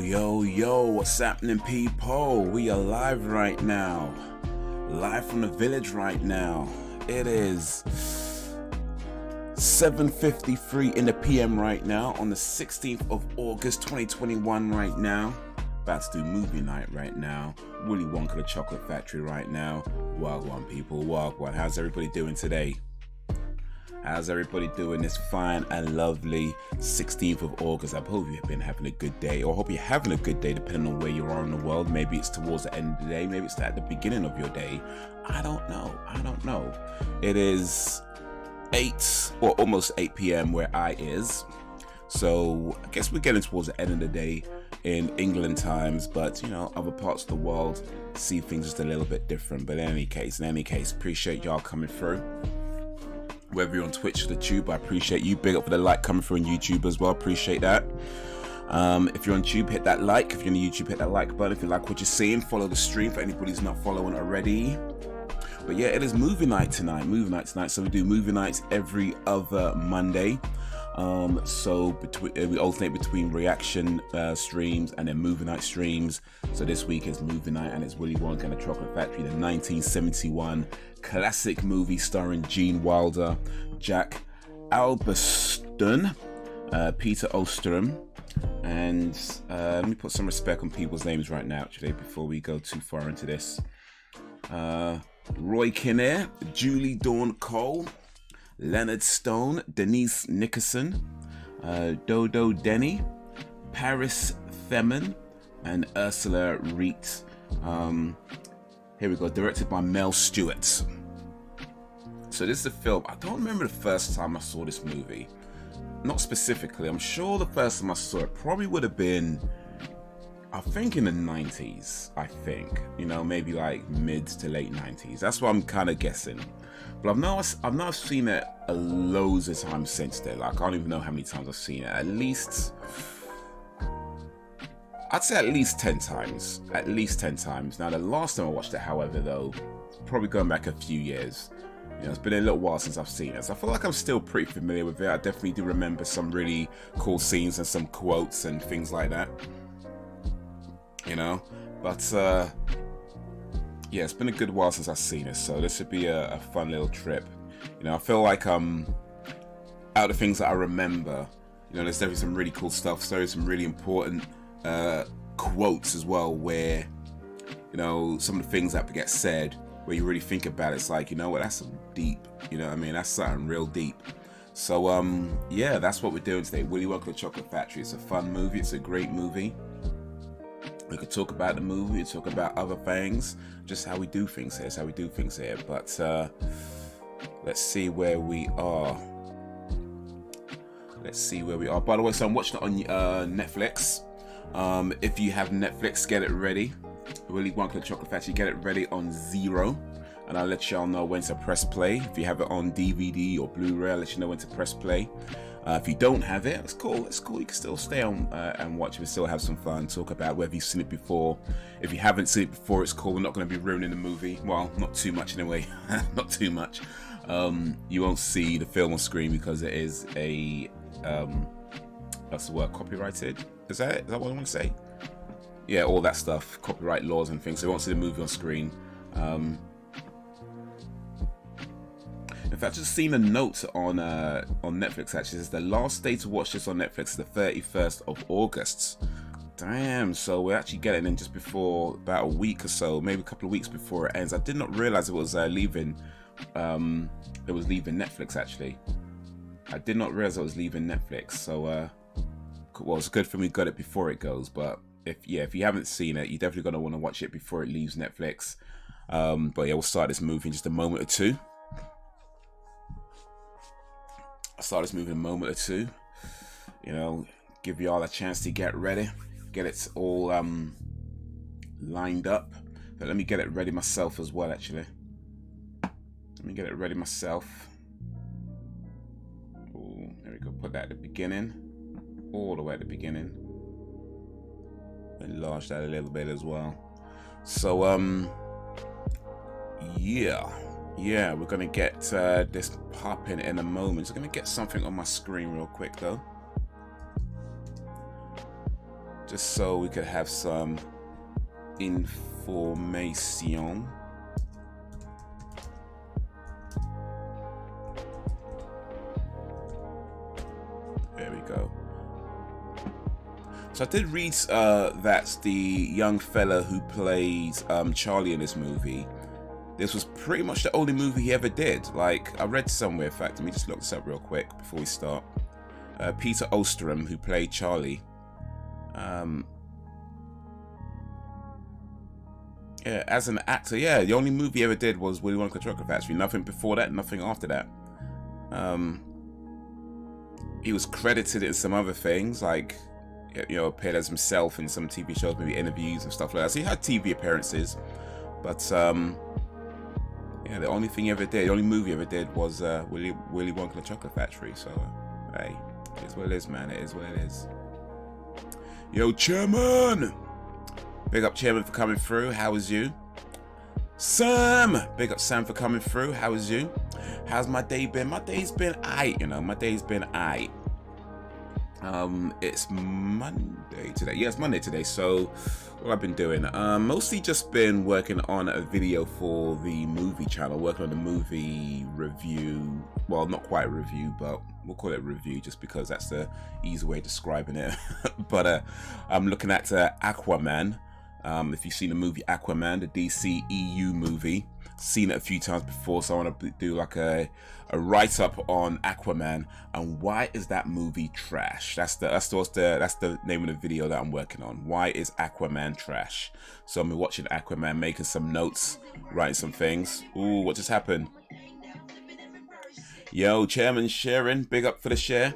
Yo, what's happening, people? We are live right now. Live from the village right now. It is 7:53 in the PM right now on the 16th of August 2021 right now. About to do movie night right now. Willy Wonka the Chocolate Factory right now. Wagwan, people, wagwan. How's everybody doing today? How's everybody doing this fine and lovely 16th of August? I hope you've been having a good day, or hope you're having a good day depending on where you are in the world. Maybe it's towards the end of the day, maybe it's at the beginning of your day. I don't know. It is 8 or almost 8 p.m. where I is. So I guess we're getting towards the end of the day in England times, but you know, other parts of the world see things just a little bit different. But in any case, appreciate y'all coming through. Whether you're on Twitch or the Tube, I appreciate you. Big up for the like coming through on YouTube as well. Appreciate that. If you're on Tube, hit that like. If you're on YouTube, hit that like button. If you like what you're seeing, follow the stream for anybody who's not following already. But yeah, it is movie night tonight. So we do movie nights every other Monday. So we alternate between reaction streams and then movie night streams. So this week is movie night, and it's Willy Wonka and the Chocolate Factory, the 1971 classic movie starring Gene Wilder, Jack Alberston, Peter Ostrom, and let me put some respect on people's names right now, actually, before we go too far into this. Roy Kinnear, Julie Dawn Cole, Leonard Stone, Denise Nickerson, Dodo Denny, Paris Theman, and Ursula Reet. Here we go, directed by Mel Stewart. So this is a film, I don't remember the first time I saw this movie. Not specifically, I'm sure the first time I saw it probably would have been, I think in the 90s, I think. You know, maybe like mid to late 90s. That's what I'm kind of guessing. But I've now seen it loads of times since then. Like, I don't even know how many times I've seen it. I'd say at least 10 times. At least 10 times. Now, the last time I watched it, however, though, probably going back a few years. You know, it's been a little while since I've seen it. So I feel like I'm still pretty familiar with it. I definitely do remember some really cool scenes and some quotes and things like that. You know? But, yeah, it's been a good while since I've seen it. So this would be a fun little trip. You know, I feel like out of the things that I remember, you know, there's definitely some really cool stuff. So there's some really important quotes as well, where, you know, some of the things that get said, where you really think about it, it's like, you know what, that's some deep, you know what I mean, that's something real deep. So yeah, that's what we're doing today. Willy Wonka the Chocolate Factory. It's a fun movie, it's a great movie. We could talk about the movie, talk about other things, just how we do things here. It's how we do things here. But let's see where we are. By the way, so I'm watching it on Netflix. If you have Netflix, get it ready. Willy Wonka the Chocolate Factory, get it ready on 0. And I'll let y'all know when to press play. If you have it on DVD or Blu-ray, I'll let you know when to press play. If you don't have it, it's cool. You can still stay on and watch it. We still have some fun. Talk about whether you've seen it before. If you haven't seen it before, it's cool. We're not going to be ruining the movie. Well, not too much anyway. Not too much. You won't see the film on screen because it is a that's the word, copyrighted. Is that it? Is that what I want to say? Yeah, all that stuff, copyright laws and things. So you won't see the movie on screen. In fact, just seen a note on Netflix, actually. It says the last day to watch this on Netflix is the 31st of August. Damn, so we're actually getting in just before, about a week or so, maybe a couple of weeks before it ends. I did not realize it was leaving Netflix, actually. I did not realize it was leaving Netflix. So, well, it's good for me got it before it goes. But if you haven't seen it, you're definitely going to want to watch it before it leaves Netflix. But yeah, we'll start this movie in just a moment or two. You know, give y'all a chance to get ready, get it all lined up. But let me get it ready myself as well, actually. Let me get it ready myself. Oh, there we go. Put that at the beginning, all the way at the beginning. Enlarge that a little bit as well. So yeah, we're gonna get this popping in a moment. So I'm gonna get something on my screen real quick though. just so we could have some information. There we go. So I did read that the young fella who plays Charlie in this movie, this was pretty much the only movie he ever did. Like, I read somewhere, in fact, let me just look this up real quick before we start. Peter Ostrom, who played Charlie. Yeah, as an actor, yeah, the only movie he ever did was Willy Wonka Chocolate Factory. Nothing before that, nothing after that. He was credited in some other things, like, you know, appeared as himself in some TV shows, maybe interviews and stuff like that. So he had TV appearances, but yeah, the only thing he ever did, the only movie he ever did was Willy Wonka the Chocolate Factory. So, hey, it is what it is, man. It is what it is. Yo, Chairman! Big up, Chairman, for coming through. How is you? Sam! Big up, Sam, for coming through. How is you? How's my day been? My day's been aight, you know. My day's been aight. It's Monday today. Yeah, it's Monday today. So what I've been doing, mostly just been working on a video for the movie channel, working on the movie review. Well, not quite a review, but we'll call it a review just because that's the easy way of describing it. But I'm looking at Aquaman. If you've seen the movie Aquaman, the DC EU movie, seen it a few times before, so I want to do like a write-up on Aquaman and why is that movie trash. That's the name of the video that I'm working on. Why is Aquaman trash? So I'm watching Aquaman, making some notes, writing some things. Ooh, what just happened? Yo, Chairman Sharon, big up for the share.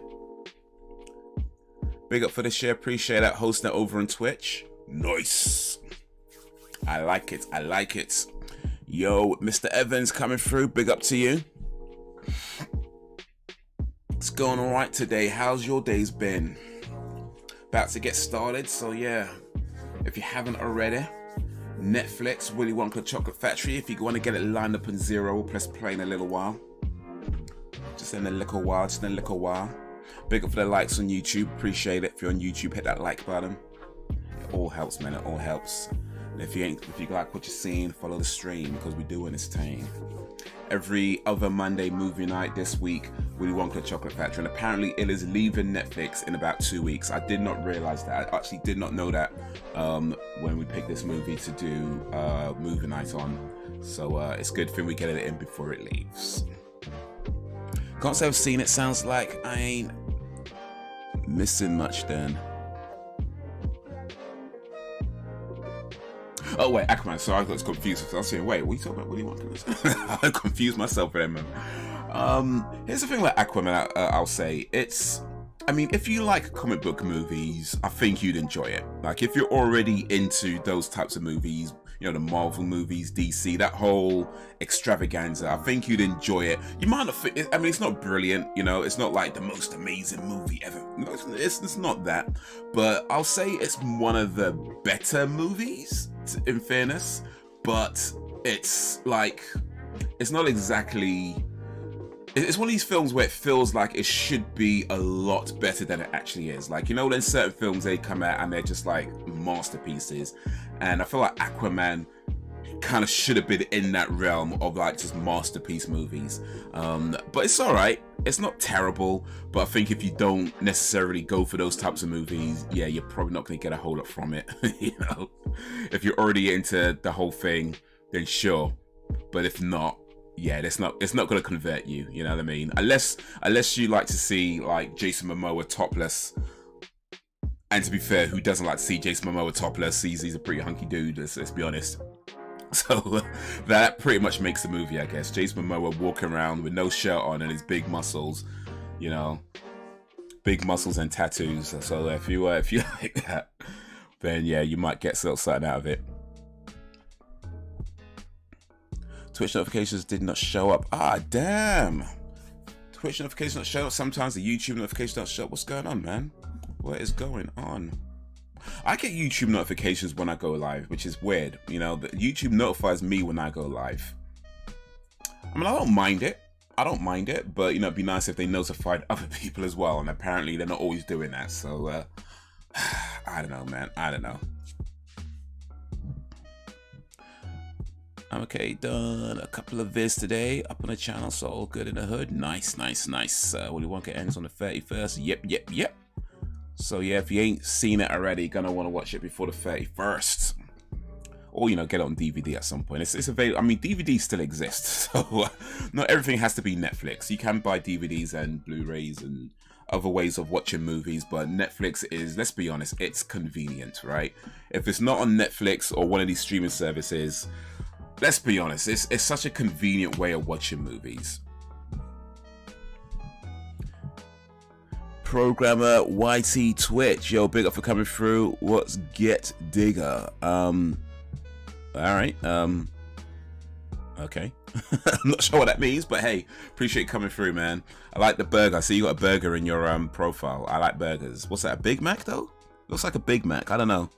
Big up for the share. Appreciate that. Hosting it over on Twitch. Nice. I like it. I like it. Yo, Mr. Evans coming through. Big up to you. It's going all right today. How's your days been? About to get started. So yeah, if you haven't already, Netflix, Willy Wonka Chocolate Factory. If you want to get it lined up in 0, press play in a little while. Just in a little while. Just in a little while. Big up for the likes on YouTube. Appreciate it. If you're on YouTube, hit that like button. It all helps, man. It all helps. And if you like what you're seeing, follow the stream because we're doing this thing. Every other Monday movie night this week, Willy Wonka Chocolate Factory, and apparently it is leaving Netflix in about 2 weeks. I did not realize that. I actually did not know that when we picked this movie to do movie night on. So it's a good thing we get it in before it leaves. Can't say I've seen it. Sounds like I ain't missing much then. Oh wait, Aquaman. So I got confused. I was saying, wait, what are you talking about? What do you want? I confused myself for that moment. Here's the thing with Aquaman. I'll say it's. I mean, if you like comic book movies, I think you'd enjoy it. Like if you're already into those types of movies, you know, the Marvel movies, DC, that whole extravaganza, I think you'd enjoy it. You might not. I mean, it's not brilliant. You know, it's not like the most amazing movie ever. No, it's not that. But I'll say it's one of the better movies, in fairness. But it's like, it's not exactly. It's one of these films where it feels like it should be a lot better than it actually is. Like, you know, there's certain films they come out and they're just like masterpieces. And I feel like Aquaman kind of should have been in that realm of like just masterpiece movies. But it's all right. It's not terrible. But I think if you don't necessarily go for those types of movies, yeah, you're probably not going to get a whole lot from it. You know, if you're already into the whole thing, then sure. But if not, yeah, it's not going to convert you. You know what I mean? Unless you like to see like Jason Momoa topless. And to be fair, who doesn't like to see Jason Momoa topless? He's a pretty hunky dude, let's be honest. So that pretty much makes the movie, I guess. Jason Momoa walking around with no shirt on and his big muscles, you know, big muscles and tattoos. So if you like that, then yeah, you might get something out of it. Twitch notifications did not show up. Ah, damn. Twitch notifications not show up. Sometimes the YouTube notifications don't show up. What's going on, man? What is going on? I get YouTube notifications when I go live, which is weird. You know, but YouTube notifies me when I go live. I mean, I don't mind it. But, you know, it'd be nice if they notified other people as well. And apparently they're not always doing that. So, I don't know, man. I don't know. Okay, done a couple of vids today up on the channel, so all good in the hood. Nice, nice, nice. Willy Wonka ends on the 31st. Yep. So yeah, if you ain't seen it already, gonna want to watch it before the 31st. Or, you know, get it on DVD at some point. It's available. I mean, DVDs still exist, so not everything has to be Netflix. You can buy DVDs and Blu-rays and other ways of watching movies, but Netflix is, let's be honest, it's convenient, right? If it's not on Netflix or one of these streaming services, let's be honest, it's such a convenient way of watching movies. Programmer YT Twitch, yo, big up for coming through. What's Get Digger? Alright, okay. I'm not sure what that means, but hey, appreciate coming through, man. I like the burger. I see you got a burger in your profile. I like burgers. What's that, a Big Mac though? Looks like a Big Mac, I don't know.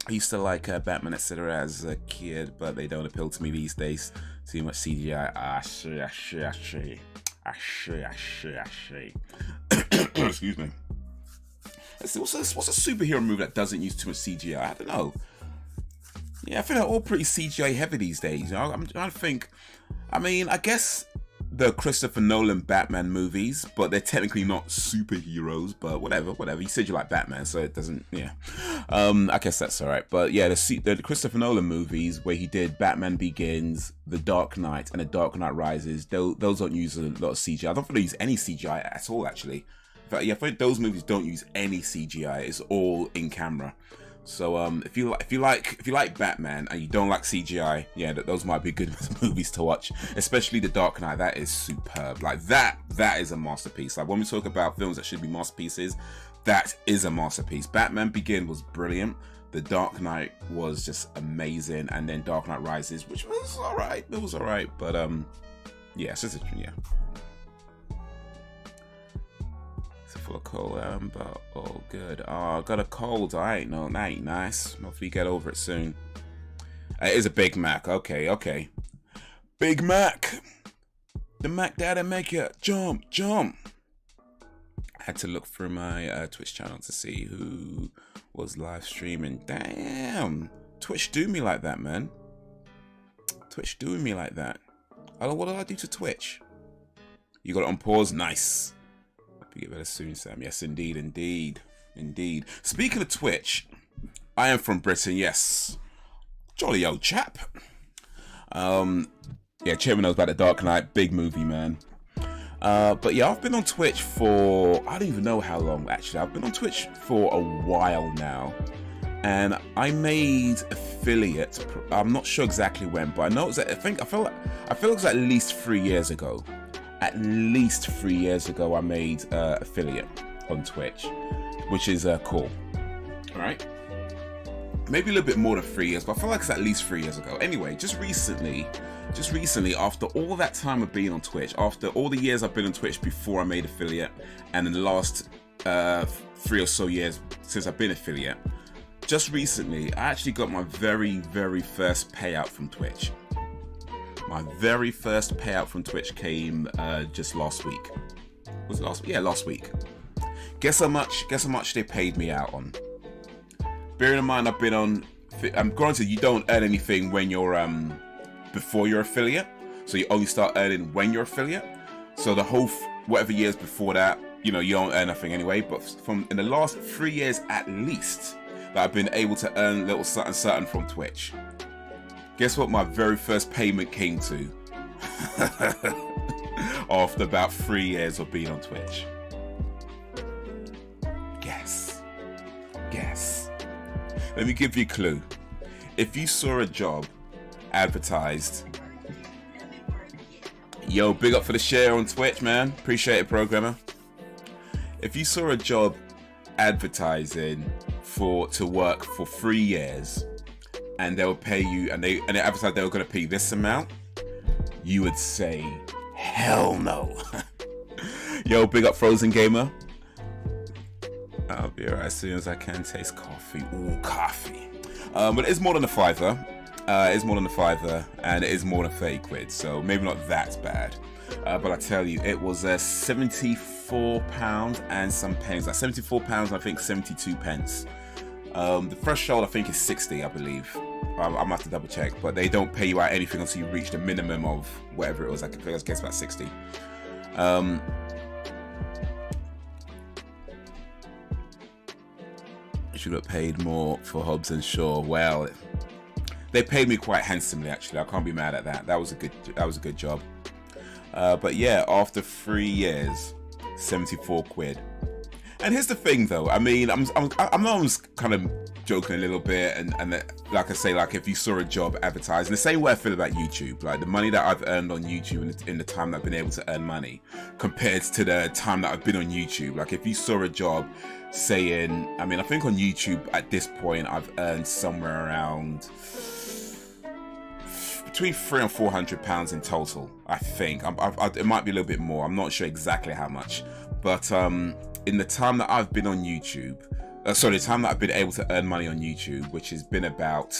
I used to like Batman, etc. as a kid, but they don't appeal to me these days. Too much CGI. I see. Excuse me. What's a superhero movie that doesn't use too much CGI? I don't know. Yeah, I feel they're all pretty CGI heavy these days. You know? I'm trying to think. I mean, I guess the Christopher Nolan Batman movies, but they're technically not superheroes. But whatever. You said you like Batman, so it doesn't. Yeah. I guess that's all right. But yeah, the Christopher Nolan movies where he did Batman Begins, The Dark Knight, and The Dark Knight Rises, those don't use a lot of CGI. I don't think they use any CGI at all, actually. But yeah, I think those movies don't use any CGI. It's all in camera. So if you like Batman and you don't like CGI, yeah, those might be good movies to watch. Especially The Dark Knight. That is superb. Like that is a masterpiece. Like when we talk about films that should be masterpieces, that is a masterpiece. Batman Begins was brilliant. The Dark Knight was just amazing, and then Dark Knight Rises, which was alright. It was alright, but yeah, it's just yeah. Full of cold, but all good. Oh, I got a cold. Alright, no, that ain't nice. Hopefully you get over it soon. It is a Big Mac. Okay. Big Mac. The Mac that'll make you jump. I had to look through my Twitch channel to see who was live streaming. Damn. Twitch do me like that, man. Twitch doing me like that. What did I do to Twitch? You got it on pause? Nice. Get better soon, Sam. Yes, indeed. Speaking of Twitch, I am from Britain. Yes, jolly old chap. Yeah, Chairman knows about The Dark Knight. Big movie, man. But yeah, I've been on Twitch for I don't even know how long. Actually, I've been on Twitch for a while now, and I made affiliate. I'm not sure exactly when, but I know it was. I feel like it was at least 3 years ago. At least 3 years ago, I made affiliate on Twitch, which is cool. All right, maybe a little bit more than 3 years, but I feel like it's at least 3 years ago. Anyway, just recently, after all that time of being on Twitch, after all the years I've been on Twitch before I made affiliate, and in the last 3 or so years since I've been affiliate, just recently, I actually got my very first payout from Twitch. My very first payout from Twitch came just last week. Was it last week? Yeah, last week. Guess how much they paid me out on. Bearing in mind I've been on. Granted, you don't earn anything when you're before you're affiliate, so you only start earning when you're affiliate. So the whole whatever years before that, you know, you don't earn nothing anyway. But in the last 3 years at least, that I've been able to earn a little something from Twitch. Guess what my very first payment came to? After about 3 years of being on Twitch. Guess. Let me give you a clue. If you saw a job advertised, yo, big up for the share on Twitch, man. Appreciate it, programmer. If you saw a job advertising to work for 3 years, and they'll pay you, and they advertised they were going to pay you this amount, you would say, hell no. Yo, big up Frozen Gamer. I'll be alright as soon as I can. Taste coffee. Ooh, coffee. But it is more than a £5. It is more than a £5, and it is more than 30 quid, so maybe not that bad. But I tell you, it was 74 £74 and some pennies, like £74, I think 72 pence. The threshold, I think, is 60, I believe. I'm gonna have to double check, but they don't pay you out anything until you reach the minimum of whatever it was. I guess about 60. Should have paid more for Hobbs and Shaw. Well, they paid me quite handsomely, actually. I can't be mad at that. That was a good job. But yeah, after 3 years, 74 quid. And here's the thing, though. I mean, I'm kind of joking a little bit, and like I say, like if you saw a job advertised, in the same way I feel about YouTube, like the money that I've earned on YouTube in the time that I've been able to earn money, compared to the time that I've been on YouTube. Like if you saw a job saying, I mean, I think on YouTube at this point I've earned somewhere around between £300 and £400 in total. I think it might be a little bit more. I'm not sure exactly how much, but in the time that I've been on YouTube, the time that I've been able to earn money on YouTube, which has been about,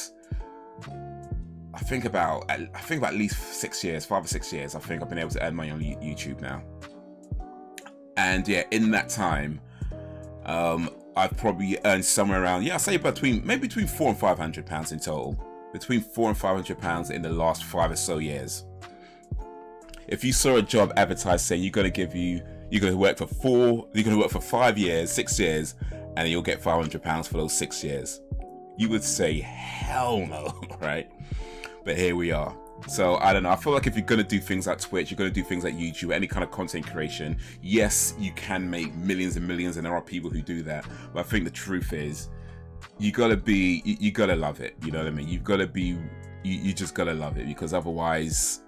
I think about at least 6 years, 5 or 6 years, I think I've been able to earn money on YouTube now. And yeah, in that time, I've probably earned somewhere around, yeah, I'll say between £400 and £500 in total. Between £400 and £500 in the last 5 or so years. If you saw a job advertised saying you're going to work for 5 years, 6 years, and you'll get £500 for those 6 years, you would say, hell no, right? But here we are. So I don't know. I feel like if you're going to do things like Twitch, you're going to do things like YouTube, any kind of content creation, yes, you can make millions and millions, and there are people who do that. But I think the truth is, you gotta love it. You know what I mean? You just gotta love it, because otherwise,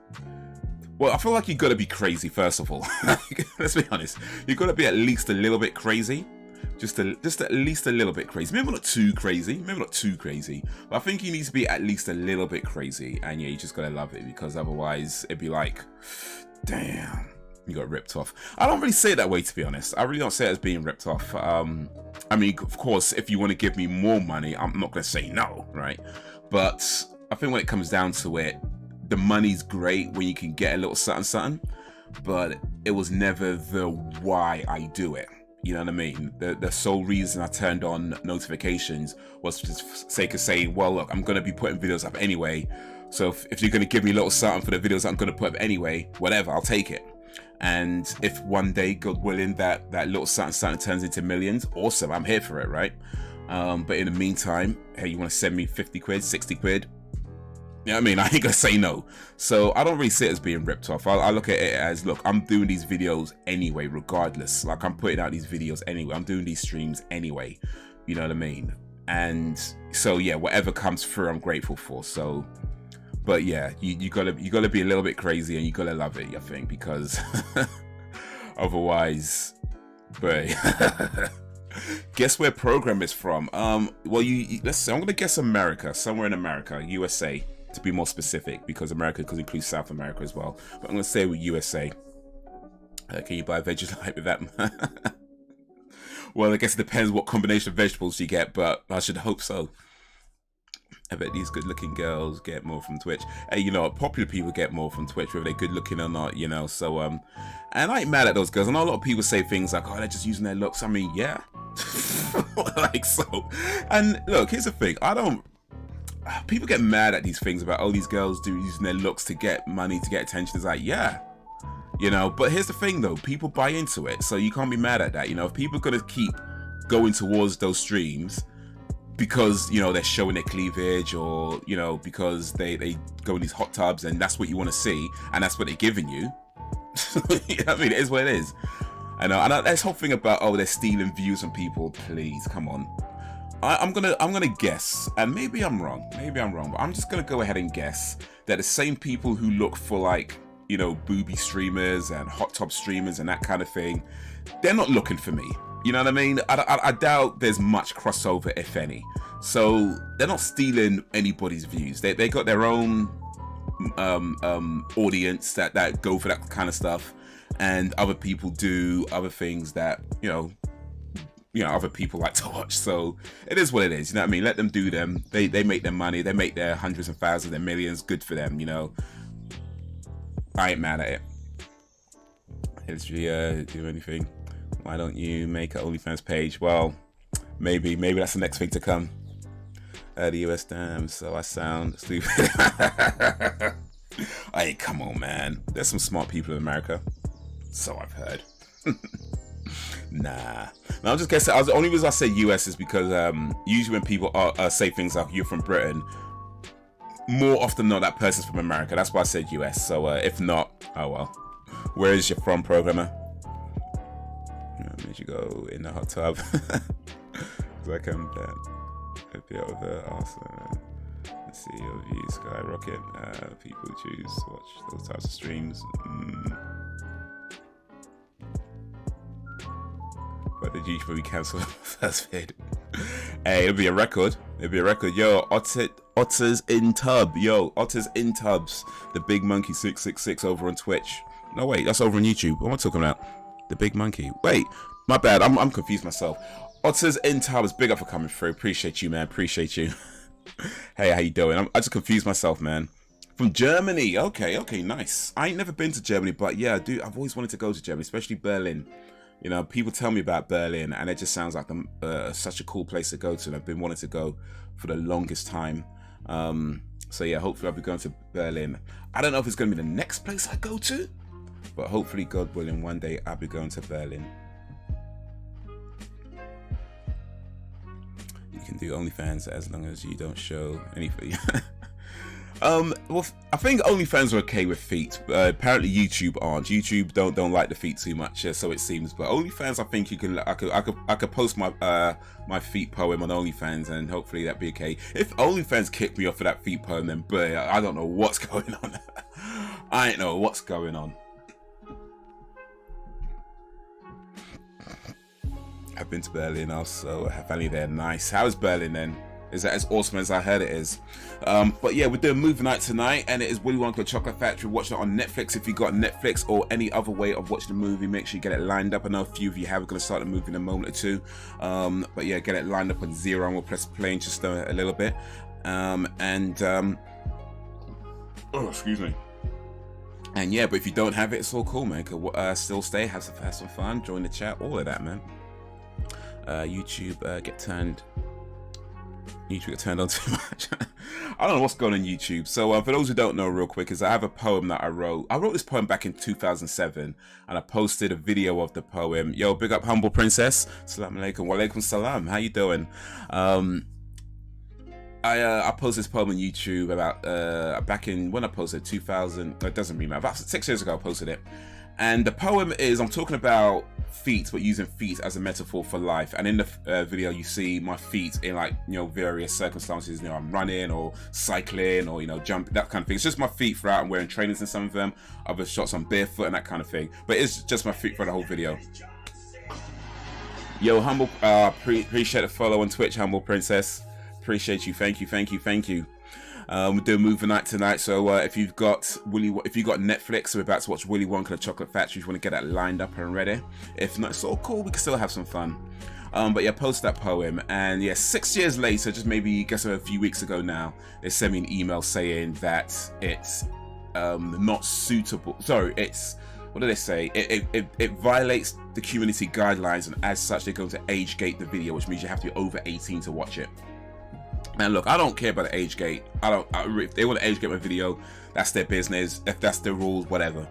well, I feel like you gotta be crazy first of all. Let's be honest. You gotta be at least a little bit crazy, just at least a little bit crazy. Maybe not too crazy, but I think you need to be at least a little bit crazy. And yeah, you just gotta love it, because otherwise it'd be like, damn, you got ripped off. I don't really say it that way, to be honest. I really don't say it as being ripped off. I mean, of course, if you want to give me more money, I'm not going to say no, right? But I think when it comes down to it, the money's great when you can get a little something, but it was never the why I do it. You know what I mean? The sole reason I turned on notifications was for the sake of saying, well, look, I'm going to be putting videos up anyway. So if you're going to give me a little something for the videos I'm going to put up anyway, whatever, I'll take it. And if one day, God willing, that little something turns into millions, awesome, I'm here for it, right? But in the meantime, hey, you want to send me 50 quid, 60 quid? You know what I mean? I ain't gonna say no. So I don't really see it as being ripped off. I look at it as, look, I'm doing these videos anyway, regardless. Like, I'm putting out these videos anyway. I'm doing these streams anyway. You know what I mean? And so yeah, whatever comes through, I'm grateful for. So, but yeah, you gotta be a little bit crazy, and you gotta love it, I think, because otherwise, but guess where program is from? Well, let's say I'm gonna guess America, somewhere in America, USA, to be more specific, because America could include South America as well. But I'm gonna say with USA. Can you buy Vegemite with that? Well, I guess it depends what combination of vegetables you get, but I should hope so. I bet these good-looking girls get more from Twitch. Hey, you know, popular people get more from Twitch, whether they're good-looking or not, you know. So, and I ain't mad at those girls. I know a lot of people say things like, oh, they're just using their looks. I mean, yeah. Like, so. And look, here's the thing. People get mad at these things about, oh, these girls do using their looks to get money, to get attention. It's like, yeah. You know, but here's the thing, though. People buy into it, so you can't be mad at that. You know, if people are going to keep going towards those streams because, you know, they're showing their cleavage, or, you know, because they go in these hot tubs and that's what you want to see and that's what they're giving you. You know what I mean? It is what it is. I know. And this whole thing about, oh, they're stealing views from people. Please, come on. I'm gonna guess, and maybe I'm wrong, but I'm just gonna go ahead and guess that the same people who look for, like, you know, booby streamers and hot tub streamers and that kind of thing, they're not looking for me. You know what I mean? I doubt there's much crossover, if any. So they're not stealing anybody's views. They got their own audience that go for that kind of stuff, and other people do other things that, you know, other people like to watch. So it is what it is. You know what I mean? Let them do them. They make their money. They make their hundreds and thousands and millions. Good for them. You know, I ain't mad at it. History, do anything. Why don't you make an OnlyFans page? Well, maybe that's the next thing to come. The US, damn, so I sound stupid. Hey, come on, man. There's some smart people in America. So I've heard. Nah. No, I'm just guessing. The only reason I say US is because usually when people say things like you're from Britain, more often than not that person's from America. That's why I said US. So if not, oh well. Where is you from, programmer? Made you go in the hot tub. Like a bit of awesome. Let's see your views skyrocket. People choose to watch those types of streams. But did you probably cancel the first vid? Hey, it'll be a record. Yo, Otters in Tub. Yo, Otters in Tubs. The Big Monkey 666 over on Twitch. No, wait, that's over on YouTube. What am I talking about? The Big Monkey. Wait, my bad. I'm confused myself. Otters in Tubs. Big up for coming through. Appreciate you, man. Appreciate you. Hey, how you doing? I just confused myself, man. From Germany. Okay, nice. I ain't never been to Germany, but yeah, I've always wanted to go to Germany, especially Berlin. You know, people tell me about Berlin, and it just sounds like such a cool place to go to. And I've been wanting to go for the longest time. So yeah, hopefully I'll be going to Berlin. I don't know if it's going to be the next place I go to, but hopefully, God willing, one day I'll be going to Berlin. You can do OnlyFans as long as you don't show anything. Well, I think OnlyFans are okay with feet. Apparently YouTube aren't. YouTube don't like the feet too much, so it seems. But OnlyFans, I think you can. I could post my my feet poem on OnlyFans, and hopefully that'd be okay. If OnlyFans kick me off for that feet poem, then but I don't know what's going on. I don't know what's going on. I've been to Berlin also. I have family there. Nice. How is Berlin then? Is that as awesome as I heard it is? But yeah, we're doing movie night tonight, and it is Willy Wonka Chocolate Factory. Watch it on Netflix. If you got Netflix or any other way of watching the movie, make sure you get it lined up. I know a few of you have. We're going to start the movie in a moment or two. But yeah, get it lined up on 0, and we'll press play in just a little bit. Oh, excuse me. And yeah, but if you don't have it, it's all cool, man. Still stay, have some fun, join the chat, all of that, man. YouTube get turned on too much. I don't know what's going on YouTube. So for those who don't know, real quick, is I have a poem that I wrote. I wrote this poem back in 2007, and I posted a video of the poem. Yo, big up Humble Princess. Assalamu alaikum. Wa alaikum salam. How you doing? I posted this poem on YouTube about back in when I posted 2000. It doesn't really matter. About 6 years ago, I posted it. And the poem is, I'm talking about feet, but using feet as a metaphor for life. And in the video, you see my feet in, like, you know, various circumstances. You know, I'm running or cycling or, you know, jumping, that kind of thing. It's just my feet throughout. I'm wearing trainers in some of them. Other shots I'm barefoot and that kind of thing. But it's just my feet for the whole video. Yo, Humble, appreciate the follow on Twitch, Humble Princess. Appreciate you. Thank you. We're doing movie night tonight, so if you've got Netflix, we're about to watch Willy Wonka the Chocolate Factory. If you want to get that lined up and ready. If not, it's all cool. We can still have some fun. But yeah, post that poem, and yeah, 6 years later, just maybe guess a few weeks ago now, they sent me an email saying that it's not suitable. Sorry, it's, what did they say? It violates the community guidelines, and as such, they're going to age gate the video, which means you have to be over 18 to watch it. Man, look, I don't care about the age gate. If they want to age gate my video, that's their business. If that's their rules, whatever.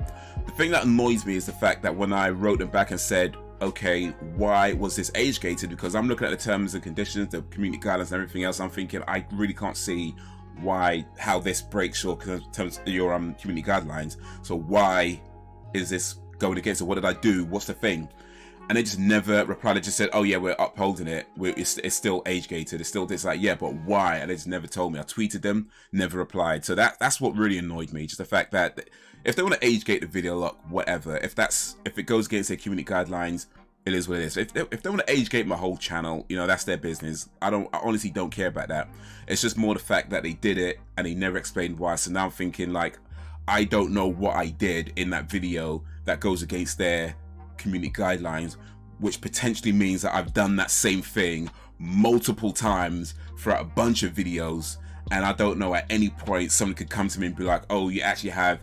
The thing that annoys me is the fact that when I wrote them back and said, okay, why was this age gated? Because I'm looking at the terms and conditions, the community guidelines and everything else. I'm thinking, I really can't see how this breaks your community guidelines. So why is this going against it? What did I do? What's the thing? And they just never replied. They just said, oh yeah, we're upholding it. It's still age gated. It's still this, like, yeah, but why? And they just never told me. I tweeted them, never replied. So that's what really annoyed me. Just the fact that if they want to age gate the video, look, whatever. If it goes against their community guidelines, it is what it is. If they want to age gate my whole channel, you know, that's their business. I honestly don't care about that. It's just more the fact that they did it and they never explained why. So now I'm thinking, like, I don't know what I did in that video that goes against their community guidelines, which potentially means that I've done that same thing multiple times throughout a bunch of videos, and I don't know, at any point someone could come to me and be like, oh, you actually have,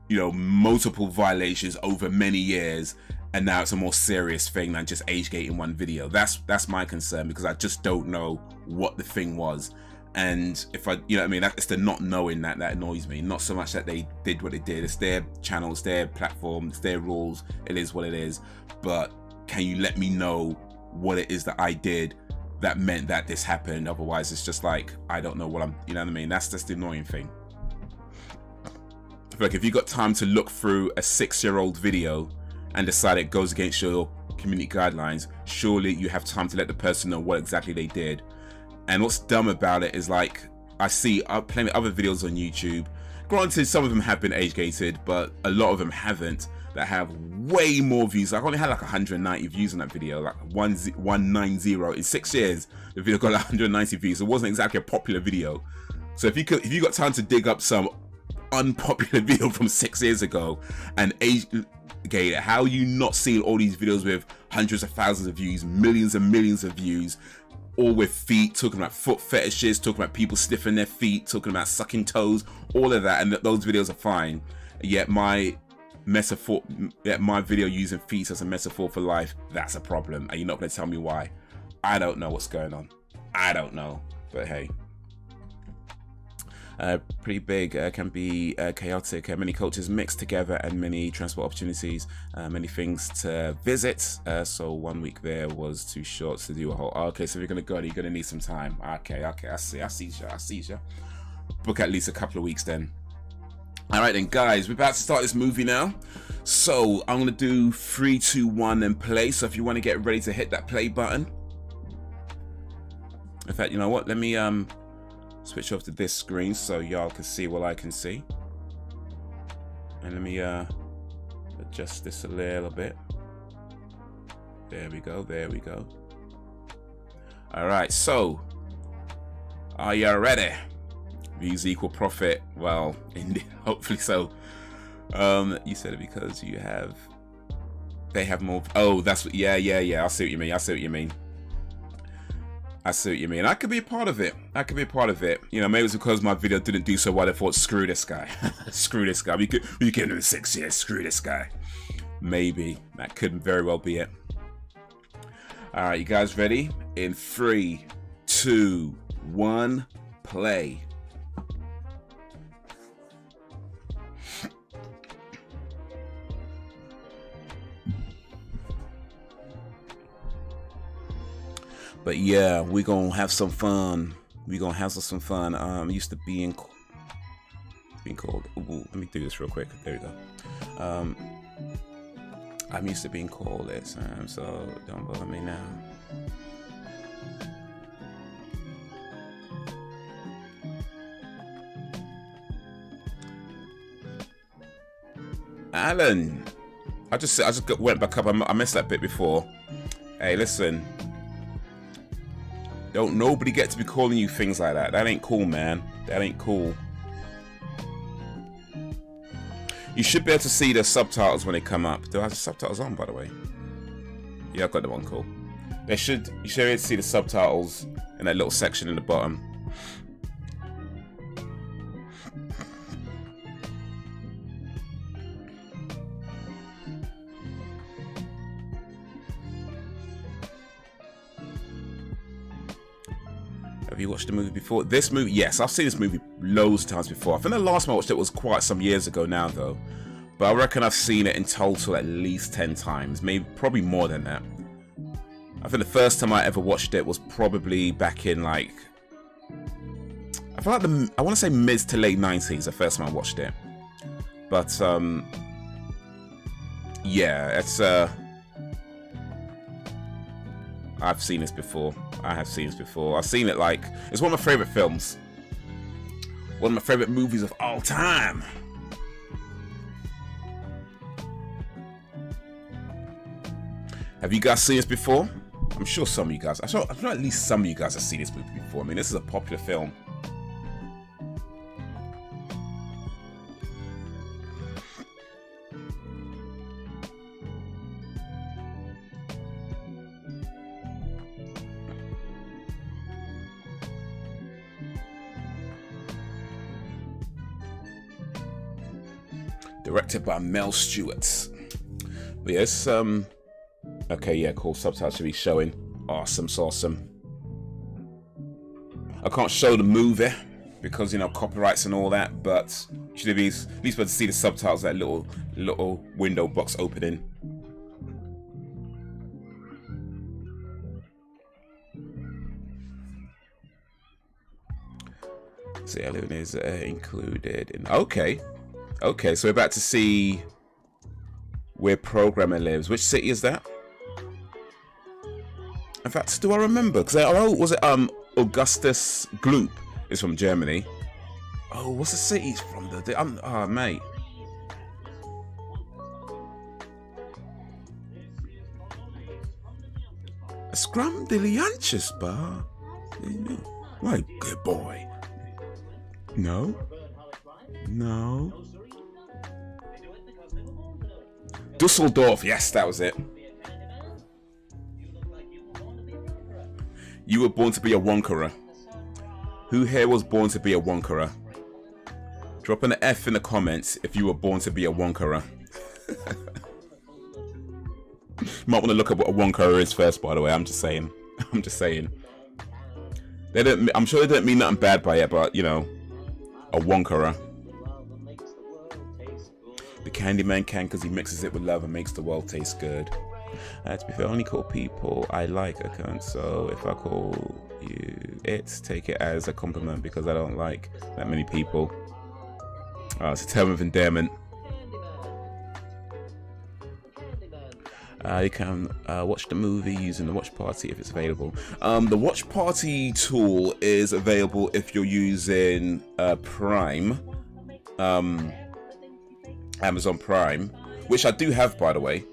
you know, multiple violations over many years, and now it's a more serious thing than just age gating one video. That's my concern, because I just don't know what the thing was. And if I, you know what I mean, it's the not knowing that annoys me. Not so much that they did what they did. It's their channel, it's their platform, it's their rules. It is what it is. But can you let me know what it is that I did that meant that this happened? Otherwise, it's just like, I don't know what I'm, you know what I mean? That's just the annoying thing. Like, if you got time to look through a 6-year-old video and decide it goes against your community guidelines, surely you have time to let the person know what exactly they did. And what's dumb about it is, like, I see plenty of other videos on YouTube. Granted, some of them have been age gated, but a lot of them haven't, that have way more views. Like, I only had like 190 views on that video, like 190 in 6 years. The video got like 190 views. It wasn't exactly a popular video. So if you got time to dig up some unpopular video from 6 years ago and age gate it, how are you not seeing all these videos with hundreds of thousands of views, millions and millions of views, all with feet, talking about foot fetishes, talking about people sniffing their feet, talking about sucking toes, all of that, and those videos are fine. Yet my video using feet as a metaphor for life, that's a problem. And you're not going to tell me why. I don't know what's going on. I don't know. But hey. Pretty big, can be chaotic, many cultures mixed together and many transport opportunities, many things to visit, so 1 week there was too short to do a whole, okay, so if you're gonna go, you're gonna need some time. Okay, I see you. Book at least a couple of weeks then. Alright then, guys, we're about to start this movie now, so I'm gonna do 3, 2, 1 and play. So if you want to get ready to hit that play button, in fact, you know what, let me switch off to this screen so y'all can see what I can see. And let me adjust this a little bit. There we go. Alright, so are you ready? Views equal profit. Well, indeed, hopefully so. You said it because they have more. Oh, that's what, yeah. I see what you mean. I could be a part of it. You know, maybe it's because my video didn't do so well. I thought, screw this guy. Screw this guy. We give him 6 years. Screw this guy. Maybe. That could very well be it. Alright, you guys ready? In 3, 2, 1, play. But yeah, we're gonna have some fun. I used to being called. Ooh, let me do this real quick. There we go. I'm used to being called this, so don't bother me now. Alan, I just went back up. I missed that bit before. Hey, listen. Don't nobody get to be calling you things like that. That ain't cool, man. That ain't cool. You should be able to see the subtitles when they come up. Do I have the subtitles on, by the way? Yeah, I've got them on, cool. You should be able to see the subtitles in that little section in the bottom. Have you watched the movie before? This movie, yes, I've seen this movie loads of times before. I think the last time I watched it was quite some years ago now, though. But I reckon I've seen it in total at least 10 times, maybe probably more than that. I think the first time I ever watched it was probably back in like, I feel like I want to say mid to late 90s, the first time I watched it. But yeah, it's I've seen this before. I've seen it, like, it's one of my favorite films. One of my favorite movies of all time. Have you guys seen this before? I'm sure some of you guys, I'm sure at least some of you guys have seen this movie before. I mean, this is a popular film. Directed by Mel Stewart. But yes, okay, yeah, cool. Subtitles should be showing. Awesome, awesome. I can't show the movie because, you know, copyrights and all that, but you should be at least able to see the subtitles, that little window box opening. So Alien is included in. Okay, so we're about to see where programmer lives. Which city is that? In fact, do I remember? Because was it Augustus Gloop is from Germany. Oh, what's the city he's from? Mate. Scrum Dilianchus bar. Right, good boy. No. Dusseldorf, yes, that was it. You were born to be a Wonkerer. Who here was born to be a Wonkerer? Drop an F in the comments if you were born to be a Wonkerer. Might want to look up what a Wonkerer is first, by the way. I'm just saying. They don't. I'm sure they don't mean nothing bad by it, but you know, a Wonkerer. The Candyman can because he mixes it with love and makes the world taste good. To be fair, I only call people I like a cunt, so if I call you take it as a compliment because I don't like that many people. It's a term of endearment. You can watch the movie using the watch party if it's available. The watch party tool is available if you're using Prime, Amazon Prime, which I do have, by the way.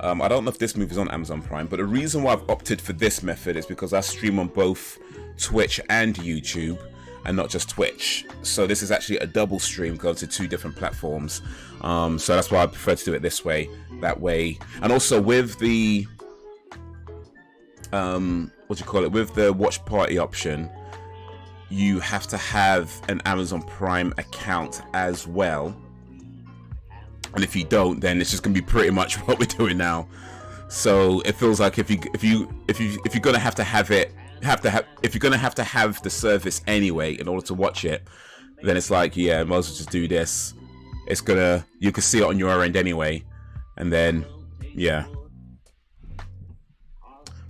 I don't know if this movie is on Amazon Prime, but the reason why I've opted for this method is because I stream on both Twitch and YouTube, and not just Twitch. So this is actually a double stream going to two different platforms. So that's why I prefer to do it this way, that way. And also with the with the watch party option, you have to have an Amazon Prime account as well. And if you don't, then it's just gonna be pretty much what we're doing now. So it feels like if you're gonna have to have it, if you're gonna have to have the service anyway in order to watch it, then it's like, yeah, might as well just do this. It's gonna, you can see it on your end anyway, and then yeah.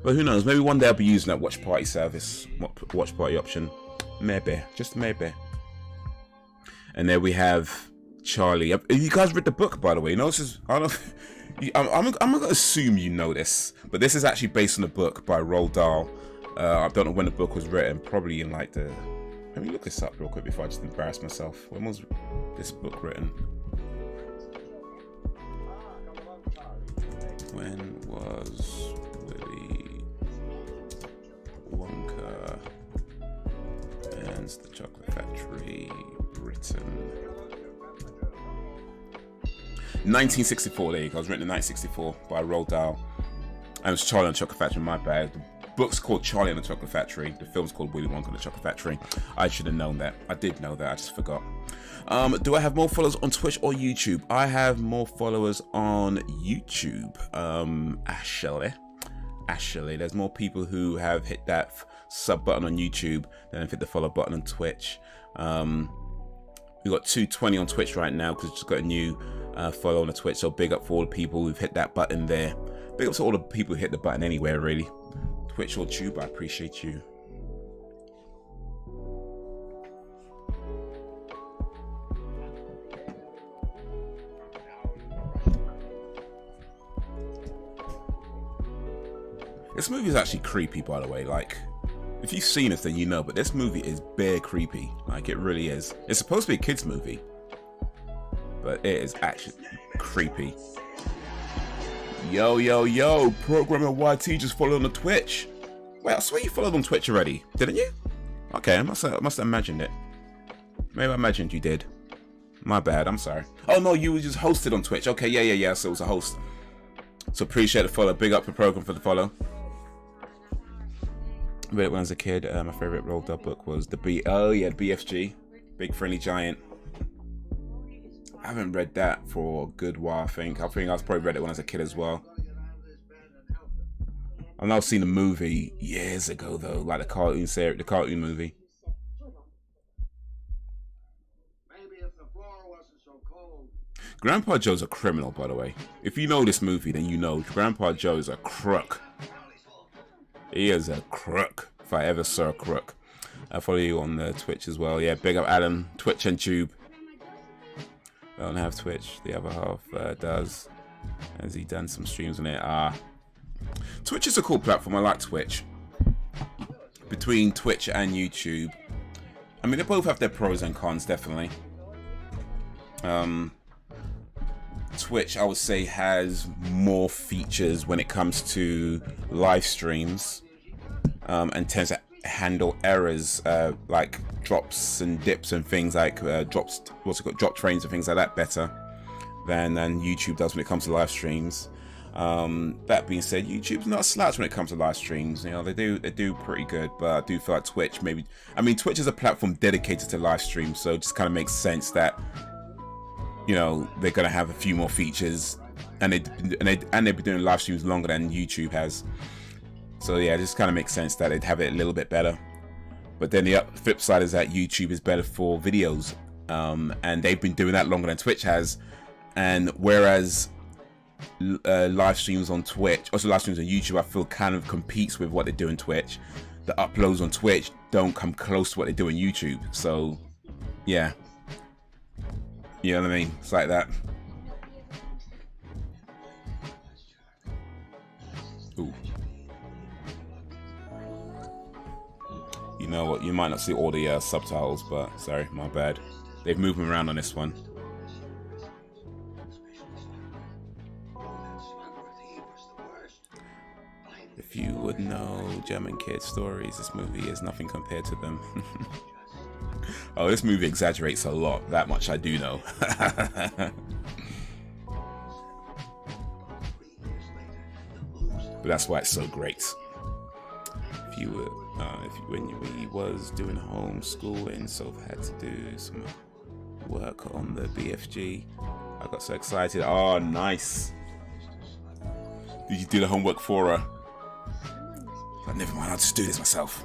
But who knows? Maybe one day I'll be using that watch party service, watch party option. Maybe, just maybe. And there we have Charlie. Have you guys read the book, by the way? No, this is, I don't know. I'm gonna assume you know this, but this is actually based on a book by Roald Dahl. I don't know when the book was written. Probably in like the. Let me look this up real quick before I just embarrass myself. When was this book written? When was Willy Wonka and the Chocolate Factory written? 1964, there you go. It was written in 1964 by Roald Dahl. And it was Charlie and the Chocolate Factory, my bad. The book's called Charlie and the Chocolate Factory. The film's called Willy Wonka and the Chocolate Factory. I should have known that. I did know that, I just forgot. Do I have more followers on Twitch or YouTube? I have more followers on YouTube. Actually, there's more people who have hit that sub button on YouTube than have hit the follow button on Twitch. We've got 220 on Twitch right now because we just got a new follow on the Twitch, so big up for all the people who've hit that button there. Big up to all the people who hit the button anywhere, really. Twitch or Tube, I appreciate you. This movie is actually creepy, by the way. Like, if you've seen it, then you know, but this movie is bare creepy. Like, it really is. It's supposed to be a kid's movie, but it is actually creepy. Yo, Programmer YT just followed on the Twitch. Wait, I swear you followed on Twitch already, didn't you? Okay, I must have imagined it. Maybe I imagined you did. My bad, I'm sorry. Oh no, you were just hosted on Twitch. Okay, yeah, so it was a host. So appreciate the follow. Big up the program for the follow. Read it when I was a kid. My favorite Roald Dahl book was the BFG, Big Friendly Giant. I haven't read that for a good while. I think I probably read it when I was a kid as well. I've now seen the movie years ago though, like the cartoon series, the cartoon movie. Grandpa Joe's a criminal, by the way. If you know this movie, then you know Grandpa Joe is a crook. He is a crook, if I ever saw a crook. I follow you on the Twitch as well. Yeah, big up Adam, Twitch and Tube. I don't have Twitch. The other half does. Has he done some streams on it? Twitch is a cool platform. I like Twitch. Between Twitch and YouTube, I mean, they both have their pros and cons, definitely. Twitch, I would say, has more features when it comes to live streams, and tends to handle errors like drops and dips and things like drop frames and things like that better than YouTube does when it comes to live streams. That being said, YouTube's not a slouch when it comes to live streams. You know, they do pretty good, but I do feel like Twitch maybe. I mean, Twitch is a platform dedicated to live streams, so it just kind of makes sense that, you know, they're gonna have a few more features, and they've been doing live streams longer than YouTube has. So yeah, it just kind of makes sense that they'd have it a little bit better. But then the flip side is that YouTube is better for videos, and they've been doing that longer than Twitch has. And whereas live streams on Twitch, also live streams on YouTube, I feel kind of competes with what they do on Twitch. The uploads on Twitch don't come close to what they do on YouTube. So yeah. You know what I mean? It's like that. Ooh. You know what? You might not see all the subtitles, but sorry, my bad. They've moved them around on this one. If you would know German kids' stories, this movie is nothing compared to them. Oh, this movie exaggerates a lot. That much I do know. But that's why it's so great. If you were, when we was doing homeschooling, so I had to do some work on the BFG. I got so excited. Oh, nice. Did you do the homework for her? But never mind, I'll just do this myself.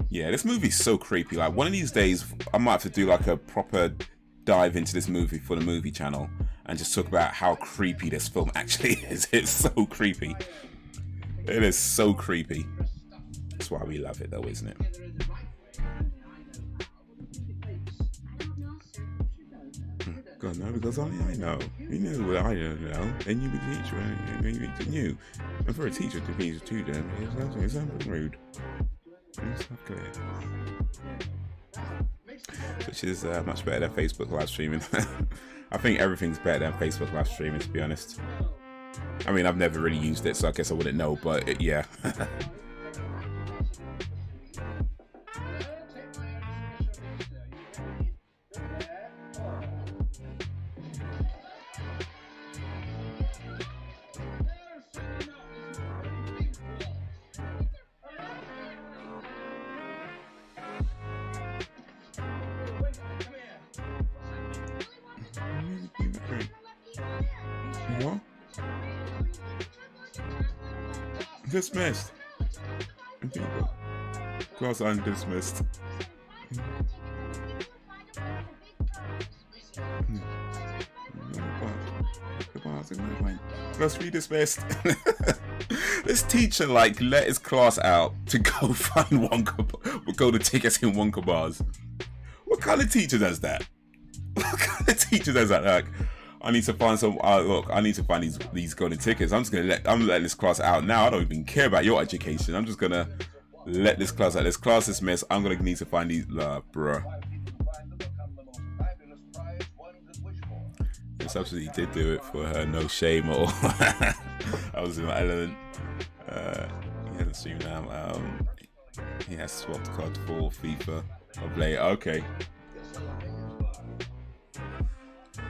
Yeah, this movie's so creepy. Like, one of these days, I might have to do like a proper dive into this movie for the movie channel and just talk about how creepy this film actually is. It's so creepy. It is so creepy. That's why we love it, though, isn't it? God, no, because only I know. You know what I don't know. And you be the teacher, and you knew. And for a teacher to be a student, it's something rude. Which is much better than Facebook live streaming. I think everything's better than Facebook live streaming, to be honest. I mean, I've never really used it, so I guess I wouldn't know, but yeah. What? Dismissed. Class undismissed. Class be dismissed. This teacher like let his class out to go find Wonka, go to tickets in Wonka bars. What kind of teacher does that? What kind of teacher does that? Like, I need to find some. Look, I need to find these golden tickets. I'm letting this class out now. I don't even care about your education. I'm just gonna let this class out. This class is missed. I'm gonna need to find these. Bruh. This absolutely did do it for her. No shame or. I was in my element. He hasn't streamed now. He has swapped card for FIFA of late. Okay.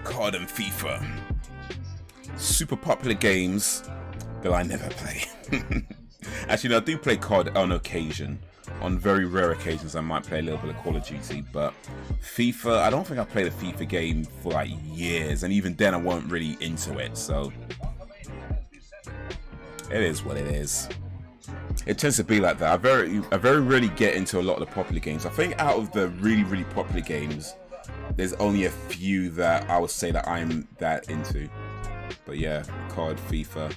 COD and FIFA. super popular games that I never play. Actually, no, I do play COD on occasion. On very rare occasions, I might play a little bit of Call of Duty, but FIFA, I don't think I played a FIFA game for like years, and even then I wasn't really into it, so it is what it is. It tends to be like that. I very rarely get into a lot of the popular games. I think out of the really popular games, there's only a few that I would say that I'm that into. But yeah, COD, FIFA,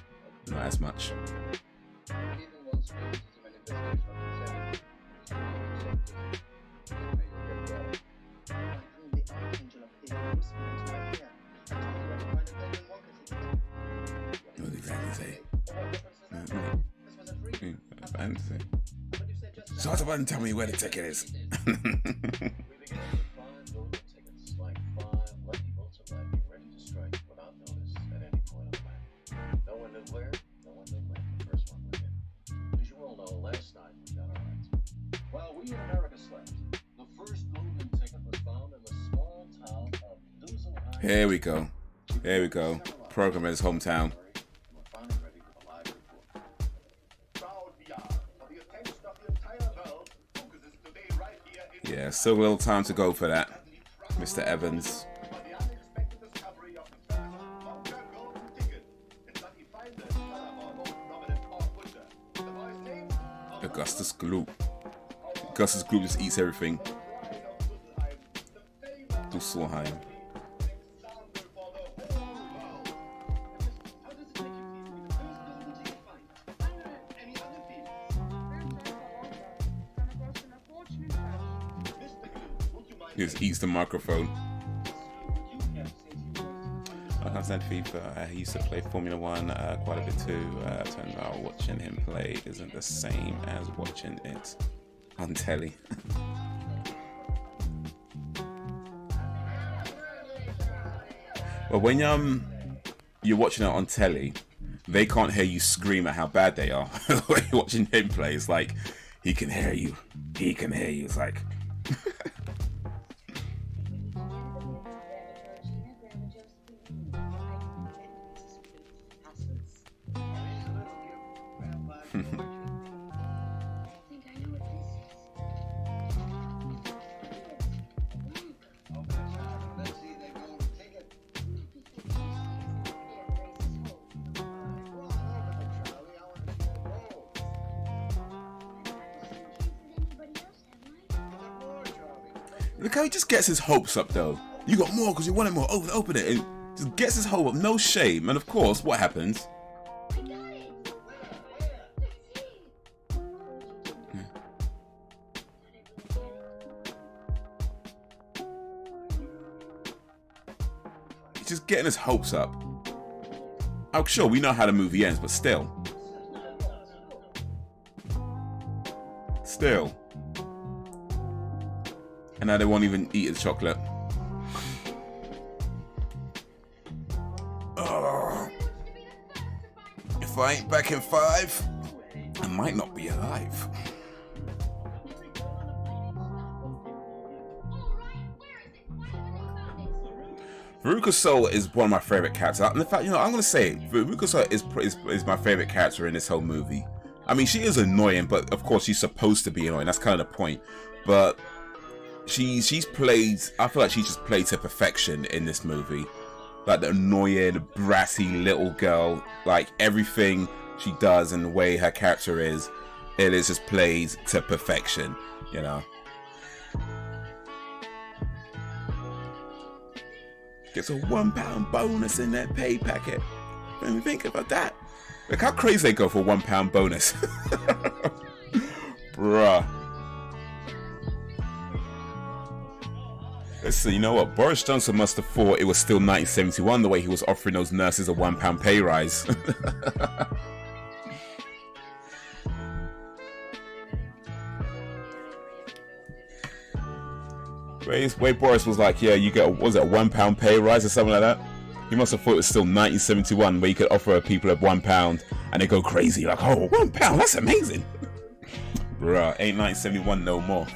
not as much. What did exactly say? So what's about to tell me where the ticket is? Here we go. There we go. Program in his hometown. Yeah, still a little time to go for that, Mr. Evans. Augustus Gloop. Augustus Gloop just eats everything. Dusselheim. He just eats the microphone. Like I said, FIFA, he used to play Formula 1 quite a bit too. Turns out watching him play isn't the same as watching it on telly. But when you're watching it on telly, they can't hear you scream at how bad they are. When you're watching him play, it's like he can hear you. He can hear you. It's like. Look how he just gets his hopes up though. You got more because you wanted more. Open it. And just gets his hope up. No shame. And of course, what happens? He's just getting his hopes up. Oh, sure, we know how the movie ends, but still. And now they won't even eat the chocolate. Oh. If I ain't back in 5, I might not be alive. Veruca Salt is one of my favorite characters. And in fact, you know, I'm gonna say it. Veruca Salt is my favorite character in this whole movie. I mean, she is annoying, but of course she's supposed to be annoying. That's kind of the point. But she's played. I feel like she just played to perfection in this movie. Like the annoying, bratty little girl. Like everything she does and the way her character is, it is just played to perfection. You know. Gets a £1 bonus in that pay packet. When we think about that, look how crazy they go for a £1 bonus. Bruh. Let's see, you know what? Boris Johnson must have thought it was still 1971 the way he was offering those nurses a £1 pay rise. Way Boris was like, yeah, you get a £1 pay rise or something like that. He must have thought it was still 1971 where you could offer people £1 and they go crazy like, oh, £1, that's amazing. Bruh, ain't 1971 no more.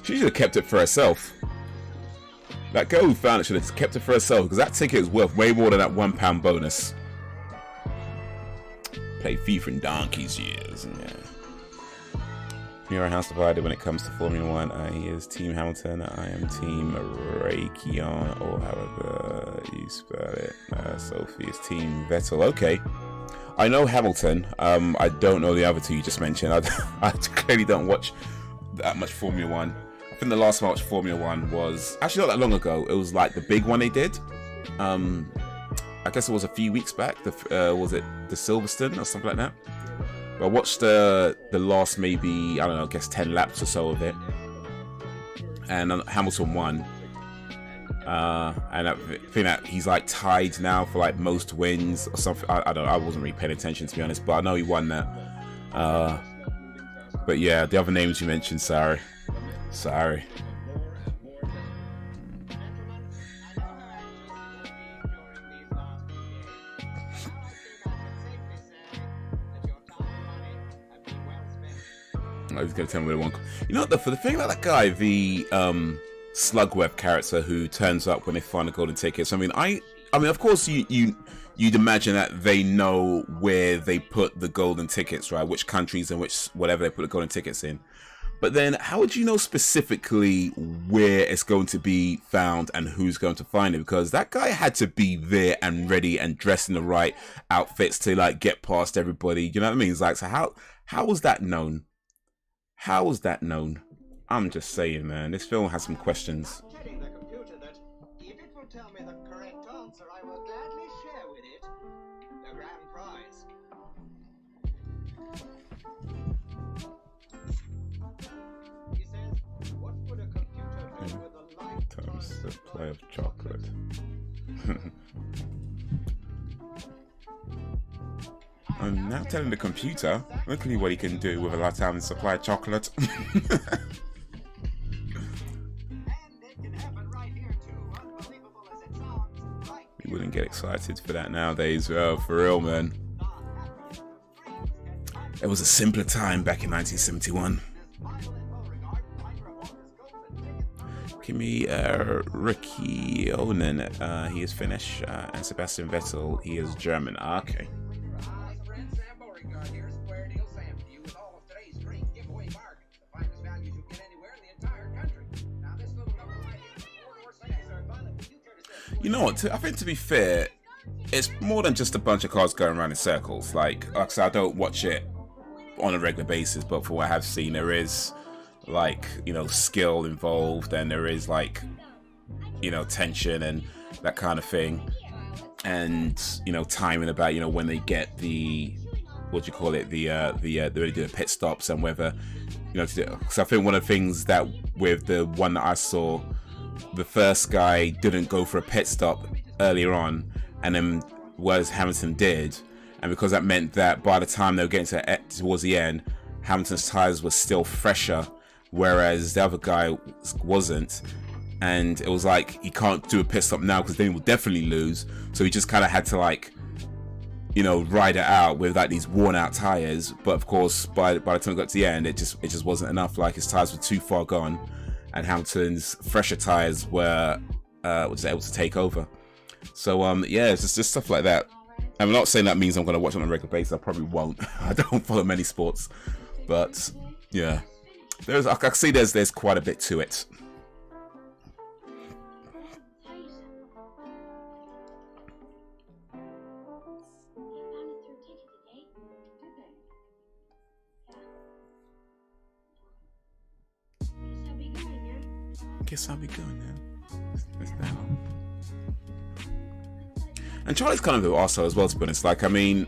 She should have kept it for herself. That girl who found it should have kept it for herself, because that ticket is worth way more than that £1 bonus. Played FIFA in donkey's years. Yeah. You're a house divided when it comes to Formula One. He is Team Hamilton. I am Team Raikkonen, or however you spell it. Sophie is Team Vettel. Okay. I know Hamilton. I don't know the other two you just mentioned. I clearly don't watch that much Formula One. I think the last time I watched Formula One was actually not that long ago. It was like the big one they did. I guess it was a few weeks back. Was it the Silverstone or something like that? I watched the last maybe, I don't know, I guess 10 laps or so of it, and Hamilton won. And I think that he's like tied now for like most wins or something. I don't know. I wasn't really paying attention, to be honest, but I know he won that. But yeah, the other names you mentioned, sorry. He's gonna tell me Willy Wonka. You know what? For the thing about that guy, the Slugweb character who turns up when they find the golden tickets. I mean, of course, you'd imagine that they know where they put the golden tickets, right? Which countries and which whatever they put the golden tickets in. But then, how would you know specifically where it's going to be found and who's going to find it? Because that guy had to be there and ready and dressed in the right outfits to like get past everybody. You know what I mean? It's like, so how was that known? How was that known? I'm just saying, man. This film has some questions. I'm telling the computer that if it will tell me the correct answer, I will gladly share with it the grand prize. He says, what would a computer do with a lifetime supply of chocolate? I'm now telling the computer, look at what he can do with a lifetime supply of chocolate. You wouldn't get excited for that nowadays, for real, man. It was a simpler time back in 1971. Kimi Räikkönen, he is Finnish, and Sebastian Vettel, he is German. Okay. You know what? I think, to be fair, it's more than just a bunch of cars going around in circles. Like I said, I don't watch it on a regular basis, but for what I have seen, there is like, you know, skill involved, and there is like, you know, tension and that kind of thing, and you know, timing about, you know, when they get the, what do you call it, they do the pit stops, and whether, you know, because I think one of the things that with the one that I saw, the first guy didn't go for a pit stop earlier on, and then whereas Hamilton did, and because that meant that by the time they were getting towards the end, Hamilton's tires were still fresher, whereas the other guy wasn't, and it was like he can't do a pit stop now because then he will definitely lose, so he just kind of had to, like, you know, ride it out with like these worn out tires. But of course, by the time it got to the end, it just wasn't enough. Like, his tires were too far gone, and Hamilton's fresher tires were just able to take over. So yeah, it's just stuff like that. I'm not saying that means I'm going to watch it on a regular basis. I probably won't. I don't follow many sports, but yeah, I can see there's quite a bit to it. Guess I'll be going now. It's now. And Charlie's kind of an arsehole as well, to be honest. Like, I mean,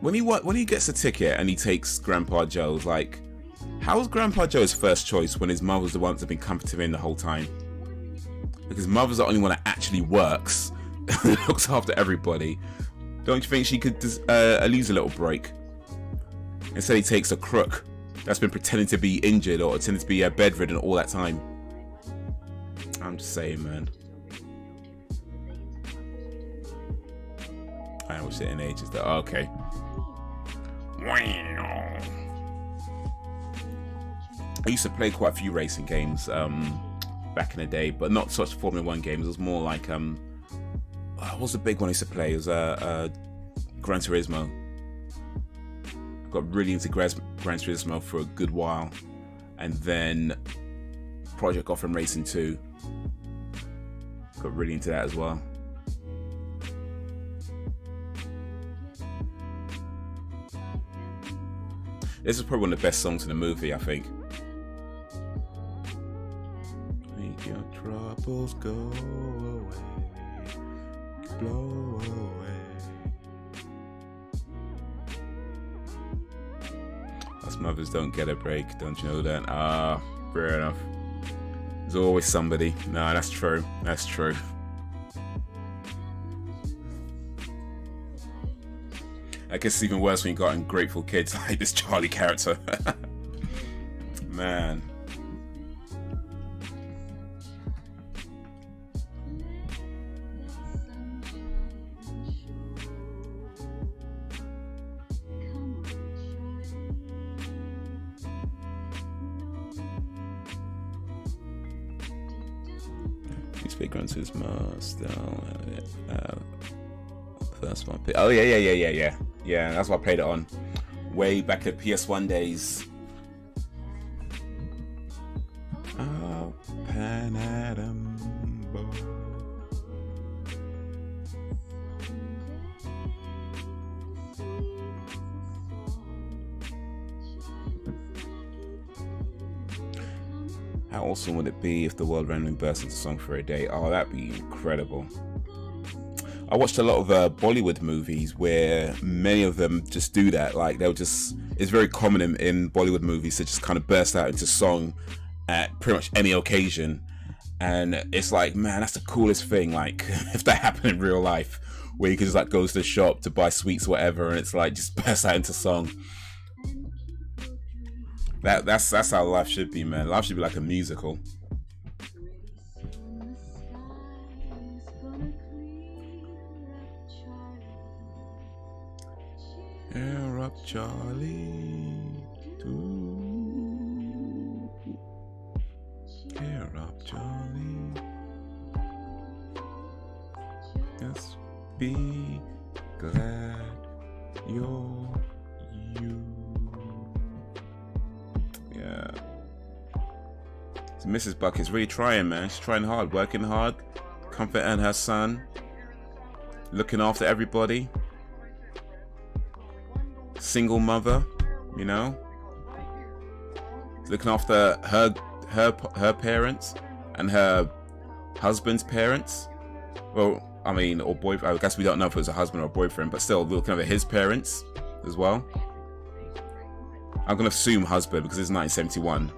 when he gets a ticket and he takes Grandpa Joe's, like, how was Grandpa Joe's first choice when his mother's the one that's been comforting him the whole time? Because mother's the only one that actually works, looks after everybody. Don't you think she could use a little break? Instead, he takes a crook that's been pretending to be injured or pretending to be bedridden all that time. I'm just saying, man. I haven't watched it in ages though. Oh, okay. I used to play quite a few racing games back in the day, but not such Formula 1 games. It was more like what was the big one I used to play? It was Gran Turismo. I got really into Gran Turismo for a good while, and then Project Gotham Racing 2. Got really into that as well. This is probably one of the best songs in the movie, I think. Make your troubles go away, blow away. Us mothers don't get a break, don't you know that? Ah, fair enough. There's always somebody. No, that's true. That's true. I guess it's even worse when you got ungrateful kids like this Charlie character. Man. He's big on to his master. First one. Oh yeah. Yeah, that's what I played it on. Way back at PS1 days. Oh, Pan Adam boy. How awesome would it be if the world randomly burst into song for a day? Oh, that'd be incredible. I watched a lot of Bollywood movies where many of them just do that. Like they'll just, it's very common in Bollywood movies to just kind of burst out into song at pretty much any occasion. And it's like, man, that's the coolest thing. Like if that happened in real life, where you could just like go to the shop to buy sweets or whatever, and it's like just burst out into song. That's how life should be, man. Life should be like a musical. Cheer up, Charlie. Cheer up, Charlie. Just be glad you're you. Yeah. So Mrs. Bucket's really trying, man. She's trying hard, working hard, comforting her son, looking after everybody. Single mother, you know, looking after her parents and her husband's parents. Well, I mean, or boyfriend. I guess we don't know if it was a husband or a boyfriend, but still looking after his parents as well. I'm gonna assume husband because it's 1971.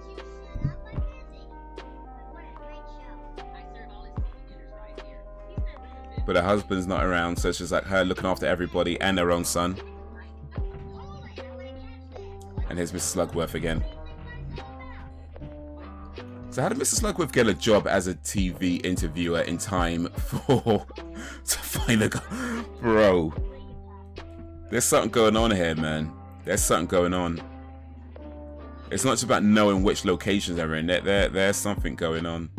But her husband's not around, so it's just like her looking after everybody and her own son. And here's Mr. Slugworth again. So how did Mr. Slugworth get a job as a TV interviewer in time to find a guy? Bro, there's something going on here, man. There's something going on. It's not just about knowing which locations they're in. There's something going on.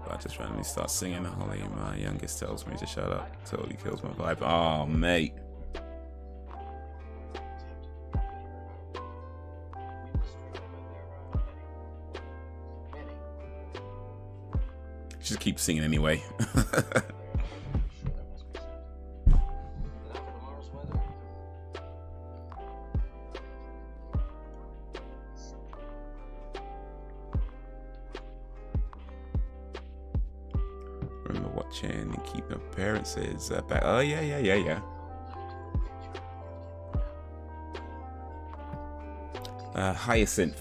I just randomly start singing Holly. My youngest tells me to shut up. Totally kills my vibe. Oh, mate. Just keep singing anyway. And keeping appearances back. Oh yeah. Hyacinth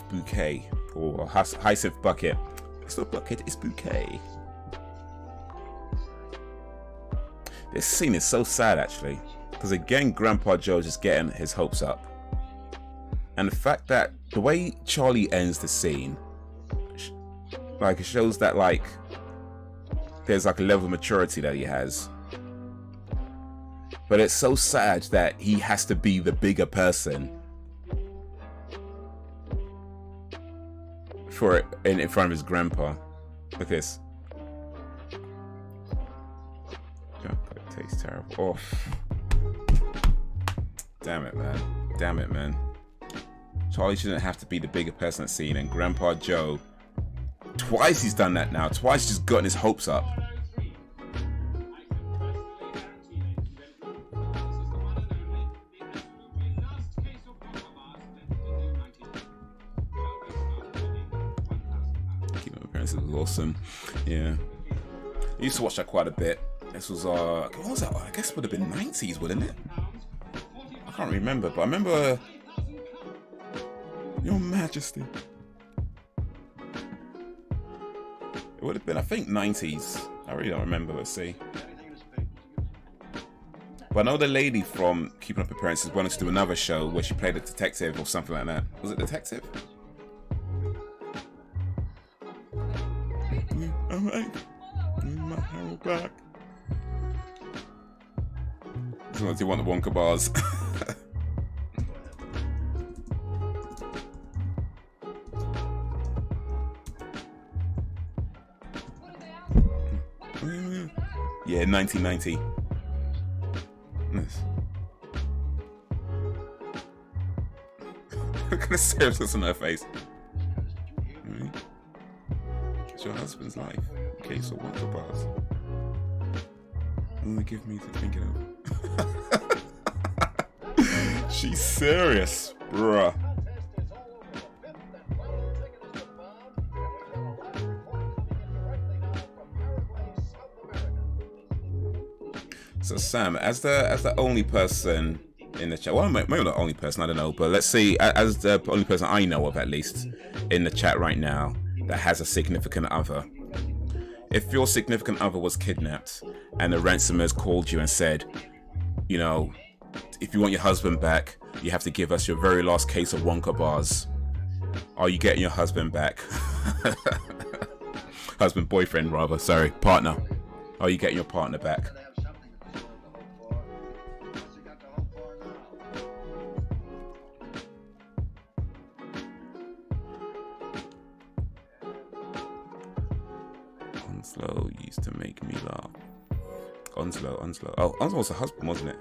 bouquet or hyacinth bucket. It's not bucket, it's bouquet. This scene is so sad actually, because again, Grandpa Joe's just getting his hopes up, and the fact that the way Charlie ends the scene, like it shows that like there's like a level of maturity that he has. But it's so sad that he has to be the bigger person for in front of his grandpa. Look at this. Chocolate tastes terrible. Oh. Damn it, man. Damn it, man. Charlie shouldn't have to be the bigger person at scene, and Grandpa Joe, twice he's done that now. Twice he's just gotten his hopes up. Keeping Appearances was awesome. Yeah. I used to watch that quite a bit. This was, what was that? I guess it would have been 90s, wouldn't it? I can't remember, but I remember... Your Majesty. It would have been, I think, 90s. I really don't remember. Let's see. But I know the lady from Keeping Up Appearances wanted to do another show where she played a detective or something like that. Was it detective? Alright. My hair back. Do you want the Wonka bars? Yeah, 1990. Nice. Look at the seriousness on her face. Right. It's your husband's life. Okay, so what the bars? Only give me to think it over. She's serious, bruh. So Sam, as the only person in the chat, well, maybe not the only person, I don't know, but let's see, as the only person I know of, at least, in the chat right now that has a significant other. If your significant other was kidnapped and the ransomers called you and said, you know, if you want your husband back, you have to give us your very last case of Wonka bars. Are you getting your husband back? Boyfriend rather, sorry, partner. Are you getting your partner back? Onslow used to make me laugh. Onslow. Oh, Onslow was the husband, wasn't it?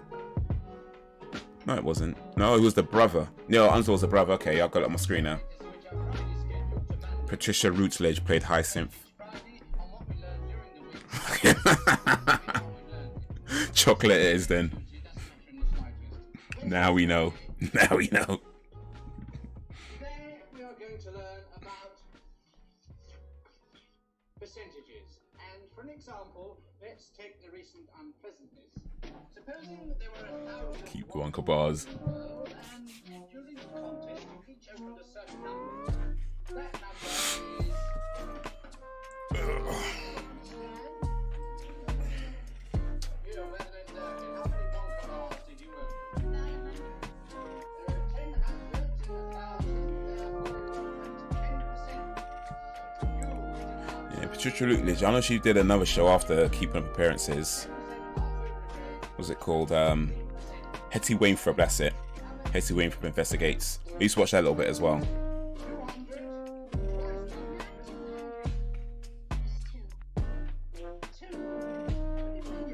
No, it wasn't. No, it was the brother. No, Onslow was the brother. Okay, I've got it on my screen now. Patricia Routledge played Hyacinth. Chocolate it is then. Now we know. Now we know. We are going to learn about percentages. And for an example, let's take the recent unpleasantness. Supposing there were 1,000 Keep Wonka bars. and during the contest you each opened a certain number. That number is... You know, better than that. How many Wonka bars did you open? 900. There are 10 hundreds in 1,000, therefore 10%. Yeah, Patricia Routledge. I know she did another show after Keeping Up Appearances. What was it called? Hetty Wainthrope, that's it. Hetty Wainthrope Investigates. I used to watch that a little bit as well.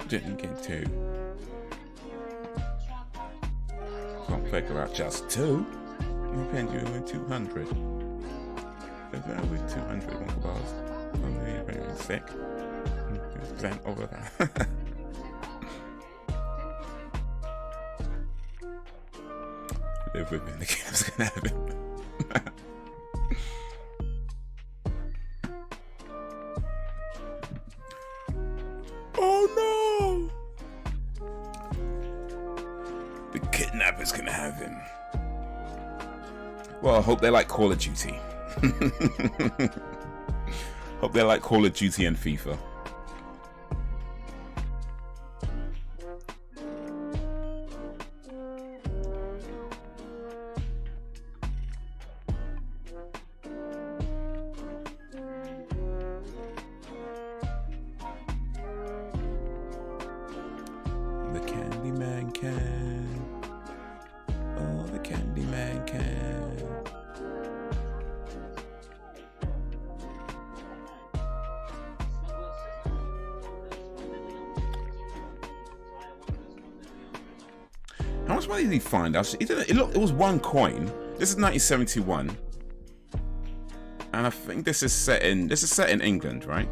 Didn't get two. Can't figure out just two. You can do it with 200. With 200 Wonka bars. I'm very sick. Just plan over that. Live with him, the game's gonna have him. Oh no! The kidnapper's gonna have him. Well, I hope they like Call of Duty. Hope they like Call of Duty and FIFA. can. Oh, the Candyman can. How much money did he find? It was 1 coin. This is 1971, and I think this is set in England, right?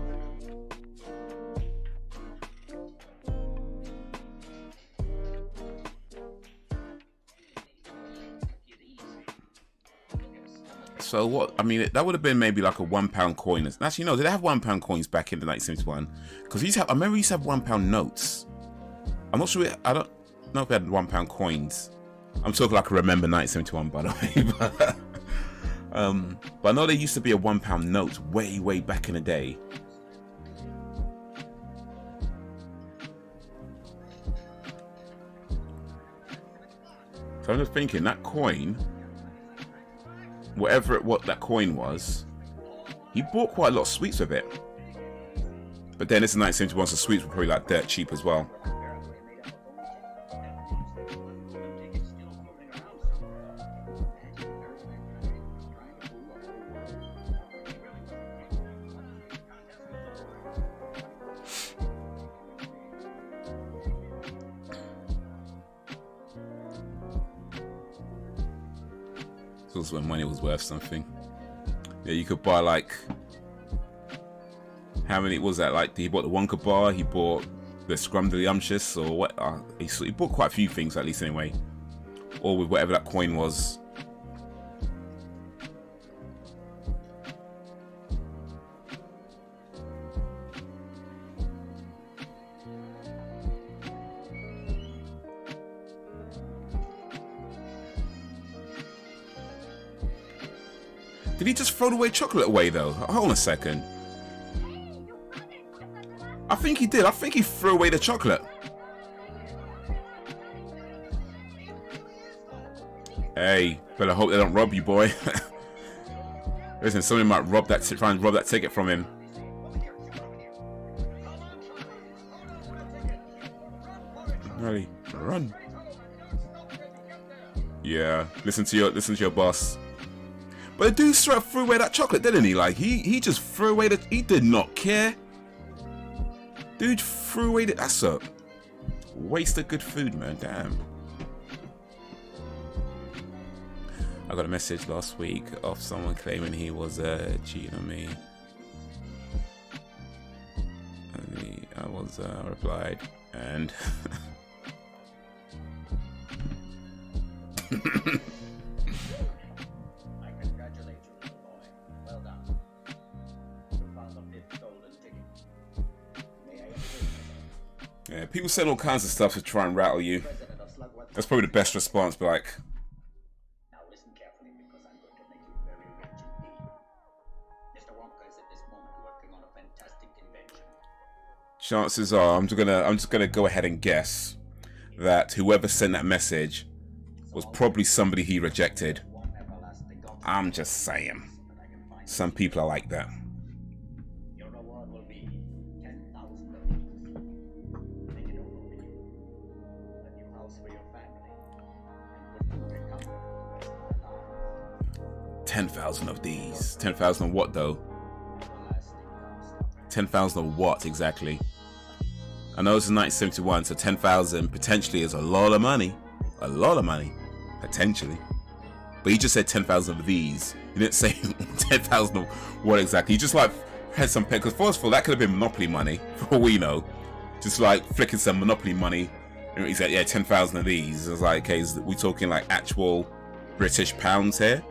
So what? I mean, that would have been maybe like a £1 coin. Actually, no, did they have £1 coins back in the 1971? Because I remember we used to have £1 notes. I'm not sure. I don't know if we had £1 coins. I'm talking like I remember 1971, by the way. But I know there used to be a £1 note way back in the day. So I'm just thinking that coin, what that coin was, he bought quite a lot of sweets with it. But then it's 1971, so sweets were probably like dirt cheap as well. This was when money was worth something. Yeah, you could buy like, how many was that? Like, he bought the Wonka bar, he bought the Scrumdiddlyumptious, or what? He bought quite a few things, at least anyway. Or with whatever that coin was. Did he just throw away chocolate away though? Hold on a second. I think he did. I think he threw away the chocolate. Hey, better hope they don't rob you, boy. Listen, somebody might try and rob that ticket from him. Ready? Run. Yeah, listen to your boss. But the dude straight up threw away that chocolate, didn't he? Like, he just threw away he did not care. Dude threw away that's a waste of good food, man. Damn. I got a message last week of someone claiming he was cheating on me. And I was replied, and yeah, people saying all kinds of stuff to try and rattle you. That's probably the best response, but like, now listen carefully because I'm going to make you very rich indeed. Mr. Wonka is at this moment working on a fantastic invention. chances are I'm just gonna go ahead and guess that whoever sent that message was probably somebody he rejected. I'm just saying. Some people are like that. Your reward will be 10,000 of these. Make it over with you. A new house for your family. And good food and comfort for the rest of their lives. 10,000 of these. 10,000 of what though? 10,000 of what exactly? I know it's 1971, so 10,000 potentially is a lot of money. A lot of money. Potentially. But he just said 10,000 of these. He didn't say 10,000 of what exactly. He just like had some pen. Because first of all, that could have been Monopoly money, for all we know. Just like flicking some Monopoly money. And he said, yeah, 10,000 of these. It was like, okay, we talking like actual British pounds here?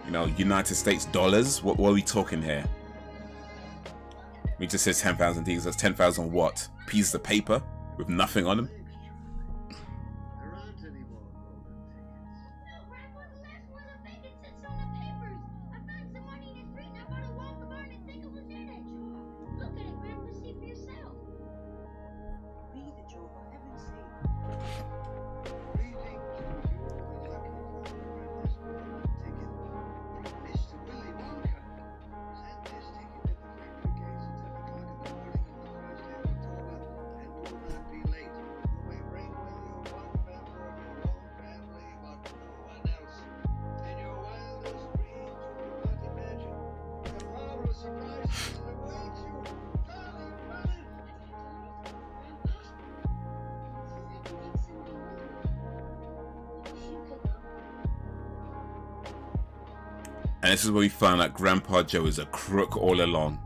You know, United States dollars? What are we talking here? We just said 10,000 these. That's 10,000 what? Pieces of paper with nothing on them? There aren't any more golden tickets. No, Grandpa, the last one I think it sits on the papers. I found some money in the street and I bought a Wonka bar and I think it was in it. Look at it, Grandpa, see for yourself. Read it, Joe, for heaven's sake. Reading shows you will be lucky to find this golden ticket. Mr. Willy Wonka sent this ticket to the factory gates at 10 o'clock in the morning on the first day of October, and will not be late. And this is where we find out Grandpa Joe is a crook all along.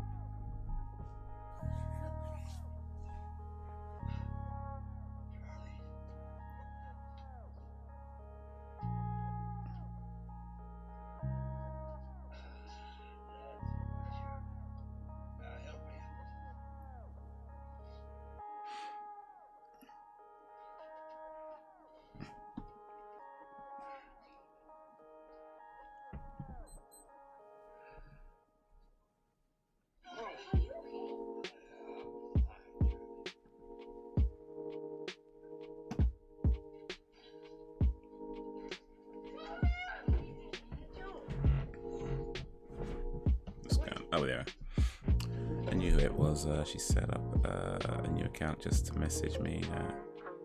Oh, yeah. I knew who it was. She set up a new account just to message me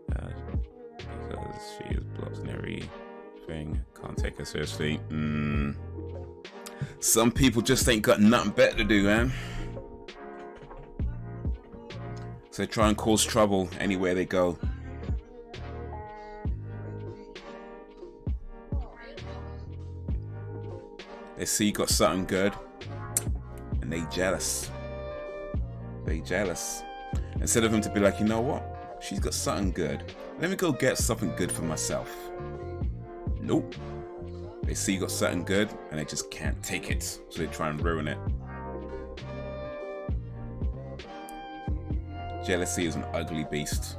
because she is blocked and everything. Can't take her seriously. Some people just ain't got nothing better to do, man. So they try and cause trouble anywhere they go. They see you got something good. And they jealous. They jealous. Instead of them to be like, you know what? She's got something good. Let me go get something good for myself. Nope. They see you got something good and they just can't take it. So they try and ruin it. Jealousy is an ugly beast.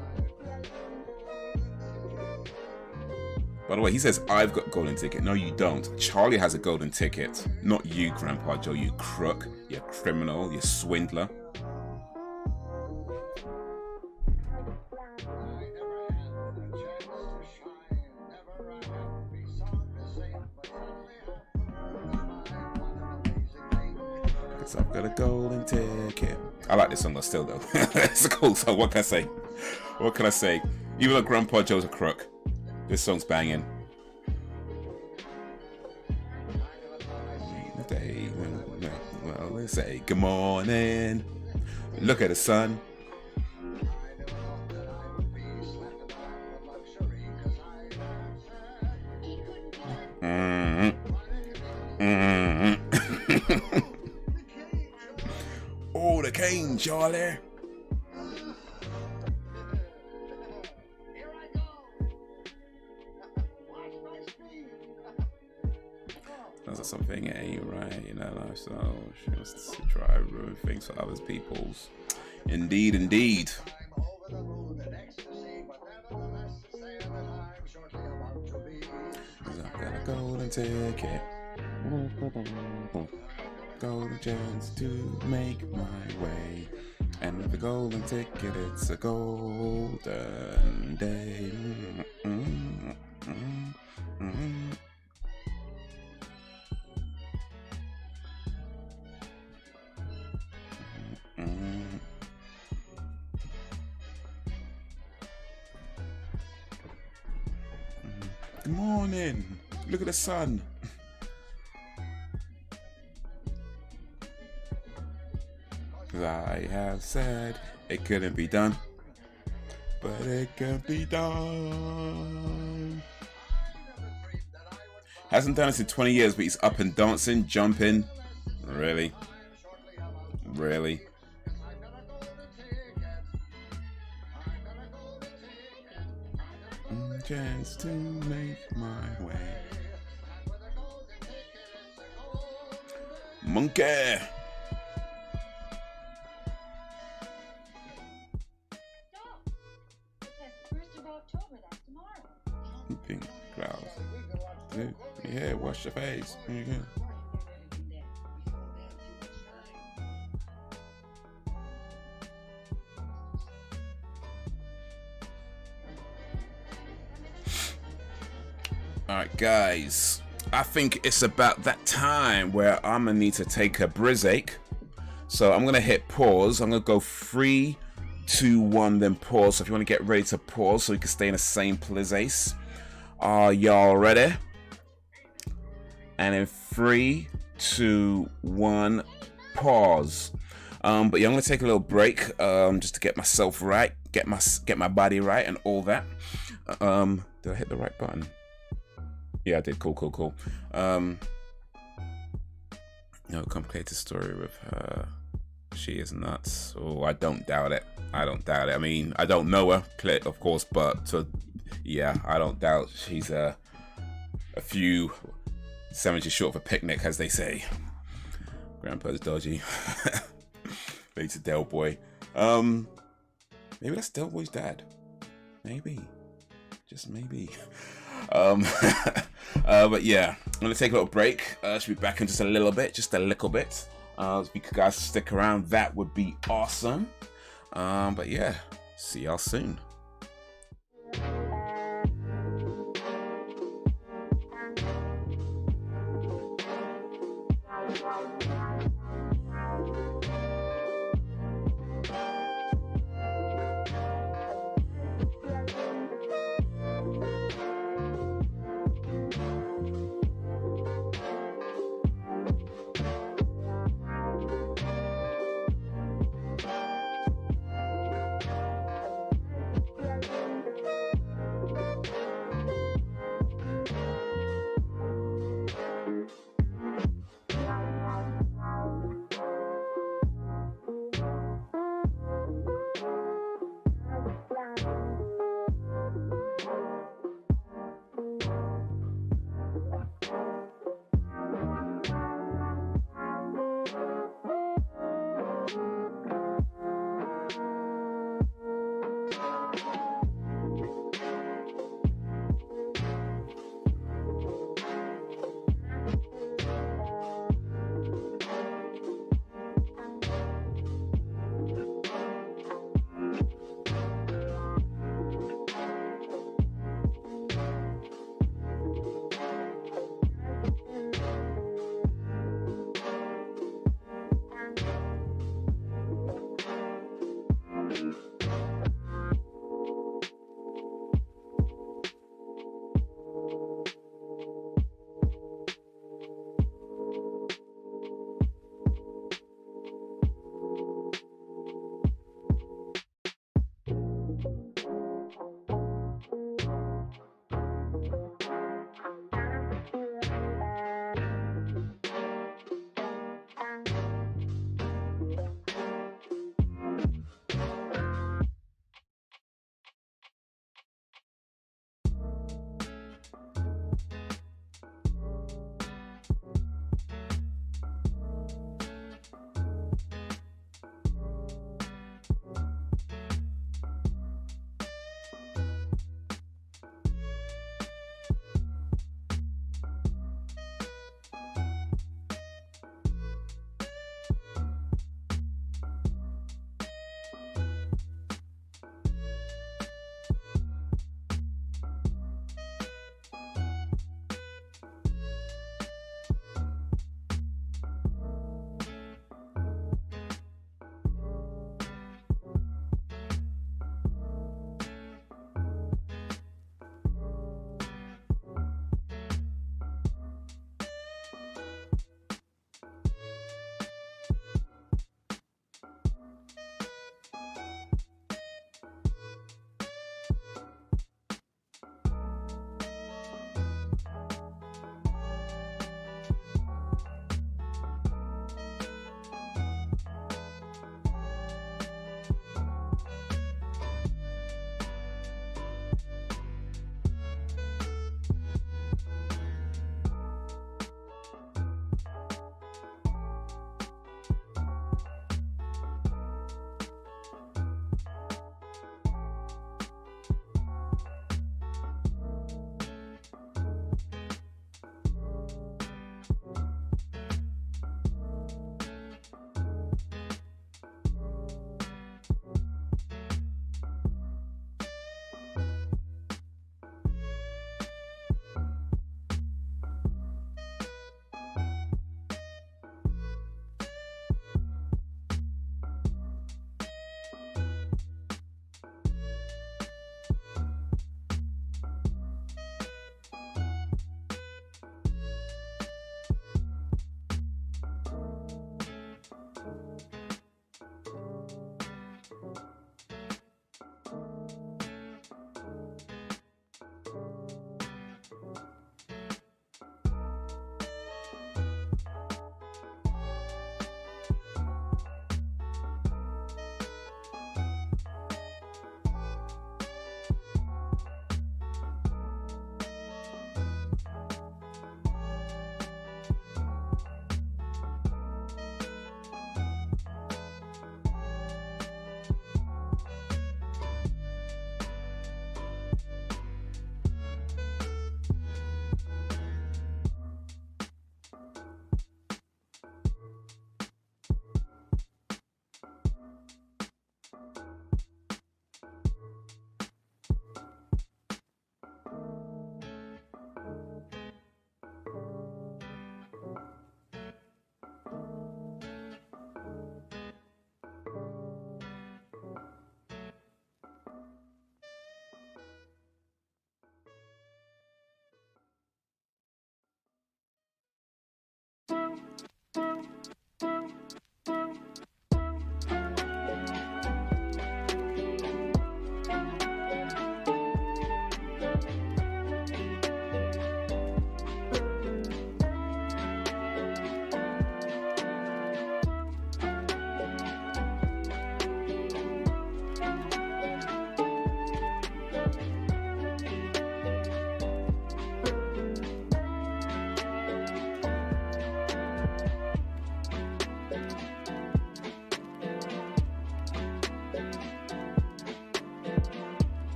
By the way, he says, I've got a golden ticket. No, you don't. Charlie has a golden ticket. Not you, Grandpa Joe, you crook. You criminal. You swindler. Because I've got a golden ticket. I like this song still, though. It's a cool song. What can I say? What can I say? Even though Grandpa Joe's a crook, this song's banging. Well, let's say good morning. Look at the sun. Oh, the cane, Charlie. That's something ain't right, you know, lifestyle. She wants to try and ruin things for other people's. Indeed, indeed. I've got a golden ticket. Golden chance to make my way. And with a golden ticket, it's a golden day. Good morning. Look at the sun. I have said it couldn't be done, but it can be done. Hasn't done it in 20 years, but he's up and dancing, jumping. Really? Really? Chance to make my way. Monkey. Pink clouds. Yeah, wash your face. Alright guys, I think it's about that time where I'm gonna need to take a brizache. So I'm gonna hit pause. I'm gonna go 3, 2, 1, then pause. So if you want to get ready to pause so you can stay in the same place. Are y'all ready? And in 3, 2, 1, pause. But yeah, I'm gonna take a little break just to get myself right, get my body right and all that. Did I hit the right button? Yeah, I did. Cool. No complicated story with her. She is nuts. Oh, I don't doubt it. I don't doubt it. I mean, I don't know her, of course, but yeah, I don't doubt she's a few sandwiches short of a picnic, as they say. Grandpa's dodgy. Later, Del Boy. Maybe that's Del Boy's dad. Maybe. Just maybe. But yeah, I'm gonna take a little break. Should be back in just a little bit, just a little bit. If you guys stick around, that would be awesome. But yeah, see y'all soon.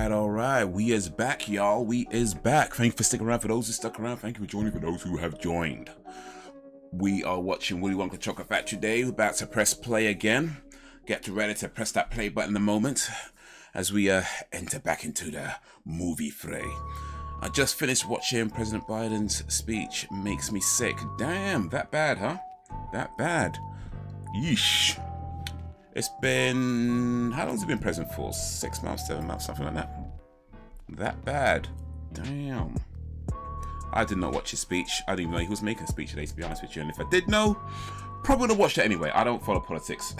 All right. We is back, y'all. We is back. Thank you for sticking around. For those who stuck around, thank you for joining. For those who have joined, we are watching Willy Wonka Chocolate Factory Day. We're about to press play again. Get ready to press that play button in a moment as we enter back into the movie fray. I just finished watching President Biden's speech. Makes me sick. Damn, that bad, huh? That bad. Yeesh. It's been... How long has he been president for? 6 months, 7 months, something like that. That bad. Damn. I did not watch his speech. I didn't even know he was making a speech today, to be honest with you. And if I did know, probably would have watched it anyway. I don't follow politics.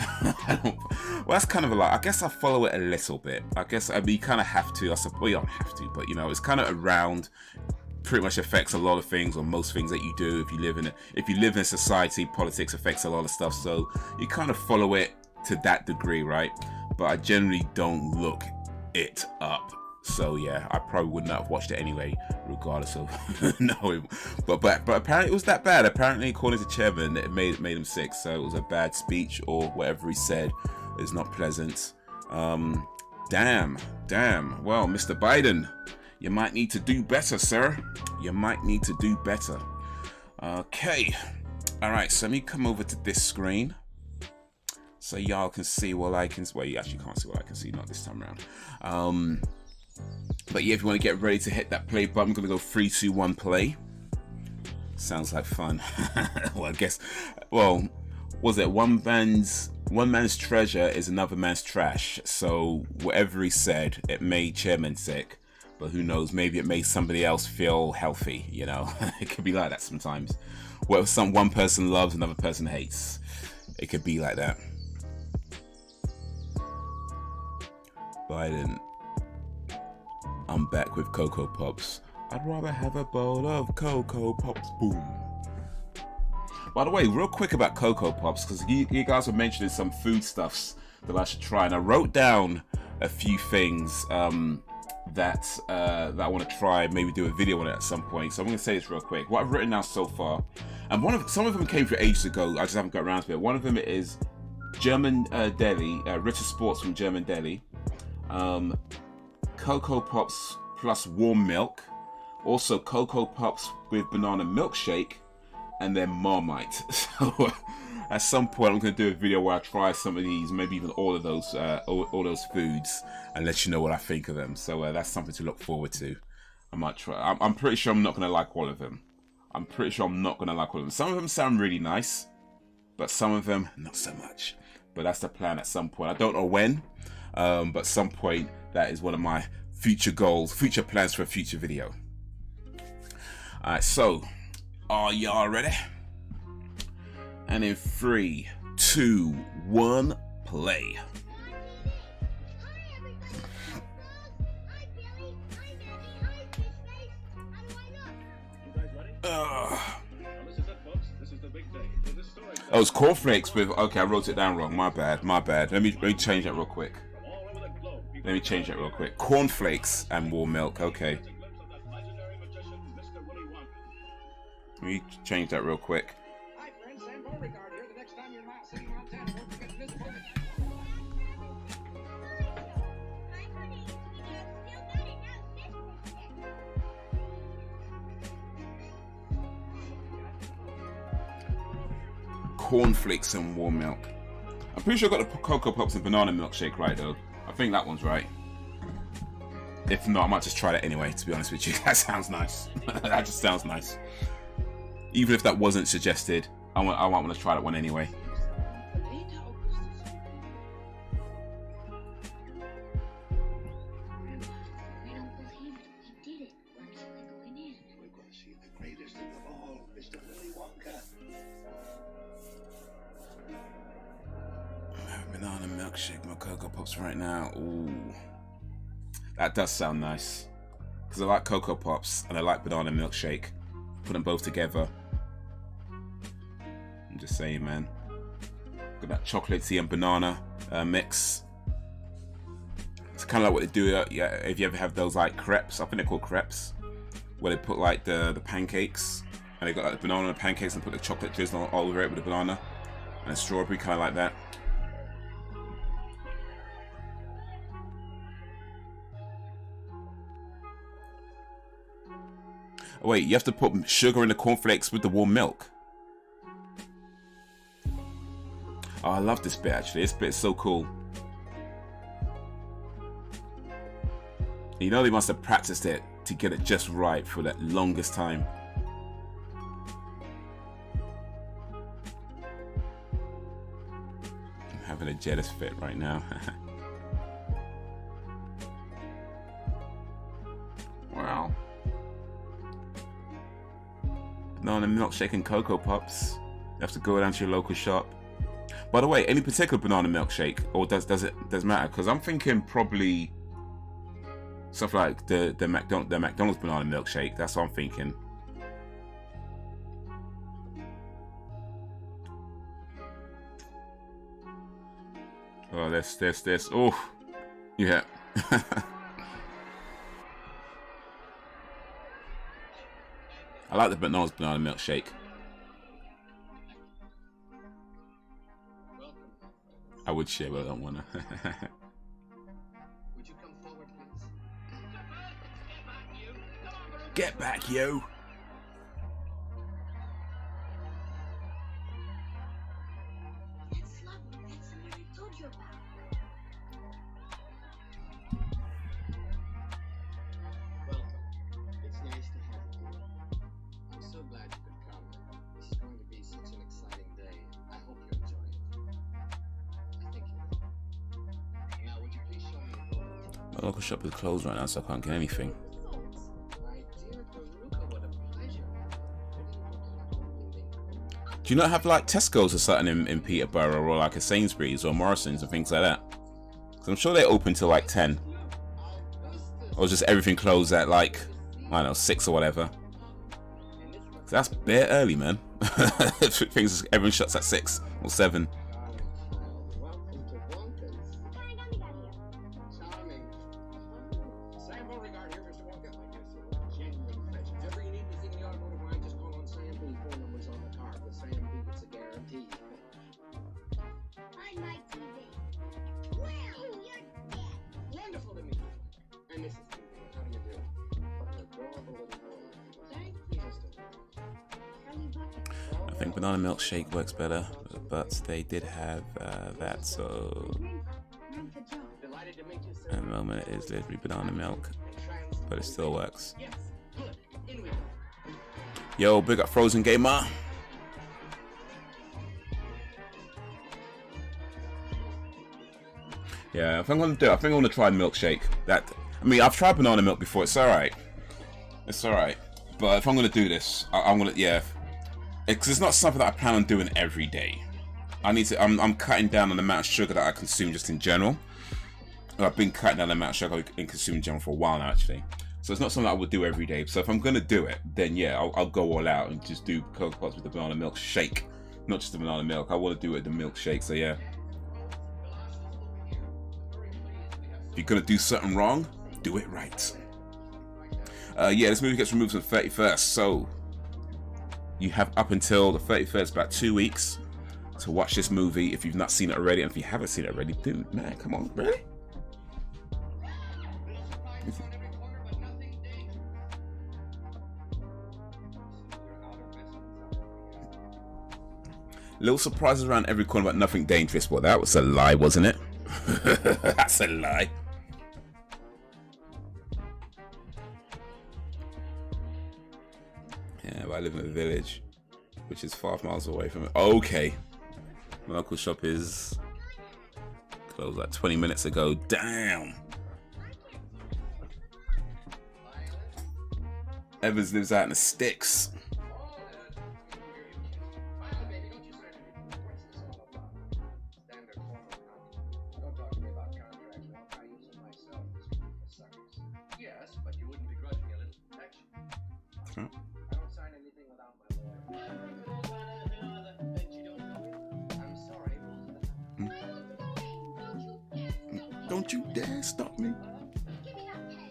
Well, that's kind of a lot. I guess I follow it a little bit. I guess you kind of have to. I suppose you don't have to, but you know, it's kind of around. Pretty much affects a lot of things, or most things that you do. If you live in a society, politics affects a lot of stuff. So you kind of follow it to that degree, right? But I generally don't look it up. So yeah, I probably would not have watched it anyway, regardless of knowing. But apparently it was that bad. Apparently, according to Chairman, it made him sick. So it was a bad speech, or whatever he said is not pleasant. Damn. Well, Mr. Biden, you might need to do better, sir. You might need to do better. Okay. All right. So let me come over to this screen, so y'all can see what I can. Well, you actually can't see what I can see, not this time around. But yeah, if you want to get ready to hit that play button, I'm gonna go 3, 2, 1, play. Sounds like fun. Well, I guess. Well, was it one man's treasure is another man's trash? So whatever he said, it made Chairman sick. But who knows? Maybe it made somebody else feel healthy. You know, it could be like that sometimes. What if one person loves, another person hates? It could be like that. Biden, I'm back with Cocoa Pops. I'd rather have a bowl of Cocoa Pops. Boom. By the way, real quick about Cocoa Pops, because you guys were mentioning some foodstuffs that I should try, and I wrote down a few things that I want to try, maybe do a video on it at some point. So I'm going to say this real quick. What I've written down so far, and some of them came through ages ago. I just haven't got around to it. One of them is German deli, Ritter Sports from German deli. Cocoa Pops plus warm milk, also Cocoa Pops with banana milkshake, and then Marmite. So at some point I'm going to do a video where I try some of these, maybe even all of those foods, and let you know what I think of them. So that's something to look forward to. I might try. I'm pretty sure I'm not going to like all of them. Some of them sound really nice, but some of them not so much. But that's the plan at some point. I don't know when. But at some point, that is one of my future goals, future plans for a future video. Alright, so, are y'all ready? And in 3, 2, 1, play. Oh, it's cornflakes with... Okay, I wrote it down wrong. My bad. Let me change that real quick. Cornflakes and warm milk. Okay. Let me change that real quick. Hi friends, Sam Beauregard here. The next time you're in Mount City, Montana, don't forget to visit Beauregard. Cornflakes and warm milk. I'm pretty sure I got the Cocoa Pops and banana milkshake right though. I think that one's right. If not, I might just try that anyway, to be honest with you. That sounds nice. That just sounds nice. Even if that wasn't suggested, I want to try that one anyway. We don't believe it. We did it. We're actually going in. We're going to see the greatest of them all, Mr. Willy Wonka. Banana milkshake, my Cocoa Pops right now. Ooh, that does sound nice. Because I like Cocoa Pops and I like banana milkshake. Put them both together. I'm just saying, man. Got that chocolatey and banana mix. It's kind of like what they do. Yeah, if you ever have those like crepes, I think they're called crepes, where they put like the pancakes and they got like the banana pancakes and put the chocolate drizzle all over it with the banana and the strawberry, kind of like that. Oh, wait, you have to put sugar in the cornflakes with the warm milk. Oh, I love this bit actually. This bit is so cool. You know they must have practiced it to get it just right for that longest time. I'm having a jealous fit right now. Wow. Banana milkshake and Cocoa Pops. You have to go down to your local shop. By the way, any particular banana milkshake, or does it matter? Because I'm thinking probably stuff like the McDonald's banana milkshake. That's what I'm thinking. Oh, this. Oh, yeah. I like the McDonald's banana milkshake. I would share, but I don't wanna. Would you come forward, please? Get back, you! That's lovely. That's the one I told you about. Welcome. It's nice to have you here. I'm so glad you could come. This is going to be such an exciting day. I hope you enjoy it. I think you will. Now, would you please show me your vote? My local shop is closed right now, so I can't get anything. My dear Baruka, what a pleasure. Do you not have like Tesco's or something in Peterborough, or like a Sainsbury's or Morrison's and things like that? Because I'm sure they're open till like 10. Or just everything closed at like, I don't know, 6 or whatever. So that's bare early, man. Everyone shuts at 6 or 7. Welcome to Wonka's. Charming. Sam Beauregard here, Mr. Wonka. My dear sir, genuine pleasure. If ever you need anything in the automotive line, just call on Sam B. Phone number's on the card. With Sam B, it's a guarantee. On my TV. Wow, you're dead. Wonderful to meet you. And this is Steve. How do you do? What an adorable little boy. Thank you, Mr. Charlie Bucket. I think banana milkshake works better, but they did have that, so Run for Joe. Delighted to meet you, sir. at the moment it is literally banana milk, but it still works. Yes, good. In we go. Yo, big up Frozen Gamer. Yeah, if I'm gonna do it, I think I'm gonna try milkshake. I've tried banana milk before. It's alright. It's alright. But if I'm gonna do this, I'm gonna, yeah. Because it's not something that I plan on doing every day. I'm cutting down on the amount of sugar that I consume just in general. I've been cutting down the amount of sugar I consume in general for a while now, actually. So it's not something I would do every day. So if I'm gonna do it, then yeah, I'll go all out and just do Cocoa Pops with the banana milk shake, not just the banana milk. I want to do it the milkshake. So yeah. If you're gonna do something wrong, do it right. Yeah, this movie gets removed on the 31st, so you have up until the 31st, about 2 weeks, to watch this movie if you've not seen it already. And if you haven't seen it already, dude, man, come on, really? Little surprises around every corner, but nothing dangerous. Well, that was a lie, wasn't it? That's a lie. Yeah, but I live in a village. which is 5 miles away from it. Okay. My local shop is closed like 20 minutes ago. Damn. Evans lives out in the sticks. Don't you dare stop me. Give me that pen.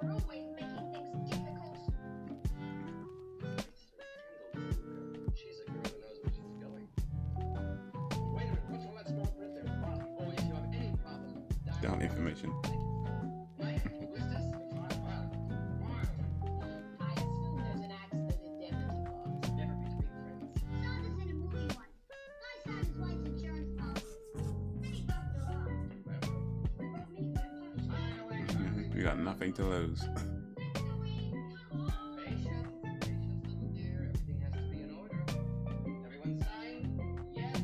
You're always making things difficult. She's a girl who knows where she's going. Wait a minute, what's all that small print there? Oh, if you have any problem, Down information. I assume there's an accident indemnity clause. never between friends. Saw this in a movie once. Guy signed his wife's insurance policy. Then he bumped her off. You got nothing to lose. Patience, little dear. Everything has to be in order. Everyone sign? Yes.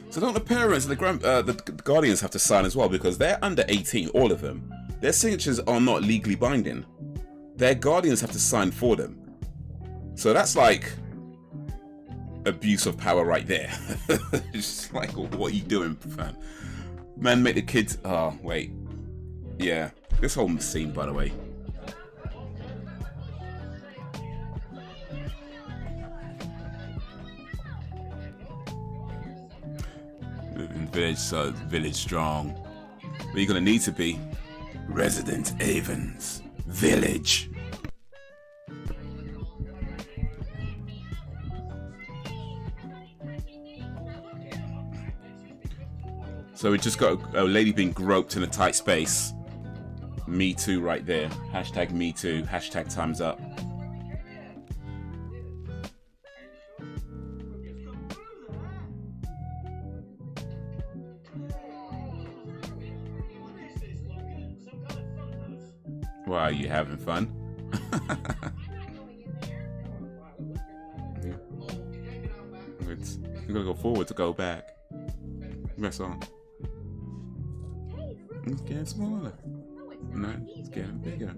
So don't the parents and the guardians have to sign as well, because they're under 18, all of them. Their signatures are not legally binding. Their guardians have to sign for them. So that's like abuse of power right there. It's just like, what are you doing, fam? Man, make the kids. Oh wait, yeah. This whole scene, by the way. Village, so village strong. But you're gonna need to be Resident Avens Village. So we just got a lady being groped in a tight space. Me too right there. Hashtag me too. Hashtag time's up. Wow, you having fun? You're gonna go forward to go back. Press on. It's getting smaller. No, it's getting bigger.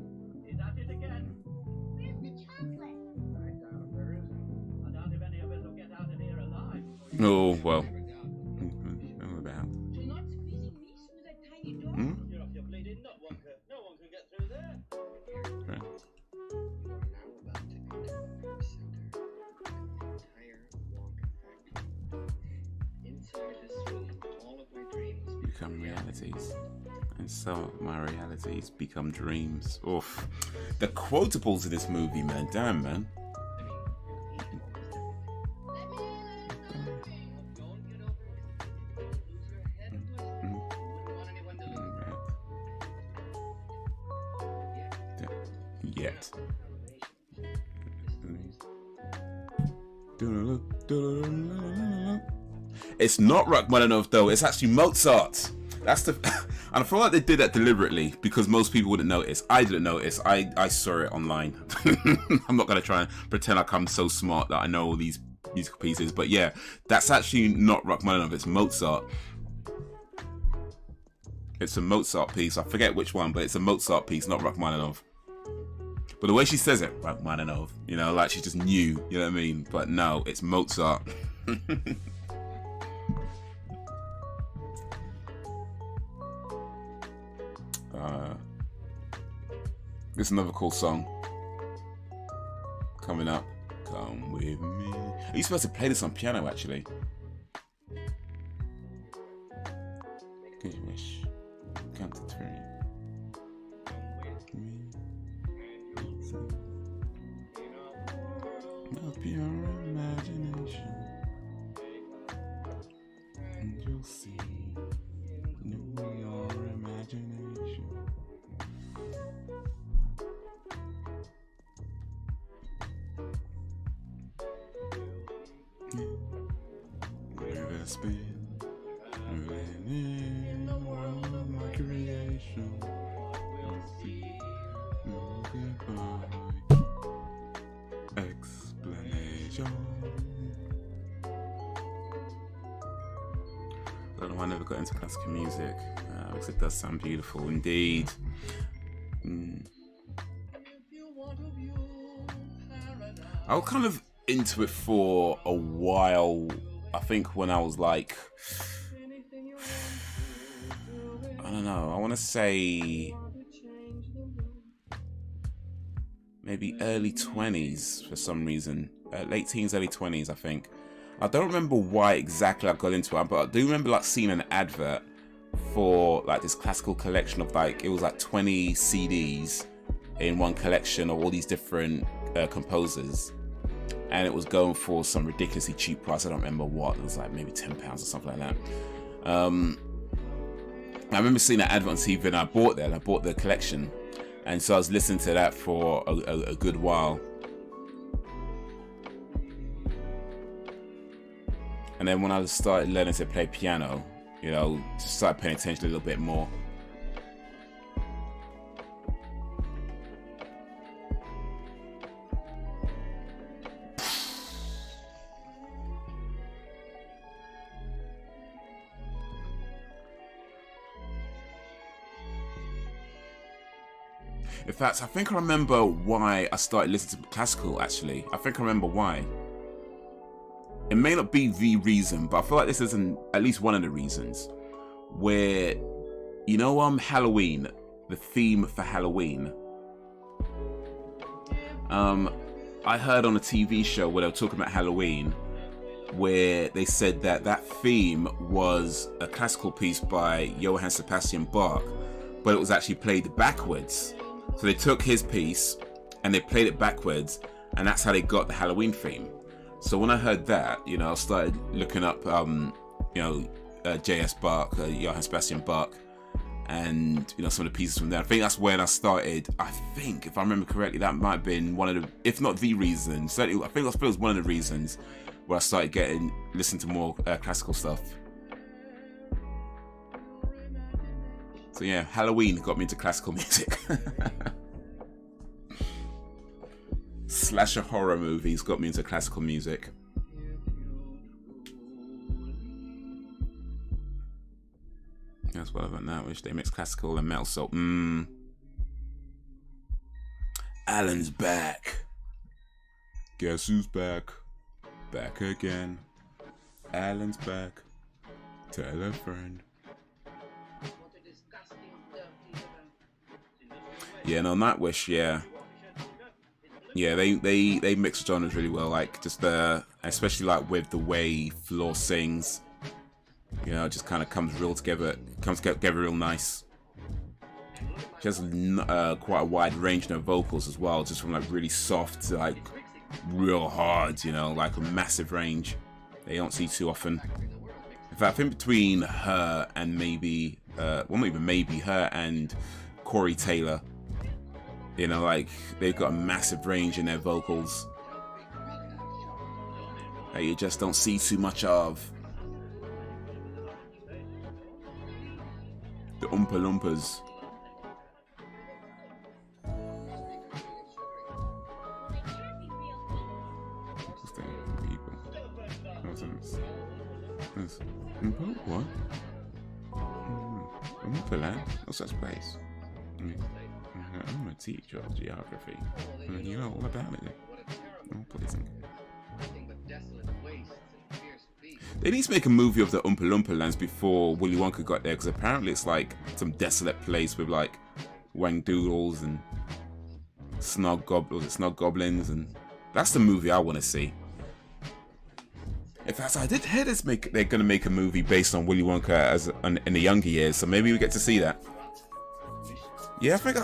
Where's the chocolate? Oh, well. About. You're not squeezing me through that tiny door. Hmm? You're off your bleeding nut, Wonka. No one can get through there. Right. You are now about to enter the center of the entire Wonka factory. Inside this room, all of my dreams Become realities. And some of my realities become dreams. Oof. The quotables in this movie, man. Damn, man. Yet. It's not Rachmaninoff though, it's actually Mozart. That's the and I feel like they did that deliberately because most people wouldn't notice. I didn't notice. I saw it online. I'm not gonna try and pretend like I'm so smart that I know all these musical pieces, but yeah, that's actually not Rachmaninoff, it's Mozart. It's a Mozart piece. I forget which one, but it's a Mozart piece, not Rachmaninoff. But the way she says it, Rachmaninoff, you know, like she just knew, you know what I mean? But no, it's Mozart. This is another cool song coming up. Come with me. Are you supposed to play this on piano actually? Good wish. Count to 3. Up your imagination, and you'll see your imagination. Live and spin, moving in the world of my creation. You'll see no goodbye. Explanation. don't know why I never got into classical music, because it does sound beautiful indeed. I was kind of into it for a while. I think when I was like, I don't know, I want to say maybe early 20s for some reason. Late teens, early 20s, I think. I don't remember why exactly I got into it, but I do remember like seeing an advert for like this classical collection of like, it was like 20 CDs in one collection of all these different composers, and it was going for some ridiculously cheap price. I don't remember what, it was like maybe £10 or something like that. I remember seeing that advert on TV and I bought that, and I bought the collection, and so I was listening to that for a good while. And then when I started learning to play piano, you know, just started paying attention a little bit more. In fact, I think I remember why I started listening to classical, actually. I think I remember why. It may not be the reason, but I feel like this is at least one of the reasons. Where, you know, Halloween, the theme for Halloween. I heard on a TV show where they were talking about Halloween, where they said that that theme was a classical piece by Johann Sebastian Bach, but it was actually played backwards. So they took his piece and they played it backwards, and that's how they got the Halloween theme. So when I heard that, you know, I started looking up, J.S. Bach, Johann Sebastian Bach, and, you know, some of the pieces from there. I think that's when I started. I think, if I remember correctly, that might have been one of the, if not the reason, certainly, I think it was one of the reasons where I started listening to more classical stuff. So yeah, Halloween got me into classical music. Slasher horror movies got me into classical music. That's what about now. Wish they mix classical and metal. So, Alan's back. Guess who's back? Back again. Alan's back. Tell a friend. Yeah, no, Nightwish, yeah. Yeah, they mix genres really well, like just especially like with the way Floor sings, you know, it just kind of comes together real nice. She has quite a wide range in her vocals as well, just from like really soft to like real hard, you know, like a massive range they don't see too often. In fact, I think between her and maybe, well, not even maybe, her and Corey Taylor, you know, like they've got a massive range in their vocals that you just don't see too much of. The Oompa Loompas. What? Oompa Land? What's that place? I'm a teacher of geography. You know all about it. Oh, please. They need to make a movie of the Oompa Loompa lands before Willy Wonka got there, because apparently it's like some desolate place with like wang doodles and snog goblins, and that's the movie I want to see. In fact, I did hear they're going to make a movie based on Willy Wonka in the younger years, so maybe we get to see that. Yeah, I think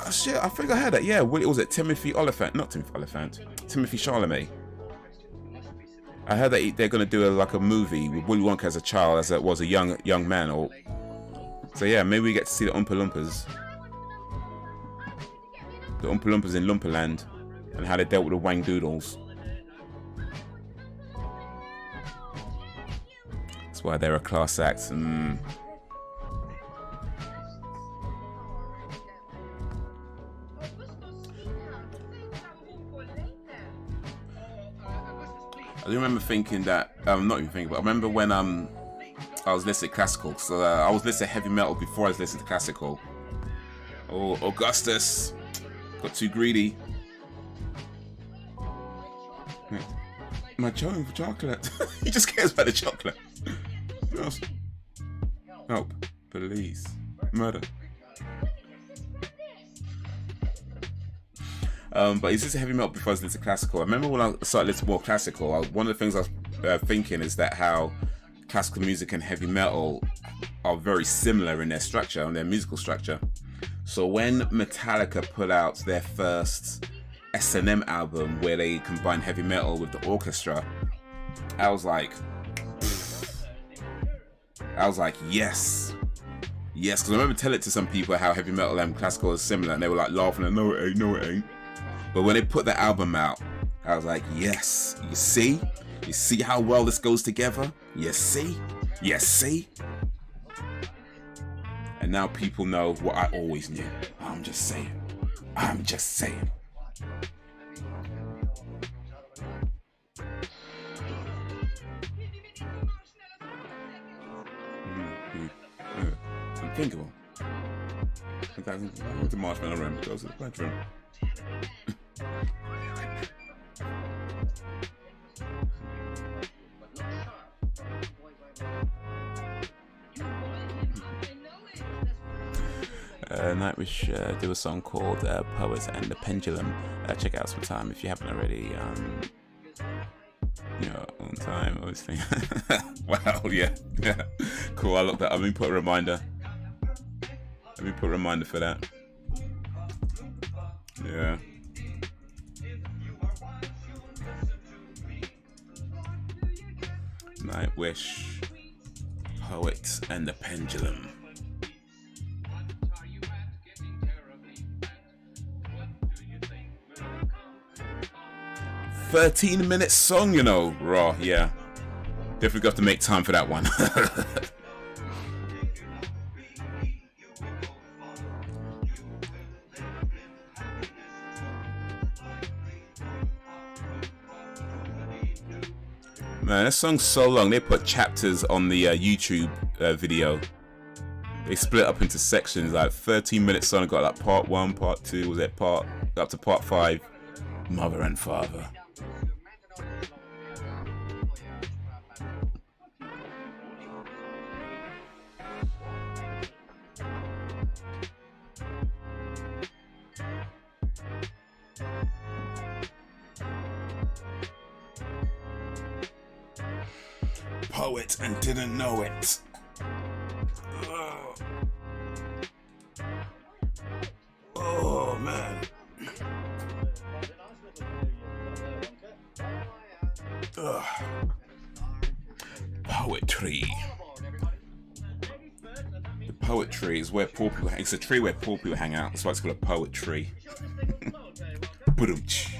I heard that. Yeah, was it Timothy Oliphant? Not Timothy Oliphant. Timothy Chalamet. I heard that they're going to do a movie with Willy Wonka as a child, as it was a young man. Or so yeah, maybe we get to see the Oompa Loompas. The Oompa Loompas in Loompa Land, and how they dealt with the wang doodles. That's why they're a class act. I do remember thinking that, not even thinking, but I remember when I I was listening to classical. So I was listening to heavy metal before I was listening to classical. Oh, Augustus got too greedy. My children for chocolate. He just cares about the chocolate. Help, police, murder. But it's just a heavy metal before I was listening to classical. I remember when I started listening to more classical, one of the things I was thinking is that how classical music and heavy metal are very similar in their structure, and their musical structure. So when Metallica put out their first S&M album where they combined heavy metal with the orchestra, I was like, yes. Yes, because I remember telling it to some people how heavy metal and classical is similar, and they were like laughing, and no it ain't. But when they put the album out, I was like, yes, you see how well this goes together? You see? And now people know what I always knew. I'm just saying. Unthinkable. The marshmallow rim goes to the bedroom. Nightwish do a song called Poets and the Pendulum. Check it out sometime if you haven't already. On time, obviously. Wow, yeah. Cool, I looked that up. Let me put a reminder for that. Yeah. Nightwish, Poets and the Pendulum. 13-minute song, raw, yeah. Definitely got to make time for that one. Man, this song's so long. They put chapters on the YouTube video. They split up into sections, like 13-minute song. Got like part 1, part 2, up to part 5. Mother and father. Poet and didn't know it. Oh man. Poetry. The poetry is where poor people hang. It's a tree where poor people hang out. That's why it's called a poetry. Ba-dum-tsh.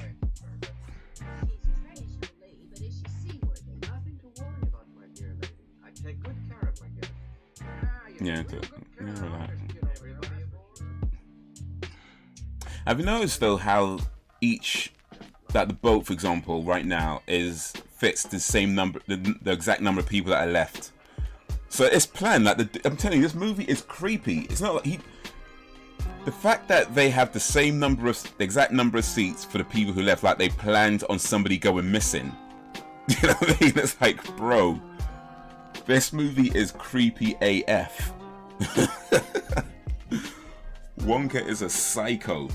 Yeah, relax. Have you noticed though how each, that the boat, for example, right now fits the same number, the exact number of people that are left. So it's planned. Like I'm telling you, this movie is creepy. It's not like the fact that they have the same the exact number of seats for the people who left, like they planned on somebody going missing. You know what I mean? It's like, bro. This movie is creepy AF. Wonka is a psycho.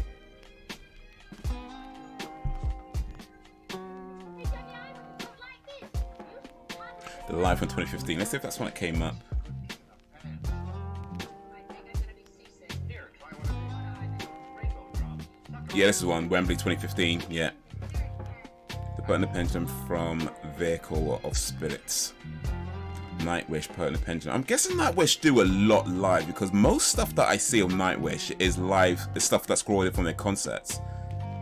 The Live from 2015. Let's see if that's when it came up. Yeah, this is one. Wembley 2015. Yeah. The Button of Pendulum from Vehicle of Spirits. Nightwish, Poet and the Pendulum. I'm guessing Nightwish do a lot live because most stuff that I see on Nightwish is live. The stuff that's recorded from their concerts.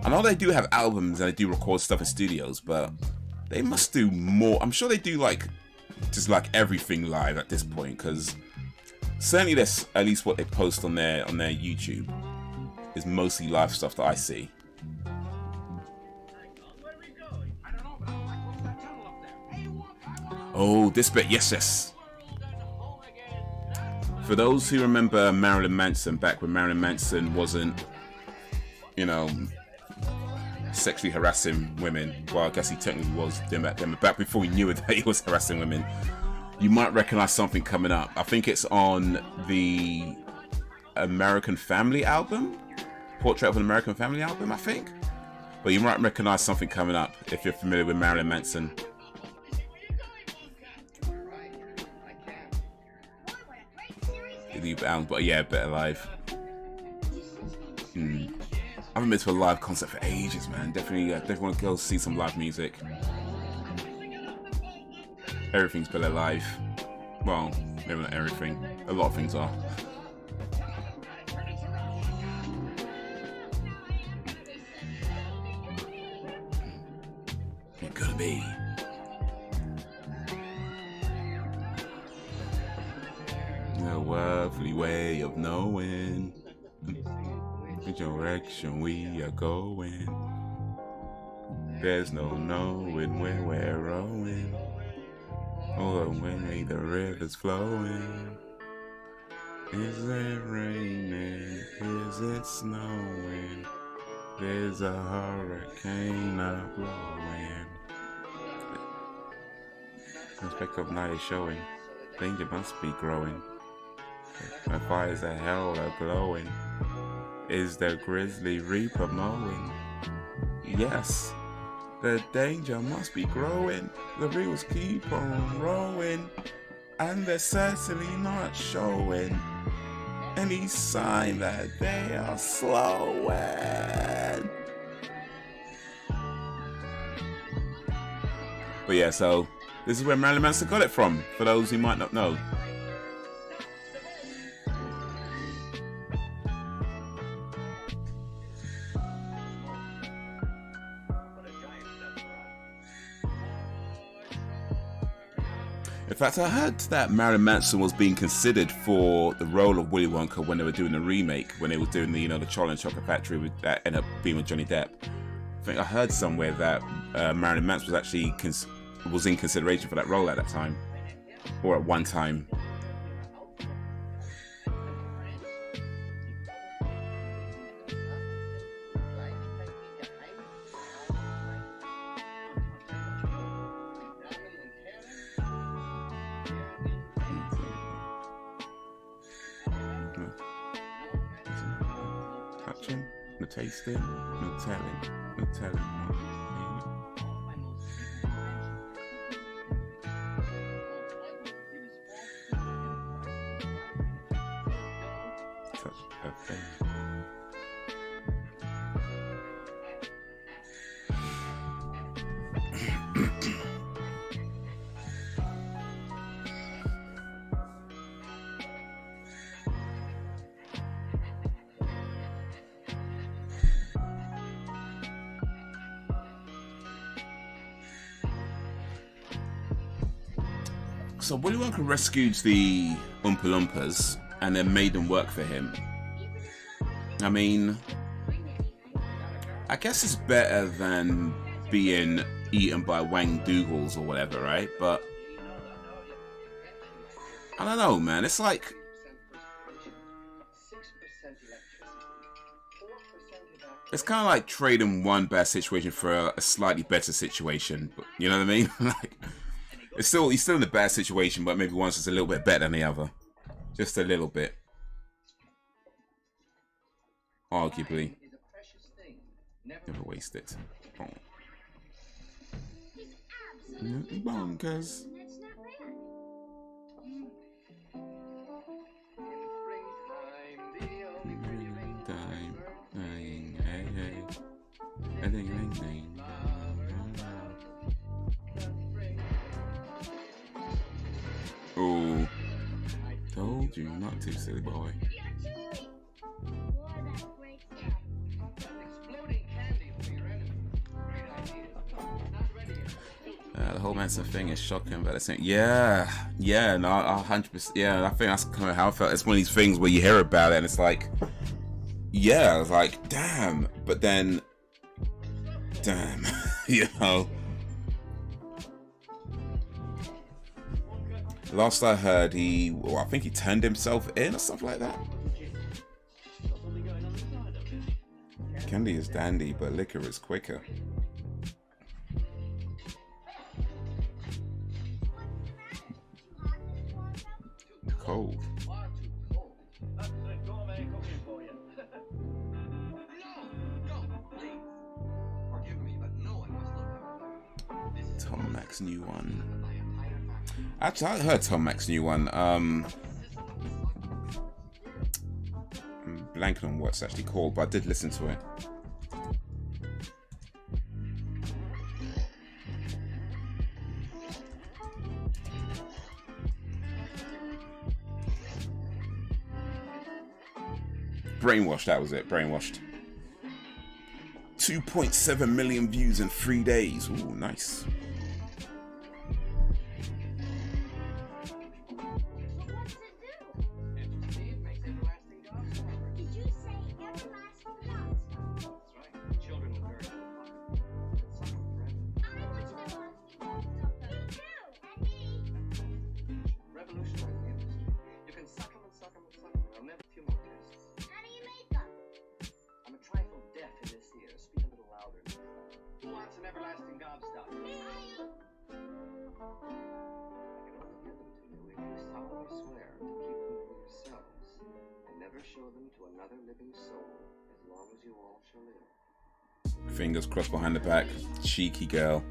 I know they do have albums and they do record stuff in studios, but they must do more. I'm sure they do just everything live at this point, because certainly that's at least what they post on their YouTube is mostly live stuff that I see. Oh, this bit, yes. For those who remember Marilyn Manson, back when Marilyn Manson wasn't, you know, sexually harassing women. Well, I guess he technically was doing back then, but back before we knew it that he was harassing women, you might recognize something coming up. I think it's on the American Family album, Portrait of an American Family album, I think. But you might recognize something coming up if you're familiar with Marilyn Manson. But yeah, Better Life. I haven't been to a live concert for ages, man. Definitely want to go see some live music. Everything's better live. Well, maybe not everything. A lot of things are. It could be. A worldly way of knowing which direction we are going. There's no knowing where we're rowing, or when the river's flowing. Is it raining? Is it snowing? There's a hurricane blowing. The speck of night is showing. Danger must be growing. The fires of hell are glowing. Is the grizzly reaper mowing? Yes, the danger must be growing. The reels keep on rowing, and they're certainly not showing any sign that they are slowing. But yeah, so this is where Marilyn Manson got it from, for those who might not know. In fact, I heard that Marilyn Manson was being considered for the role of Willy Wonka when they were doing the remake, when they were doing the, you know, the Charlie and Chocolate Factory that ended up being with Johnny Depp. I think I heard somewhere that Marilyn Manson was actually was in consideration for that role at that time, or at one time. Touching, no tasting, no telling, no telling. Touch a thing. So Willy Wonka rescued the Oompa Loompas and then made them work for him. I mean, I guess it's better than being eaten by Wang Doogles or whatever, right? But I don't know, man. It's like, it's kind of like trading one bad situation for a slightly better situation. You know what I mean? Like, he's still in the bad situation, but maybe one's just a little bit better than the other. Just a little bit. Arguably. Never waste it. Oh. Bonkers. Oh, told you not to, silly boy. The whole Manson thing is shocking, but it's no, 100%. Yeah, I think that's kind of how I felt. It's one of these things where you hear about it and it's like, yeah, it's like, damn, but then, damn, you know. Last I heard, well, I think he turned himself in or something like that. Candy is dandy, but liquor is quicker. Cold. Tom Mac's new one. Actually, I heard Tom Mac's new one. I'm blanking on what it's actually called, but I did listen to it. Brainwashed, that was it. Brainwashed. 2.7 million views in 3 days. Ooh, nice. Fingers crossed behind the back. Cheeky girl.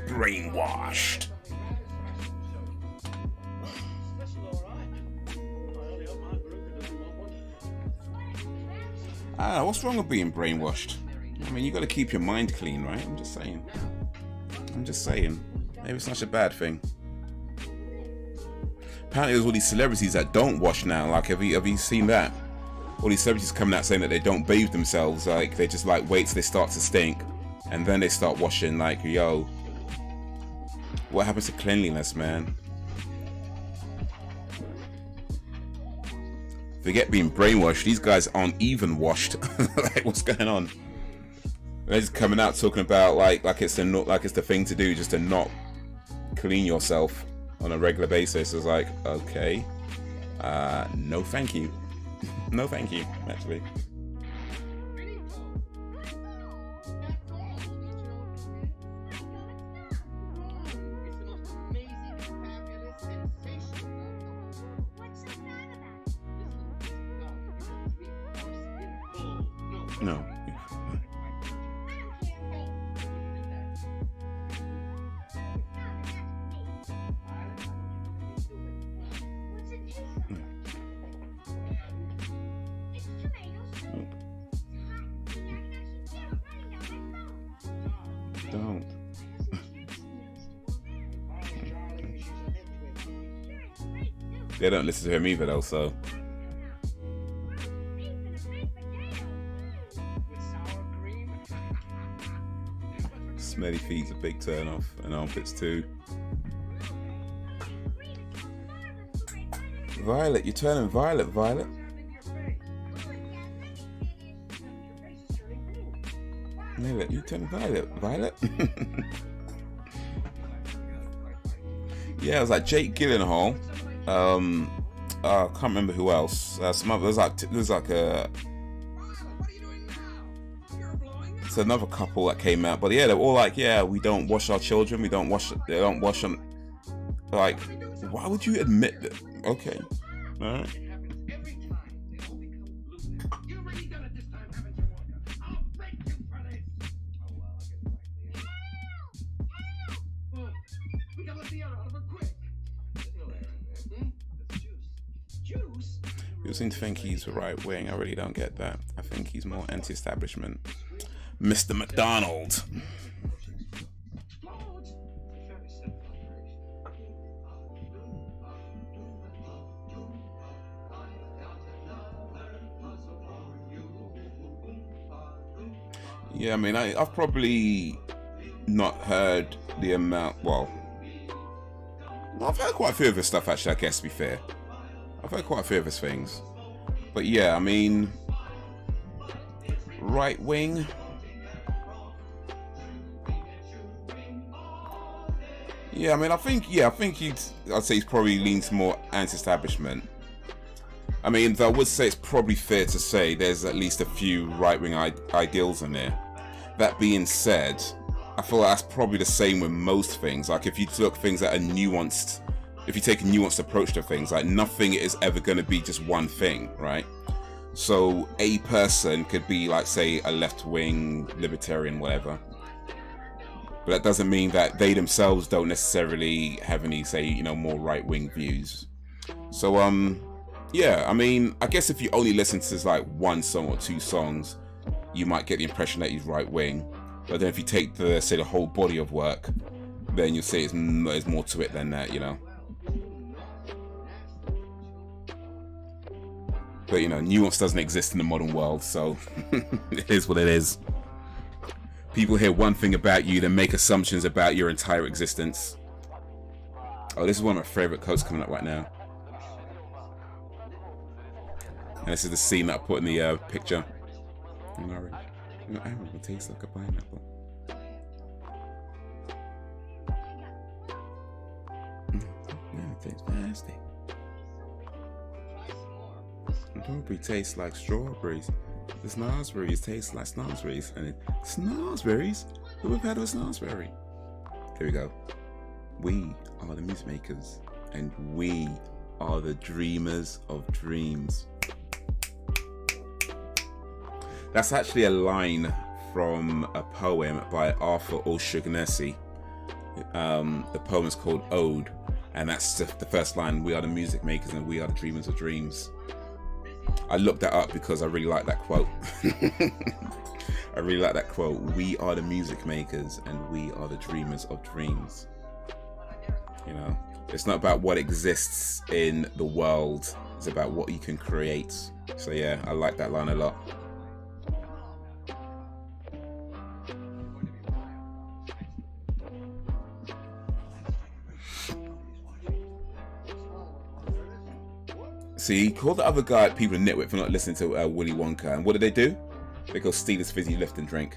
Brainwashed. What's wrong with being brainwashed? I mean, you got to keep your mind clean, right? I'm just saying. Maybe it's not a bad thing. Apparently, there's all these celebrities that don't wash now. Like, have you seen that? All these celebrities coming out saying that they don't bathe themselves. Like, they just like wait till they start to stink, and then they start washing. Like, yo, what happens to cleanliness, man? Forget being brainwashed. These guys aren't even washed. Like, what's going on? They're just coming out talking about like it's the thing to do, just to not clean yourself on a regular basis. It's like, okay, no, thank you, no, thank you. Actually, no. Don't. They don't listen to him either, though, so. Smelly feet's a big turn off, and armpits too. Violet, you're turning violet, Violet. Violet, you turning violet, Violet. Yeah, it was like Jake Gyllenhaal. I can't remember who else. Some other, there's like a. It's another couple that came out, but yeah, they're all like, yeah, we don't wash our children. They don't wash them. Like, why would you admit that? Okay, all right. You seem to think he's right wing. I really don't get that. I think he's more anti-establishment. Mr. McDonald. Yeah, I mean, I've probably not heard the amount. Well, I've heard quite a few of his stuff, actually, I guess, to be fair. I've heard quite a few of his things. But yeah, I mean, right wing. Yeah, I mean, I think I'd say he's probably leans more anti-establishment. I mean, though I would say it's probably fair to say there's at least a few right-wing ideals in there. That being said, I feel like that's probably the same with most things. Like, if you look at things that are nuanced, if you take a nuanced approach to things, like, nothing is ever going to be just one thing, right? So a person could be, like, say, a left-wing libertarian, whatever. But that doesn't mean that they themselves don't necessarily have any, say, you know, more right-wing views. So, yeah, I mean, I guess if you only listen to like one song or two songs, you might get the impression that he's right-wing. But then if you take the, say, the whole body of work, then you'll say there's more to it than that, you know. But, you know, nuance doesn't exist in the modern world, so it is what it is. People hear one thing about you, then make assumptions about your entire existence. Oh, this is one of my favorite quotes coming up right now. And this is the scene that I put in the picture. An orange. You know, orange will taste like a pineapple. Yeah, it tastes nasty. Strawberry tastes like strawberries. The snozberries taste like snozberries. And snozberries? Who have had a snozberry? There we go. We are the music makers. And we are the dreamers of dreams. That's actually a line from a poem by Arthur O'Shaughnessy. The poem is called Ode, and that's the first line. We are the music makers and we are the dreamers of dreams. I looked that up because I really like that quote. I really like that quote. We are the music makers and we are the dreamers of dreams. You know, it's not about what exists in the world, it's about what you can create. So yeah, I like that line a lot. See, he called the other guy people a nitwit for not listening to Willy Wonka, and what did they do? They go steal his fizzy lift and drink.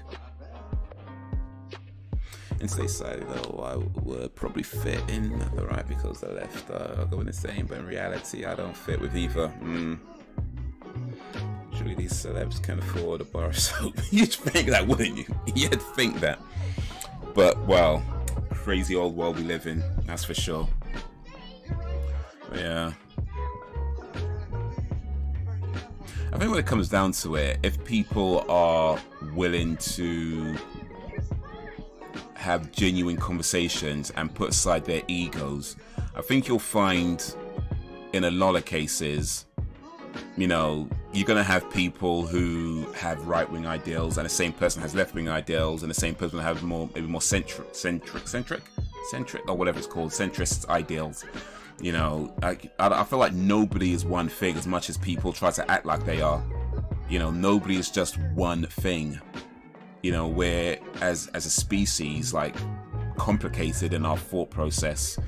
And so they decided, oh, I would probably fit in the right because the left are going the same, but in reality, I don't fit with either. Surely these celebs can afford a bar of soap. You'd think that, wouldn't you? You'd think that. But, well, crazy old world we live in, that's for sure. But, yeah. I think when it comes down to it, if people are willing to have genuine conversations and put aside their egos, I think you'll find in a lot of cases, you know, you're going to have people who have right-wing ideals and the same person has left-wing ideals and the same person will have maybe more centric or whatever it's called, centrist ideals. You know, I feel like nobody is one thing as much as people try to act like they are. You know, nobody is just one thing. You know, we're, as a species, like, complicated in our thought process.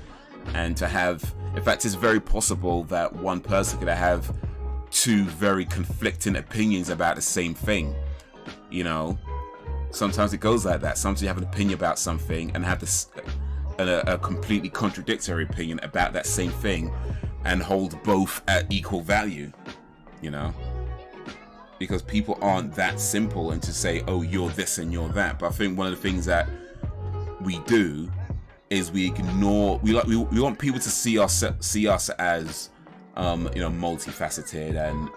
And to have, in fact, it's very possible that one person could have two very conflicting opinions about the same thing. You know, sometimes it goes like that. Sometimes you have an opinion about something and have this a completely contradictory opinion about that same thing and hold both at equal value, you know, because people aren't that simple and to say, oh, you're this and you're that. But I think one of the things that we do is we ignore, we want people to see us as you know, multifaceted and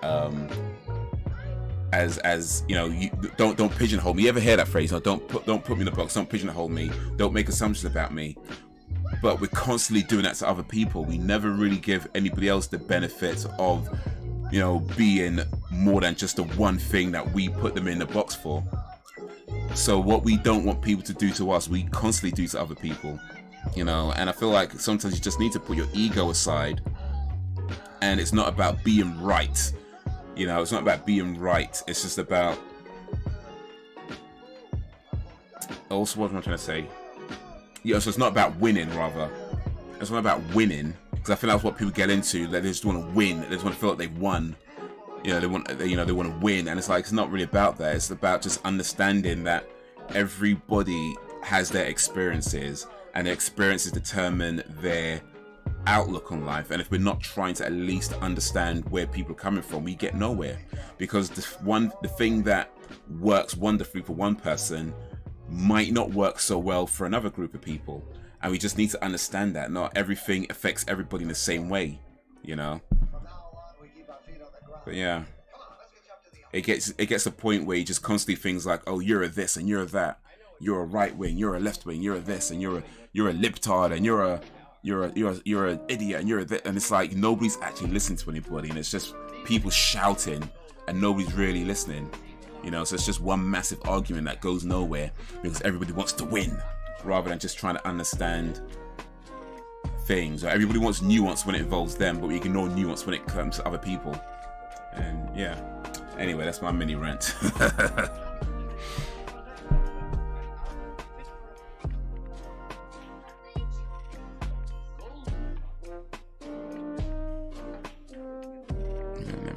as you know, you don't pigeonhole me. You ever hear that phrase? No, don't put me in a box. Don't pigeonhole me. Don't make assumptions about me. But we're constantly doing that to other people. We never really give anybody else the benefit of, you know, being more than just the one thing that we put them in the box for. So what we don't want people to do to us, we constantly do to other people. You know, and I feel like sometimes you just need to put your ego aside. And it's not about being right. You know, it's not about being right. It's just about... Also, what am I trying to say? Yeah, so it's not about winning, rather. It's not about winning, because I think that's what people get into. That they just want to win. They just want to feel like they've won. You know, they want to win, and it's like it's not really about that. It's about just understanding that everybody has their experiences, and their experiences determine their outlook on life. And if we're not trying to at least understand where people are coming from, we get nowhere. Because the thing that works wonderfully for one person might not work so well for another group of people, and we just need to understand that not everything affects everybody in the same way, you know. But yeah, it gets to a point where you just constantly things like, oh, you're a this and you're a that, you're a right wing, you're a left wing, you're a this, and you're a libtard, and you're an idiot, and you're a this, and it's like nobody's actually listening to anybody, and it's just people shouting and nobody's really listening, you know. So it's just one massive argument that goes nowhere because everybody wants to win rather than just trying to understand things. Or everybody wants nuance when it involves them, but we ignore nuance when it comes to other people. And yeah, anyway, that's my mini rant.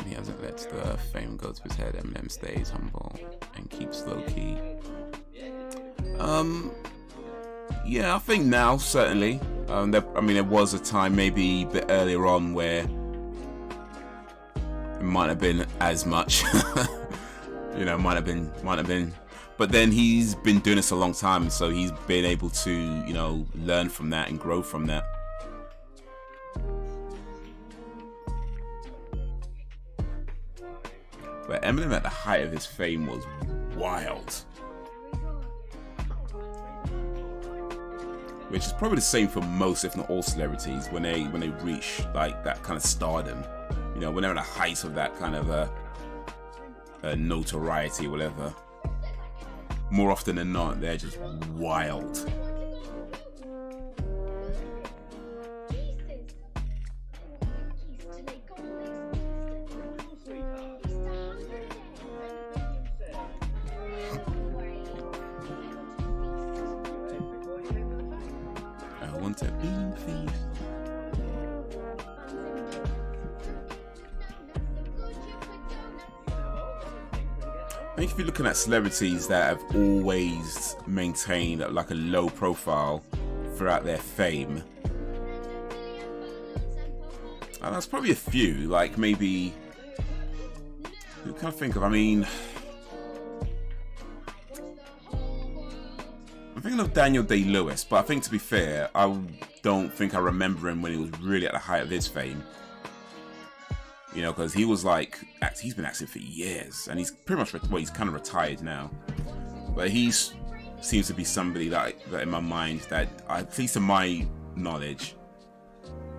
He hasn't let the fame go to his head. Eminem stays humble and keeps low key. Yeah, I think now certainly. There was a time maybe a bit earlier on where it might have been as much. You know, might have been. But then he's been doing this a long time, so he's been able to, you know, learn from that and grow from that. But Eminem at the height of his fame was wild. Which is probably the same for most, if not all, celebrities when they reach like that kind of stardom. You know, when they're at the height of that kind of notoriety or whatever. More often than not, they're just wild. I think if you're looking at celebrities that have always maintained like a low profile throughout their fame, and that's probably a few. Like maybe, who can I think of? I mean, I'm thinking of Daniel Day-Lewis, but I think to be fair, I don't think I remember him when he was really at the height of his fame. You know, because he was like, he's been acting for years, and he's pretty much, well, he's kind of retired now. But he seems to be somebody that in my mind, that at least to my knowledge,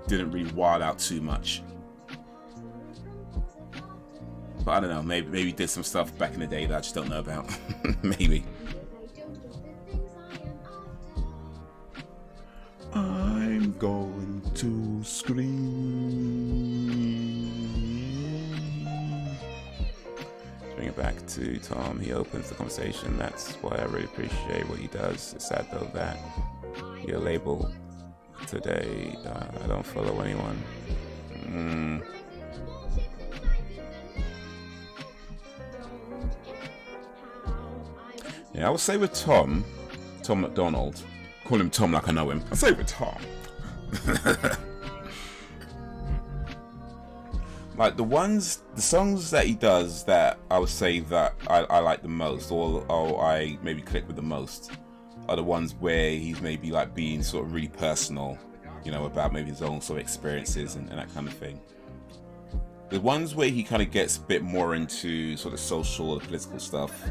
didn't really wild out too much. But I don't know, maybe he did some stuff back in the day that I just don't know about. Maybe. I'm going to scream. Bring it back to Tom. He opens the conversation. That's why I really appreciate what he does. It's sad though that your label today, I don't follow anyone. Yeah, I would say with Tom McDonald. Call him Tom like I know him. I say with Tom. Like the songs that he does that I would say that I like the most, or I maybe click with the most, are the ones where he's maybe like being sort of really personal, you know, about maybe his own sort of experiences and that kind of thing. The ones where he kind of gets a bit more into sort of social or political stuff,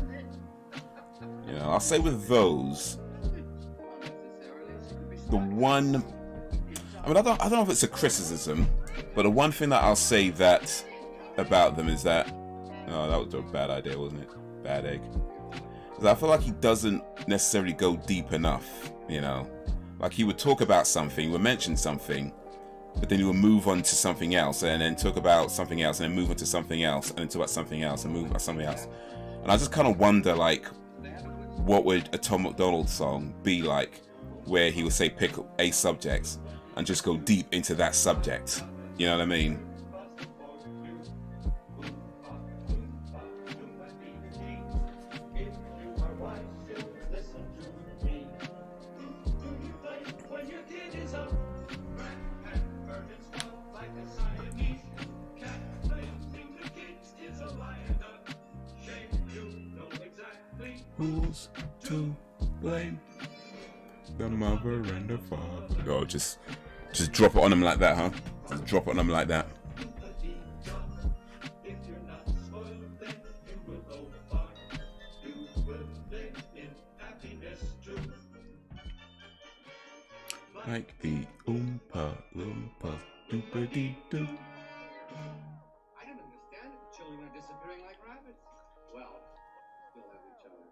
you know, I'll say with those, the one, I mean, I don't know if it's a criticism, but the one thing that I'll say that about them is that, oh, that was a bad idea, wasn't it? Bad egg. Because I feel like he doesn't necessarily go deep enough, you know. Like he would talk about something, he would mention something, but then he would move on to something else, and then talk about something else, and then move on to something else, and then talk about something else, and move on to something else. And I just kind of wonder, like, what would a Tom McDonald song be like, where he would say pick A subjects, and just go deep into that subject. You know what I mean? Who's to blame? The mother and the father. Oh, just drop it on them like that, huh? Just drop it on them like that. Like the oompa loompa doopa dee doo. I don't understand. Children are disappearing like rabbits. Well, we still have each other.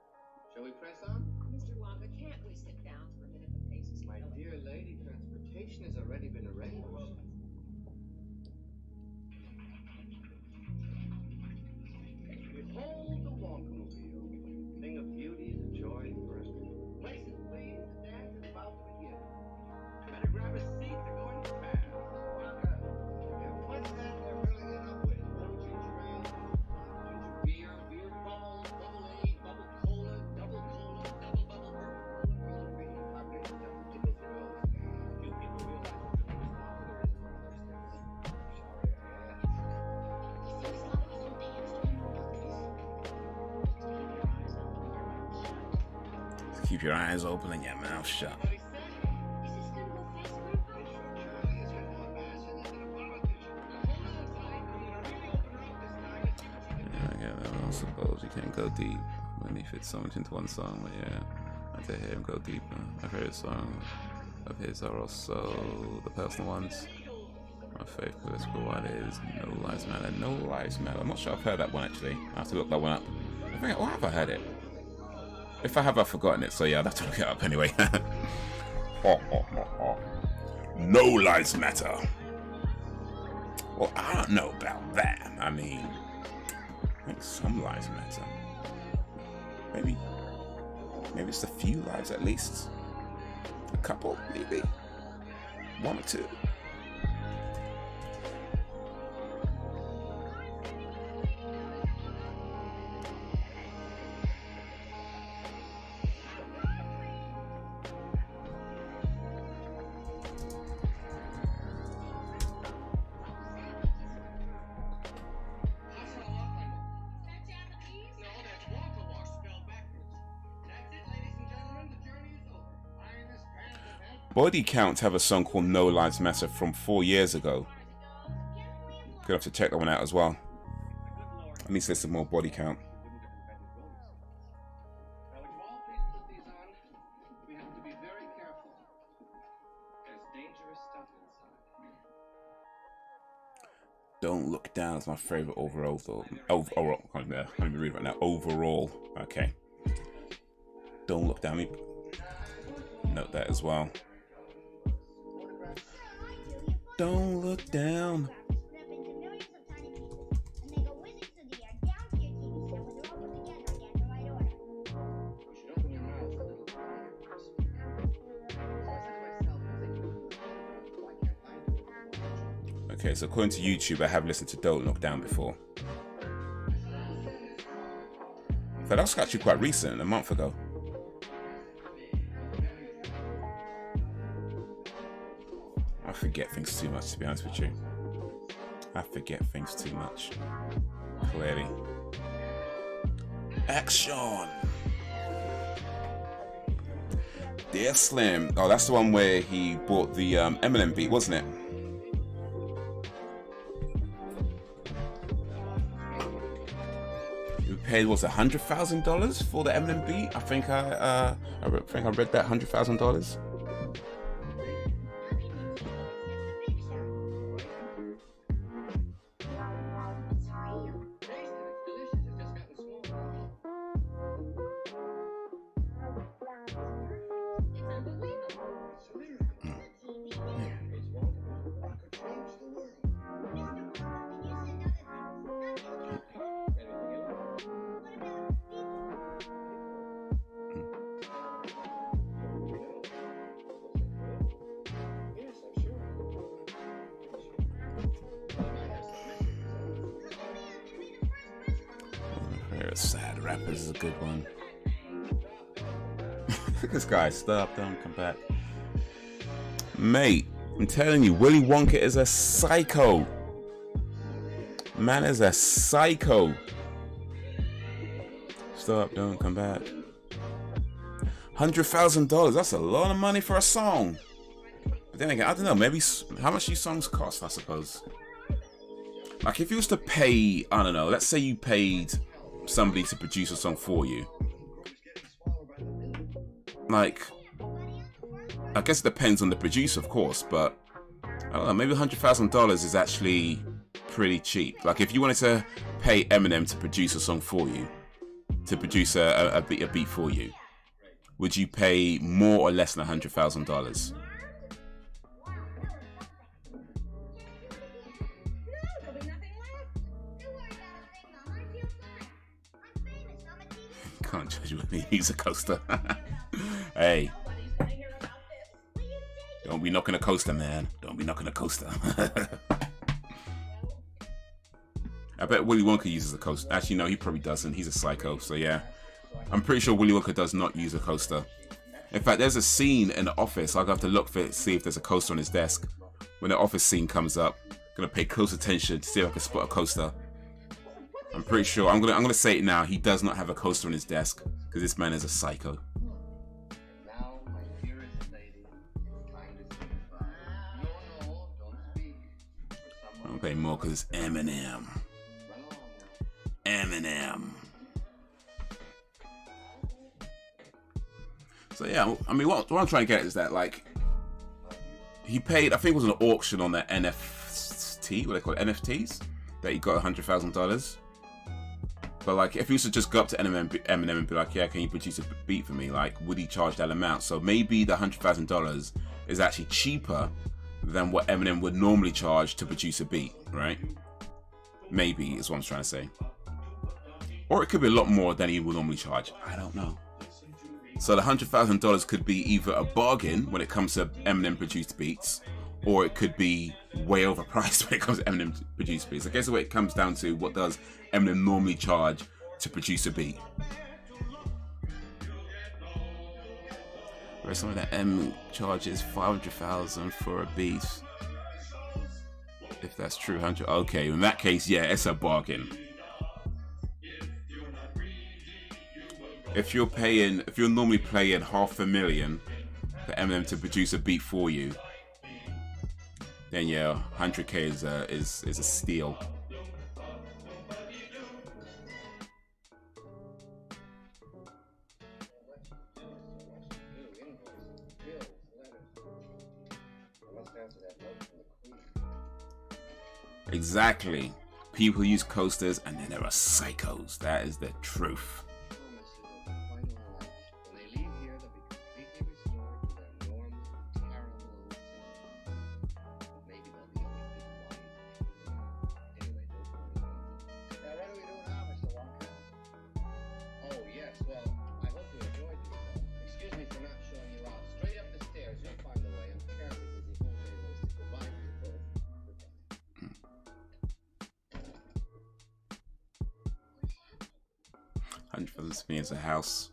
Shall we press on? Mr. Wonka, can't we sit down for a minute? The pace is My killing me. dear lady, transportation has already been arranged. Behold the Wonkamobile, thing of beauty, the joy, and forever. Places, please. The dance is about to begin. Better grab a seat. They're going fast. Wonka, and what's that they're filling it up with? More ginger ale, ginger beer, beer bubble, bubble A, bubble cola, double bubble burger, all ingredient combination that will tickle thrills. Few people realize what tremendous power there is for other steps. Sorry, Keep your eyes open and your mouth shut. Is this gonna go fast, Grandpa? Charlie is getting more passionate than a politician. Hold on tight. I'm gonna really open her up this time and see what you can do. Yeah, I suppose you can go deep when he fits so much into one song, but yeah, I to hear him go deeper. My favorite songs of his are also the personal ones. My favorite political one is No Lives Matter. No Lives Matter. I'm not sure I've heard that one actually. I have to look that one up. I think, have I heard it? If I have, I've forgotten it, so yeah, I'll have to look it up anyway. No Lives Matter. Well, I don't know about that. I mean, I think some lives matter. Maybe it's a few lives at least. A couple, maybe. One or two. Body Count have a song called No Lives Matter from 4 years ago. Gonna have to check that one out as well. I need to listen to more Body Count. Now, would you all please put these on? We have to be very careful. There's dangerous stuff inside. Don't Look Down is my favorite overall though. Overall, I can't even read it right now. Overall, okay. Don't Look Down. Let me note that as well. Don't look down. Okay, so according to YouTube, I have listened to Don't Look Down before. But that's actually quite recent, a month ago. I forget things too much, to be honest with you. I forget things too much. Clearly. Action! Dear Slim. Oh, that's the one where he bought the Eminem beat, wasn't it? He paid, was it $100,000 for the Eminem beat? I think I read that $100,000. Sad Rappers is a good one. This guy, stop, don't come back. Mate, I'm telling you, Willy Wonka is a psycho. Man is a psycho. Stop, don't come back. $100,000, that's a lot of money for a song. But then again, I don't know, maybe how much these songs cost, I suppose. Like if you was to pay, I don't know, let's say you paid somebody to produce a song for you. Like, I guess it depends on the producer, of course, but I don't know, maybe $100,000 is actually pretty cheap. Like if you wanted to pay Eminem to produce a song for you, to produce a beat for you, would you pay more or less than $100,000? Can't judge when he use a coaster. Hey, don't be knocking a coaster, man. Don't be knocking a coaster. I bet Willy Wonka uses a coaster. Actually, no, he probably doesn't. He's a psycho, so yeah. I'm pretty sure Willy Wonka does not use a coaster. In fact, there's a scene in the office. I'll have to look for it, see if there's a coaster on his desk. When the office scene comes up, I'm gonna pay close attention to see if I can spot a coaster. I'm pretty sure. I'm gonna say it now. He does not have a coaster on his desk because this man is a psycho. Now, my dearest lady, time to say goodbye. No, don't speak. I'm paying more because it's Eminem. Eminem. So yeah, I mean, what I'm trying to get is that like he paid. I think it was an auction on the NFT. What they call it, NFTs. That he got $100,000. But like, if he was to just go up to Eminem and be like, "Yeah, can you produce a beat for me?" Like, would he charge that amount? So maybe the $100,000 is actually cheaper than what Eminem would normally charge to produce a beat, right? Maybe is what I'm trying to say. Or it could be a lot more than he would normally charge. I don't know. So the $100,000 could be either a bargain when it comes to Eminem produced beats, or it could be way overpriced when it comes to Eminem produced beats. I guess the way it comes down to what does Eminem normally charge to produce a beat. Whereas some of that M charges $500,000 for a beat. If that's true, 100. Okay, in that case, yeah, it's a bargain. If you're normally paying $500,000 for Eminem to produce a beat for you, then yeah, 100K is a steal. Exactly. People use coasters and then there are psychos. That is the truth. $100,000 to me as a house.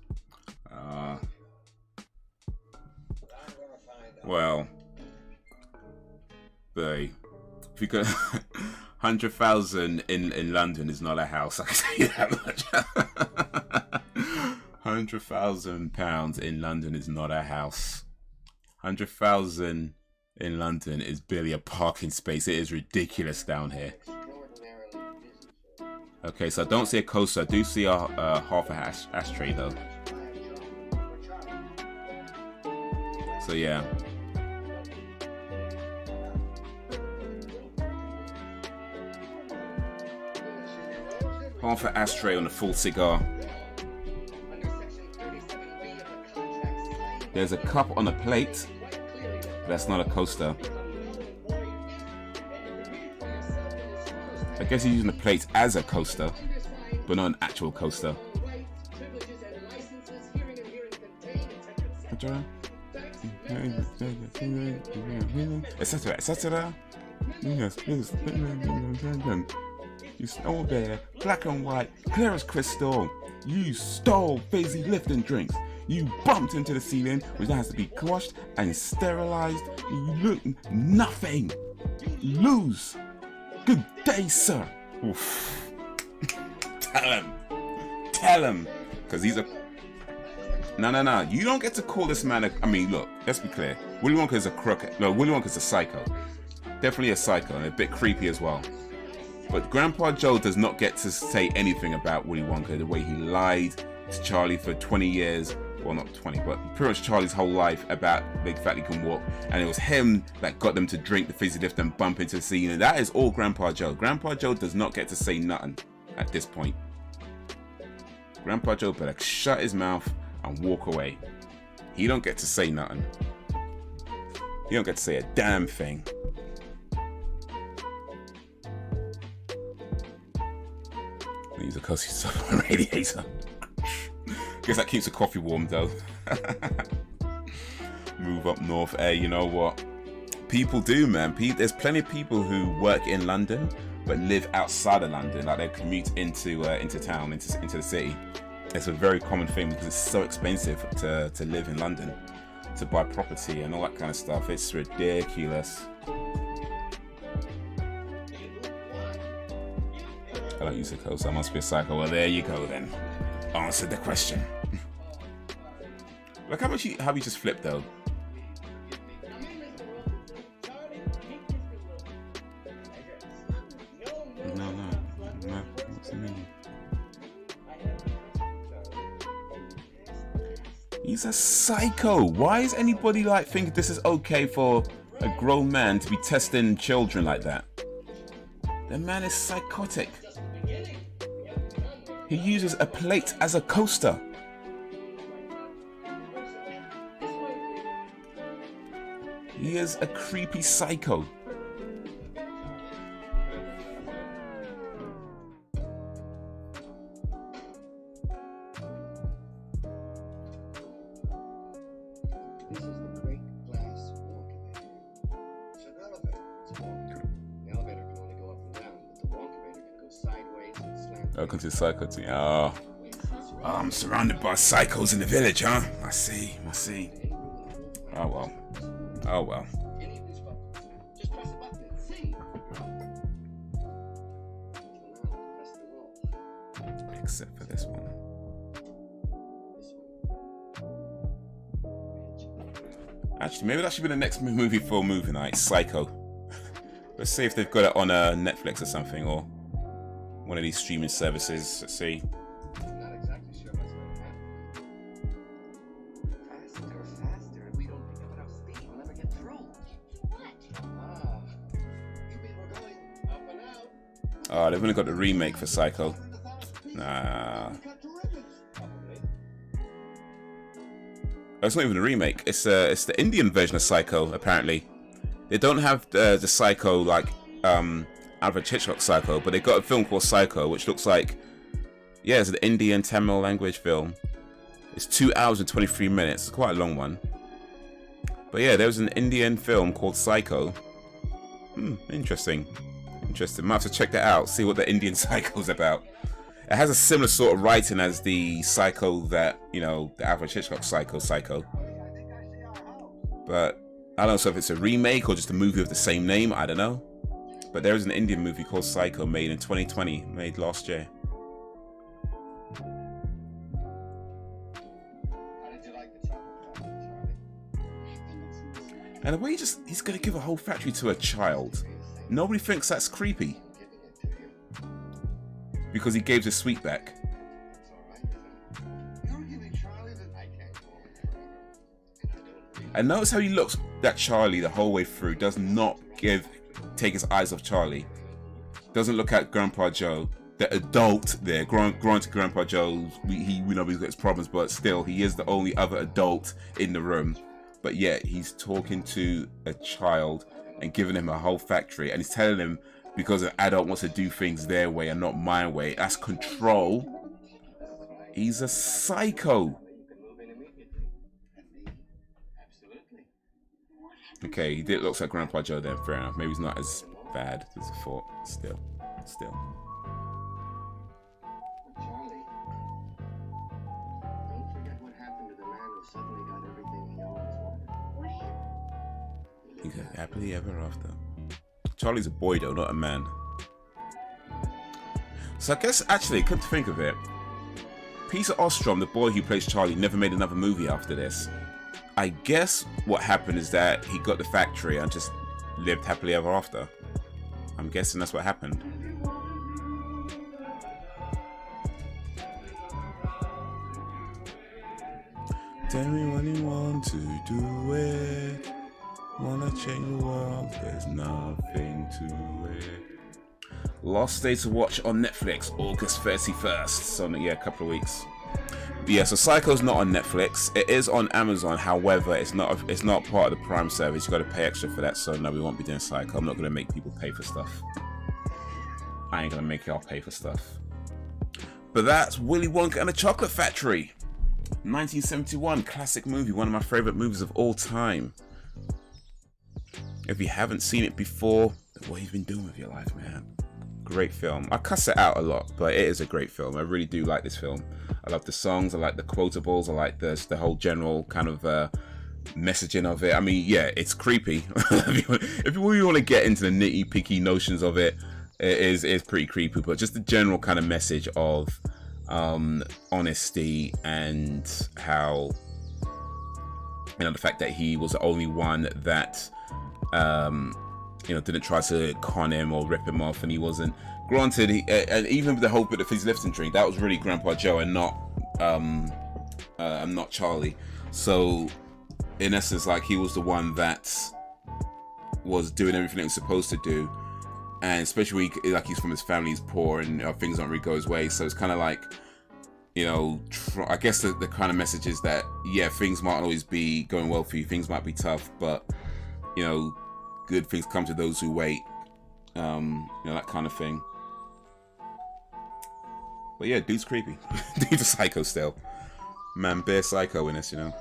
Well, if you got 100,000 in London is not a house. I can tell you that much. 100,000 pounds in London is not a house. 100,000 in London is barely a parking space. It is ridiculous down here. Okay, so I don't see a coaster. I do see a half a ashtray though. So yeah. Half an ashtray on a full cigar. There's a cup on a plate. But that's not a coaster. I guess he's using the plate as a coaster, but not an actual coaster. Etc. etc. You stole there, black and white, clear as crystal. You stole fizzy lifting drinks. You bumped into the ceiling, which has to be crushed and sterilized. You look nothing. You lose. Good day, sir. Oof. Tell him, because he's a. No. You don't get to call this man a. I mean, look. Let's be clear. Willy Wonka is a crook. No, Willy Wonka is a psycho. Definitely a psycho and a bit creepy as well. But Grandpa Joe does not get to say anything about Willy Wonka, the way he lied to Charlie for 20 years. Well, not 20, but pretty much Charlie's whole life about the fact he can walk. And it was him that got them to drink the fizzy lift and bump into the scene. And that is all Grandpa Joe. Grandpa Joe does not get to say nothing at this point. Grandpa Joe better shut his mouth and walk away. He don't get to say nothing. He don't get to say a damn thing. Use a cozy stuff on radiator. Guess that keeps the coffee warm though. Move up north. Hey, you know what? People do, man. There's plenty of people who work in London but live outside of London. Like they commute into town, into the city. It's a very common thing because it's so expensive to live in London, to buy property and all that kind of stuff. It's ridiculous. I don't use a code, so I must be a psycho. Well, there you go then. Answered the question. Look how much how you just flipped though. No. What's it mean? He's a psycho. Why is anybody like think this is okay for a grown man to be testing children like that? The man is psychotic. He uses a plate as a coaster. He is a creepy psycho. This is the great glass walk-away. It's an elevator. It's a walk-away. The elevator can only go up and down, but the walk-away can go sideways and slant. Welcome to Psycho Team. Oh, I'm surrounded by psychos in the village, huh? I see. Oh well. Any of these buttons. Just press a button and see. Press the wall. Except for this one. Actually, maybe that should be the next movie for movie night. Psycho. Let's see if they've got it on Netflix or something, or one of these streaming services. Let's see. Not exactly sure what's going to happen. Faster. We don't pick up enough speed. We'll never get through. Ah. You mean we're going up and out? Oh, they've only got the remake for Psycho. Nah. It's not even a remake. It's the Indian version of Psycho. Apparently, they don't have the Psycho like Alfred Hitchcock Psycho, but they got a film called Psycho, which looks like, yeah, it's an Indian Tamil language film. It's 2 hours and 23 minutes. It's quite a long one. But yeah, there was an Indian film called Psycho. Interesting. Might have to check that out. See what the Indian Psycho's about. It has a similar sort of writing as the Psycho that, you know, the Alfred Hitchcock Psycho. But I don't know if it's a remake or just a movie of the same name. I don't know. But there is an Indian movie called Psycho made in 2020, made last year. How did you like the chocolate, Charlie? And the way he's going to give a whole factory to a child. Nobody thinks that's creepy. Because he gave the sweet back. And notice how he looks at Charlie the whole way through. Does not take his eyes off Charlie. Doesn't look at Grandpa Joe. The adult there. Granted, Grandpa Joe, we know he's got his problems, but still, he is the only other adult in the room. But yet, he's talking to a child and giving him a whole factory. And he's telling him, because an adult wants to do things their way and not my way. That's control. He's a psycho. Okay, he did look like Grandpa Joe then, fair enough. Maybe he's not as bad as I thought. Still. Okay, happily ever after. Charlie's a boy though, not a man. So I guess actually, come to think of it, Peter Ostrom, the boy who plays Charlie, never made another movie after this. I guess what happened is that he got the factory and just lived happily ever after. I'm guessing that's what happened. Tell me when you want to do it. Wanna change the world, there's nothing to it. Last day to watch on Netflix, August 31st. So yeah, a couple of weeks. But yeah, so Psycho's not on Netflix. It is on Amazon. However, it's not part of the Prime service. You got to pay extra for that. So no, we won't be doing Psycho. I'm not gonna make people pay for stuff. I ain't gonna make y'all pay for stuff. But that's Willy Wonka and the Chocolate Factory, 1971, classic movie, one of my favorite movies of all time. If you haven't seen it before, what have you been doing with your life, man? Great film. I cuss it out a lot, but it is a great film. I really do like this film. I love the songs, I like the quotables, I like the whole general kind of messaging of it. I mean, yeah, it's creepy. If you really want to get into the nitty-picky notions of it, it's pretty creepy, but just the general kind of message of honesty and how, you know, the fact that he was the only one that you know, didn't try to con him or rip him off, and he wasn't. Granted, and even the whole bit of his lifting drink, that was really Grandpa Joe and not Charlie. So, in essence, like, he was the one that was doing everything he was supposed to do, and especially like he's from his family, he's poor, and things don't really go his way. So it's kind of like, you know, I guess the kind of message is that, yeah, things might always be going well for you, things might be tough, but, you know, good things come to those who wait. You know, that kind of thing. But yeah, dude's creepy. Dude's a psycho still. Man, bare psycho in this, you know.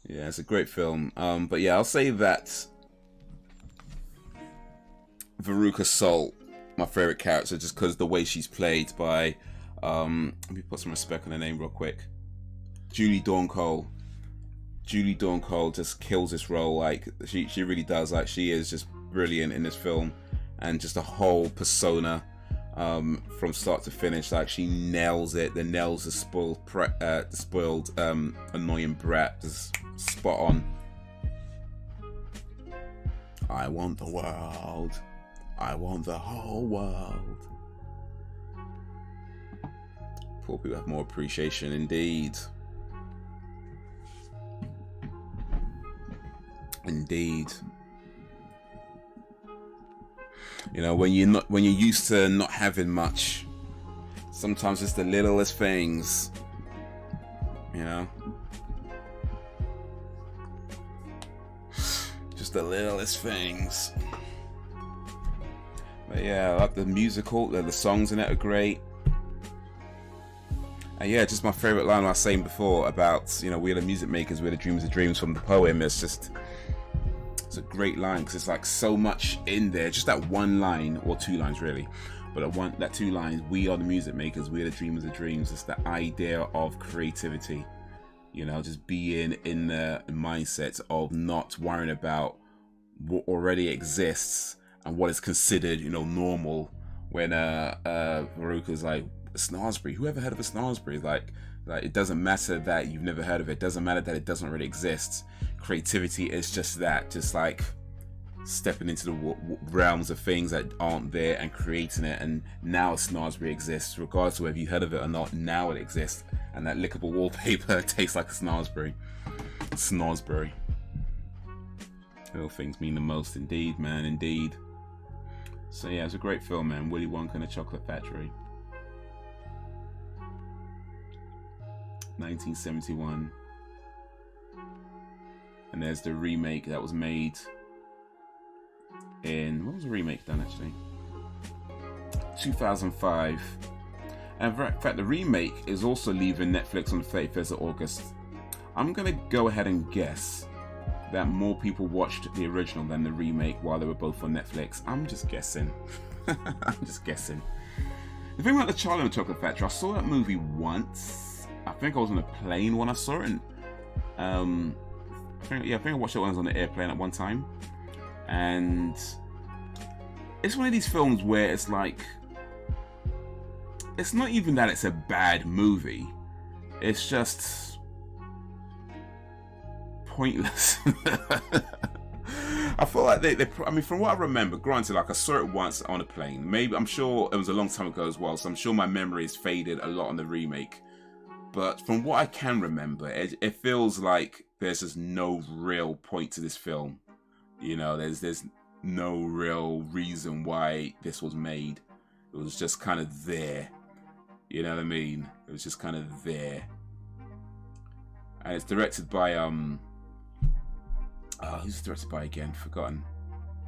Yeah, it's a great film. But yeah, I'll say that Veruca Salt, my favorite character, just because the way she's played by, let me put some respect on her name real quick. Julie Dawn Cole. Julie Dawn Cole just kills this role. Like, she really does. Like, she is just brilliant in this film, and just a whole persona from start to finish. Like, she nails it. The nails the spoiled annoying brat, just spot on. I want the world. I want the whole world. Poor people have more appreciation, indeed. Indeed. You know, when you're used to not having much, sometimes it's the littlest things, you know, just the littlest things. But yeah, I like the musical. The songs in it are great. And yeah, just my favorite line I was saying before about, you know, we're the music makers, we're the dreamers of dreams, from the poem. It's a great line, because it's like so much in there. Just that one line, or two lines really, but that two lines: we are the music makers, we are the dreamers of dreams. It's the idea of creativity, you know, just being in the mindset of not worrying about what already exists and what is considered, you know, normal. When Veruca's like, Snaresbury, whoever heard of a Snaresbury? Like it doesn't matter that you've never heard of it. It doesn't matter that it doesn't really exist. Creativity is just that, just like stepping into the realms of things that aren't there and creating it. And now Snaresbury exists, regardless of whether you heard of it or not. Now it exists, and that lickable wallpaper tastes like a Snaresbury. Snaresbury. Little things mean the most, indeed, man, indeed. So yeah, it's a great film, man. Willy Wonka and the Chocolate Factory. 1971. And there's the remake that was made in, what was the remake done actually? 2005. And in fact, the remake is also leaving Netflix on the 31st of August. I'm gonna go ahead and guess that more people watched the original than the remake while they were both on Netflix. I'm just guessing. I'm just guessing. The thing about the Charlie and the Chocolate Factory, I saw that movie once. I think I was on a plane when I saw it. And, I think I watched it when I was on the airplane at one time. And it's one of these films where it's like, it's not even that it's a bad movie. It's just pointless. I feel like I mean, from what I remember, granted, like I saw it once on a plane. Maybe, I'm sure it was a long time ago as well, so I'm sure my memory has faded a lot on the remake. But from what I can remember, it feels like there's just no real point to this film. You know, there's no real reason why this was made. It was just kind of there. You know what I mean? It was just kind of there. And it's directed by who's it directed by again? Forgotten.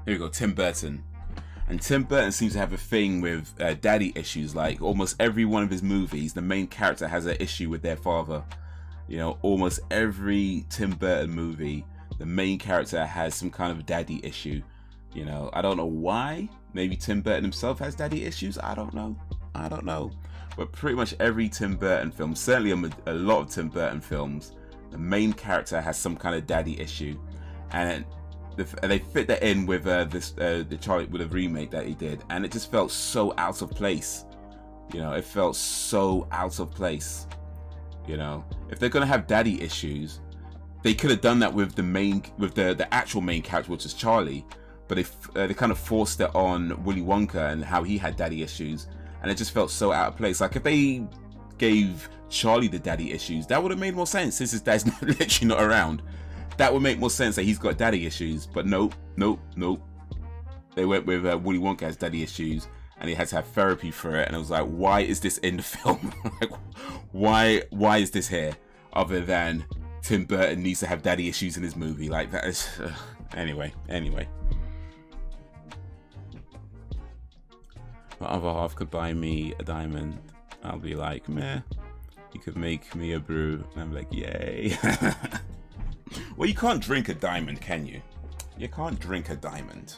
Here we go, Tim Burton. And Tim Burton seems to have a thing with daddy issues. Like almost every one of his movies, the main character has an issue with their father. You know, almost every Tim Burton movie, the main character has some kind of daddy issue. You know, I don't know why. Maybe Tim Burton himself has daddy issues. I don't know. But pretty much every Tim Burton film, certainly a lot of Tim Burton films, the main character has some kind of daddy issue. And they fit that in with the Charlie with a remake that he did, and it just felt so out of place. You know, it felt so out of place. You know, if they're gonna have daddy issues, they could have done that with the actual main character, which is Charlie. But they kind of forced it on Willy Wonka and how he had daddy issues, and it just felt so out of place. Like if they gave Charlie the daddy issues, that would have made more sense since his dad's literally not around. That would make more sense that he's got daddy issues. But nope. They went with Willy Wonka has daddy issues, and he had to have therapy for it. And I was like, why is this in the film? Like, why is this here? Other than Tim Burton needs to have daddy issues in his movie. Like that is anyway. My other half could buy me a diamond. I'll be like, meh. You could make me a brew. And I'm like, yay. Well, you can't drink a diamond, can you? You can't drink a diamond.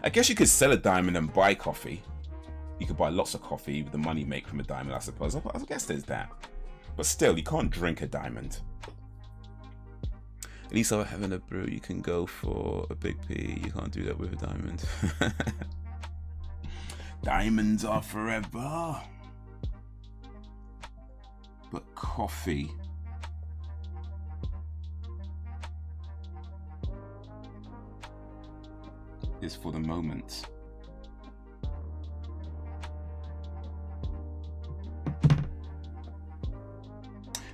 I guess you could sell a diamond and buy coffee. You could buy lots of coffee with the money you make from a diamond, I suppose. I guess there's that. But still, you can't drink a diamond. At least having a brew, you can go for a big P. You can't do that with a diamond. Diamonds are forever. But coffee is for the moment.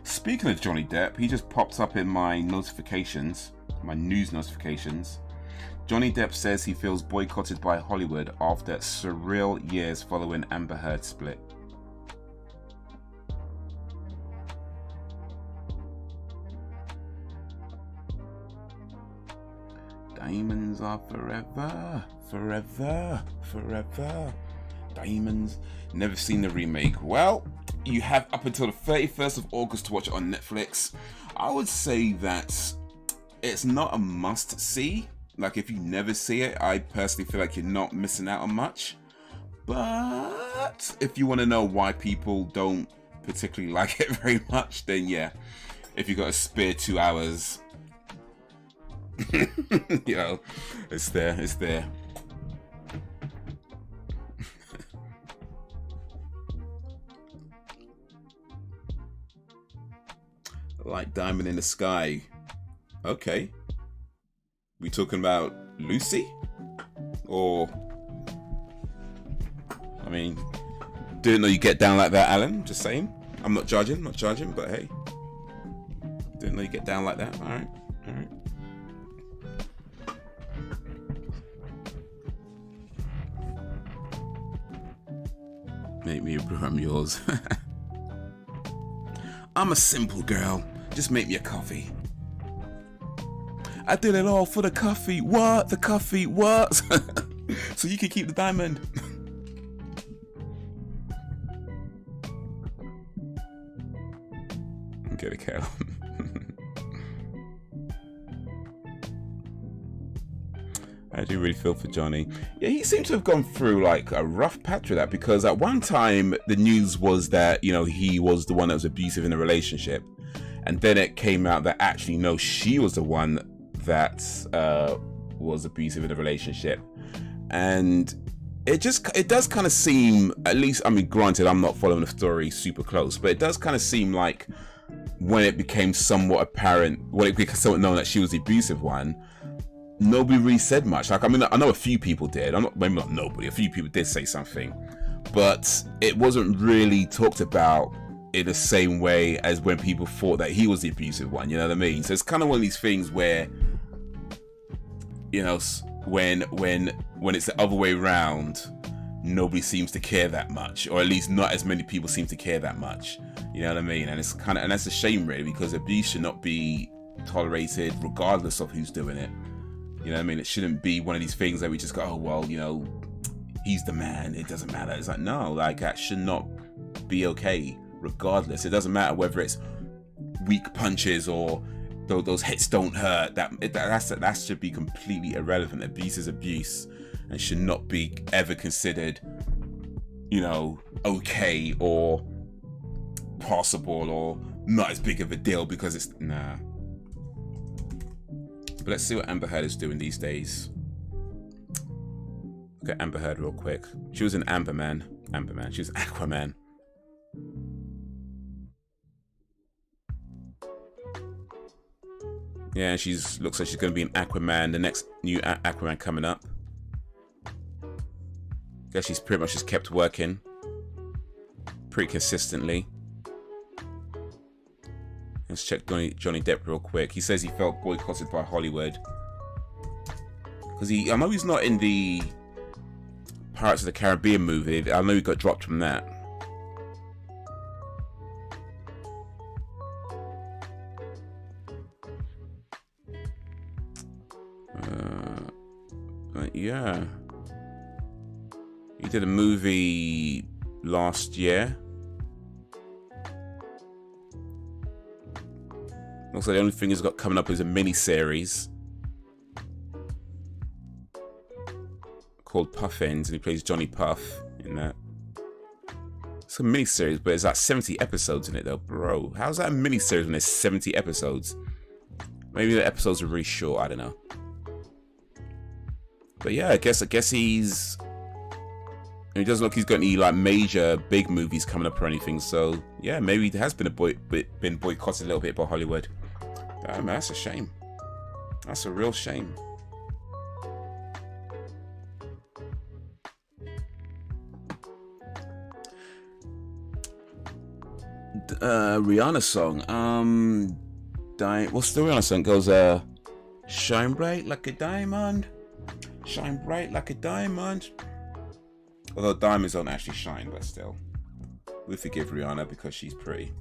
Speaking of Johnny Depp, he just popped up in my notifications, my news notifications. Johnny Depp says he feels boycotted by Hollywood after surreal years following Amber Heard's split. Diamonds are forever, forever, forever. Diamonds. Never seen the remake. Well, you have up until the 31st of August to watch it on Netflix. I would say that it's not a must-see. Like, if you never see it, I personally feel like you're not missing out on much. But if you want to know why people don't particularly like it very much, then yeah. If you got a spare 2 hours, you know, it's there. Like Diamond in the Sky. Okay. We talking about Lucy? Or, I mean, didn't know you get down like that, Alan. Just saying. I'm not judging, but hey. Didn't know you get down like that. Alright. Make me a brew, I'm yours. I'm a simple girl. Just make me a coffee. I did it all for the coffee. What? The coffee? What? So you can keep the diamond. Get a cow. I do really feel for Johnny. Yeah, he seemed to have gone through like a rough patch with that, because at one time the news was that, you know, he was the one that was abusive in the relationship, and then it came out that actually no, she was the one that was abusive in the relationship. And it does kind of seem, at least, I mean, granted, I'm not following the story super close, but it does kind of seem like when it became somewhat apparent, when it became somewhat known that she was the abusive one, nobody really said much. Like, I mean, I know a few people did. Maybe not nobody. A few people did say something, but it wasn't really talked about in the same way as when people thought that he was the abusive one. You know what I mean? So it's kind of one of these things where, you know, when it's the other way around, nobody seems to care that much, or at least not as many people seem to care that much. You know what I mean? And that's a shame, really, because abuse should not be tolerated regardless of who's doing it. You know what I mean? It shouldn't be one of these things that we just go, oh, well, you know, he's the man, it doesn't matter. It's like, no, like, that should not be okay regardless. It doesn't matter whether it's weak punches or those hits don't hurt. That should be completely irrelevant. Abuse is abuse and should not be ever considered, you know, okay or possible or not as big of a deal, because it's nah. But let's see what Amber Heard is doing these days. Look at Amber Heard real quick. She was an Amber Man. She was Aquaman. Yeah, looks like she's going to be an Aquaman, the next new Aquaman coming up. Guess she's pretty much just kept working pretty consistently. Let's check Johnny Depp real quick. He says he felt boycotted by Hollywood because I know he's not in the Pirates of the Caribbean movie. I know he got dropped from that. But yeah, he did a movie last year. Looks like the only thing he's got coming up is a mini-series called Puffins, and he plays Johnny Puff in that. It's a mini-series, but there's like 70 episodes in it though, bro. How's that a mini-series when there's 70 episodes? Maybe the episodes are really short, I don't know. But yeah, I guess he's... It doesn't look like he's got any like major big movies coming up or anything, so yeah, maybe he has been been boycotted a little bit by Hollywood. Damn, that's a shame. That's a real shame. Rihanna song. What's the Rihanna song? It goes, shine bright like a diamond. Shine bright like a diamond. Although diamonds don't actually shine, but still. We forgive Rihanna because she's pretty.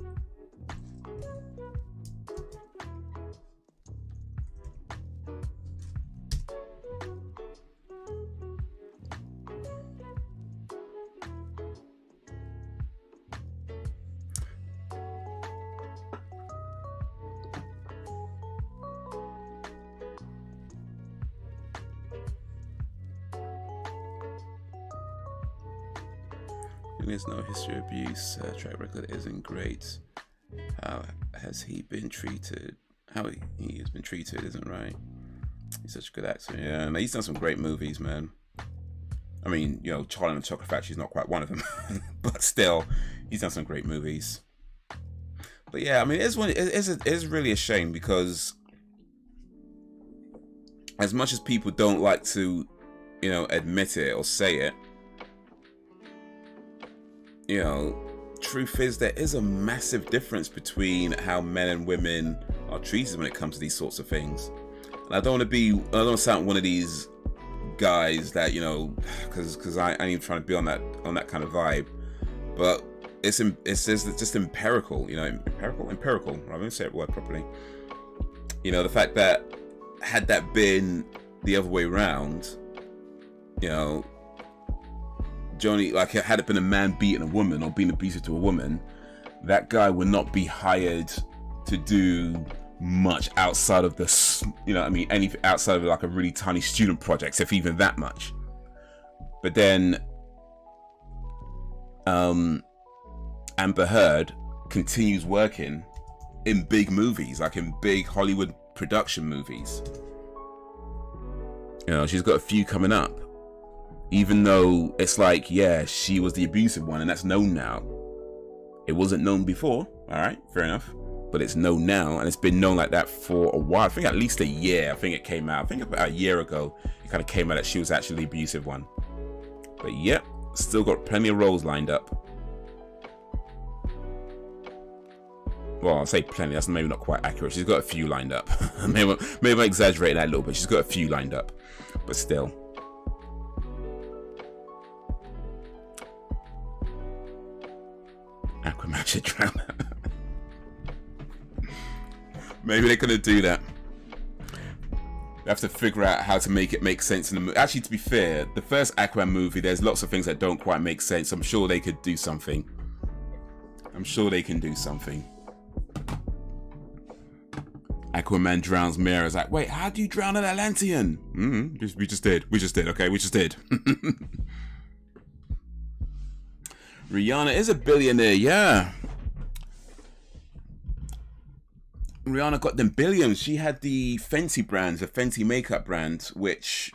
There's no history of abuse. Track record isn't great. How has he been treated? How he has been treated isn't right. He's such a good actor. Yeah, he's done some great movies, man. I mean, you know, Charlie and the Chocolate Factory is not quite one of them, but still, he's done some great movies. But yeah, I mean, it is really a shame because as much as people don't like to, you know, admit it or say it, you know, truth is there is a massive difference between how men and women are treated when it comes to these sorts of things. And I don't want to sound one of these guys that, you know, because I ain't even trying to be on that kind of vibe, but it's just empirical, you know, empirical. I'm gonna say the word properly. You know, the fact that had that been the other way around, you know, Johnny, like, had it been a man beating a woman or being abusive to a woman, that guy would not be hired to do much outside of the you know, I mean, anything outside of like a really tiny student project, if even that much. But then Amber Heard continues working in big movies, like in big Hollywood production movies. You know, she's got a few coming up, even though it's like, yeah, she was the abusive one, and that's known now. It wasn't known before, all right, fair enough, but it's known now, and it's been known like that for a while. I think at least a year. I think it came out, I think about a year ago, it kind of came out that she was actually the abusive one. But yep, still got plenty of roles lined up. Well, I'll say plenty, that's maybe not quite accurate. She's got a few lined up. maybe I'm exaggerating that a little bit. She's got a few lined up, but still. Aquaman should drown. Maybe they're gonna do that. They have to figure out how to make it make sense in the movie. Actually, to be fair, the first Aquaman movie, there's lots of things that don't quite make sense. I'm sure they could do something. I'm sure they can do something. Aquaman drowns Mera. Is like, wait, how do you drown an Atlantean? We just did. Okay, we just did. Rihanna is a billionaire, yeah. Rihanna got them billions. She had the Fenty brands, the Fenty makeup brand, which,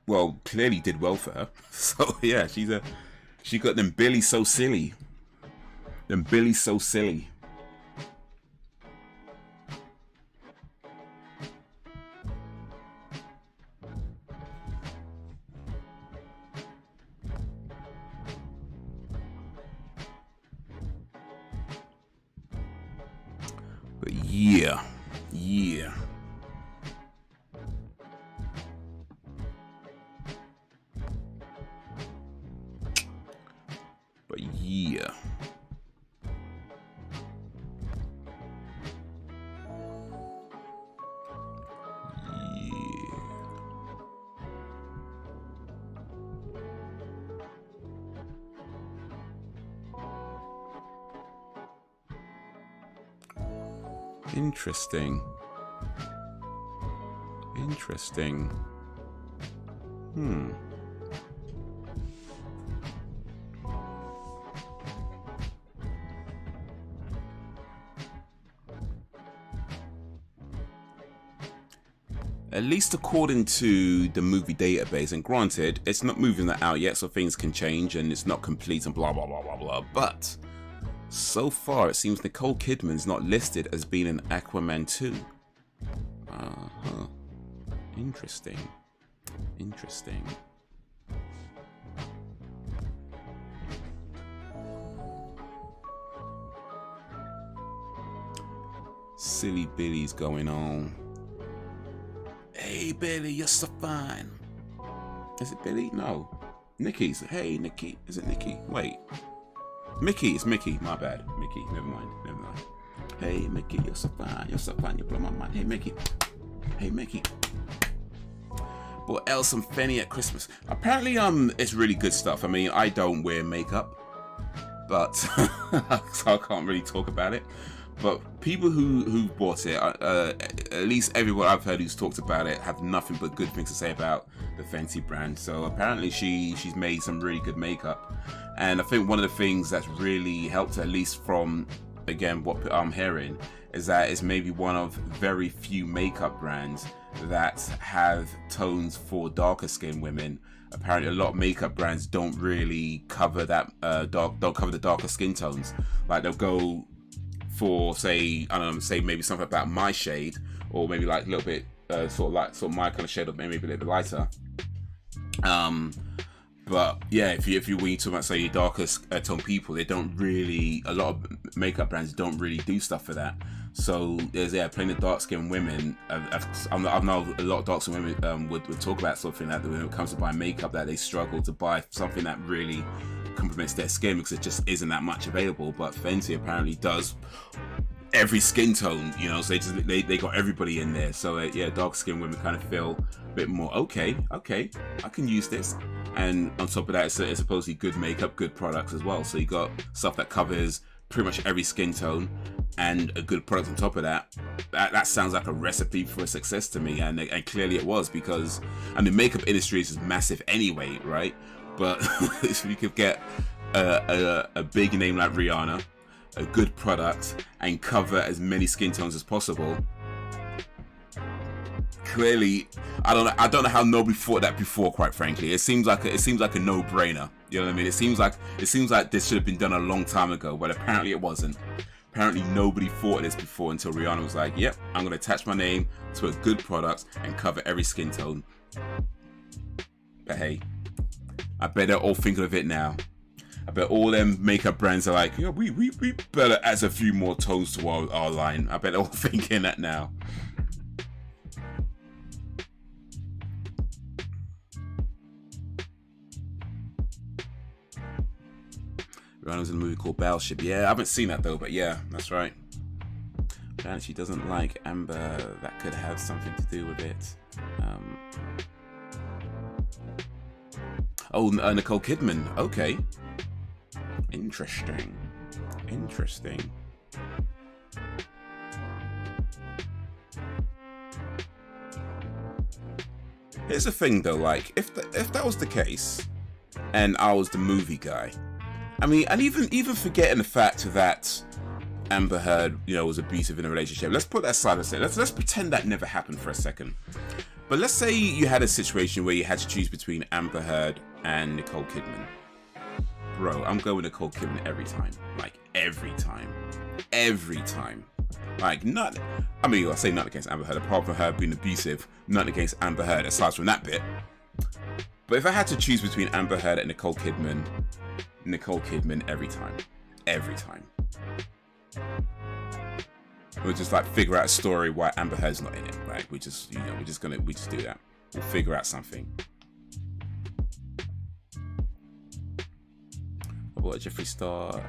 well, clearly did well for her. So yeah, she got them Billy so silly. Them Billy so silly. But yeah. But yeah. Interesting. At least according to the movie database, and granted, it's not moving that out yet, so things can change and it's not complete and blah blah blah blah blah, but so far it seems Nicole Kidman's not listed as being in Aquaman 2. Interesting. Silly Billy's going on. Hey Billy, you're so fine. Is it Billy? No. Nikki's. Hey Nikki. Is it Nikki? Wait. Mickey, it's Mickey. My bad. Mickey. Never mind. Hey Mickey, you're so fine. You blow my mind. Hey Mickey. Bought Elle some Fenny at Christmas. Apparently, it's really good stuff. I mean, I don't wear makeup, but so I can't really talk about it. But people who bought it, at least everyone I've heard who's talked about it, have nothing but good things to say about the Fenty brand. So apparently she's made some really good makeup. And I think one of the things that's really helped her, at least from, again, what I'm hearing, is that it's maybe one of very few makeup brands that have tones for darker skinned women. Apparently a lot of makeup brands don't really cover that don't cover the darker skin tones. Like they'll go for, say, I don't know, say maybe something about my shade, or maybe like a little bit sort of my kind of shade, or maybe a little bit lighter. But yeah, if you when you talk about, say, your darker tone people, they don't really, a lot of makeup brands don't really do stuff for that. So there's plenty of dark skinned women. I know a lot of dark skinned women would talk about something that when it comes to buying makeup, that they struggle to buy something that really complements their skin because it just isn't that much available. But Fenty apparently does every skin tone, you know, so they got everybody in there. So yeah, dark skinned women kind of feel a bit more okay, I can use this. And on top of that, it's supposedly good makeup, good products as well. So you got stuff that covers pretty much every skin tone and a good product on top of that, that sounds like a recipe for success to me. And clearly it was, because I mean, makeup industry is massive anyway, right? But if you could get a big name like Rihanna, a good product, and cover as many skin tones as possible, clearly, I don't know how nobody thought that before. Quite frankly, it seems like a no-brainer. You know what I mean? It seems like this should have been done a long time ago, but apparently it wasn't. Apparently nobody thought of this before until Rihanna was like, "Yep, I'm gonna attach my name to a good product and cover every skin tone." But hey, I bet they're all thinking of it now. I bet all them makeup brands are like, "Yeah, we better add a few more tones to our line." I bet they're all thinking that now. Rihanna was in a movie called Battleship. Yeah, I haven't seen that though, but yeah, that's right. Apparently she doesn't like Amber. That could have something to do with it. Nicole Kidman. Okay. Interesting. Here's the thing though, like, if that was the case, and I was the movie guy, I mean, and even forgetting the fact that Amber Heard, was abusive in a relationship. Let's put that aside. Let's pretend that never happened for a second. But let's say you had a situation where you had to choose between Amber Heard and Nicole Kidman. Bro, I'm going with Nicole Kidman every time. Like, every time. Like, I say not against Amber Heard, apart from her being abusive, not against Amber Heard, aside from that bit. But if I had to choose between Amber Heard and Nicole Kidman every time. We'll just like figure out a story why Amber Heard's not in it, right? We just do that. We'll figure out something. I bought a Jeffree Star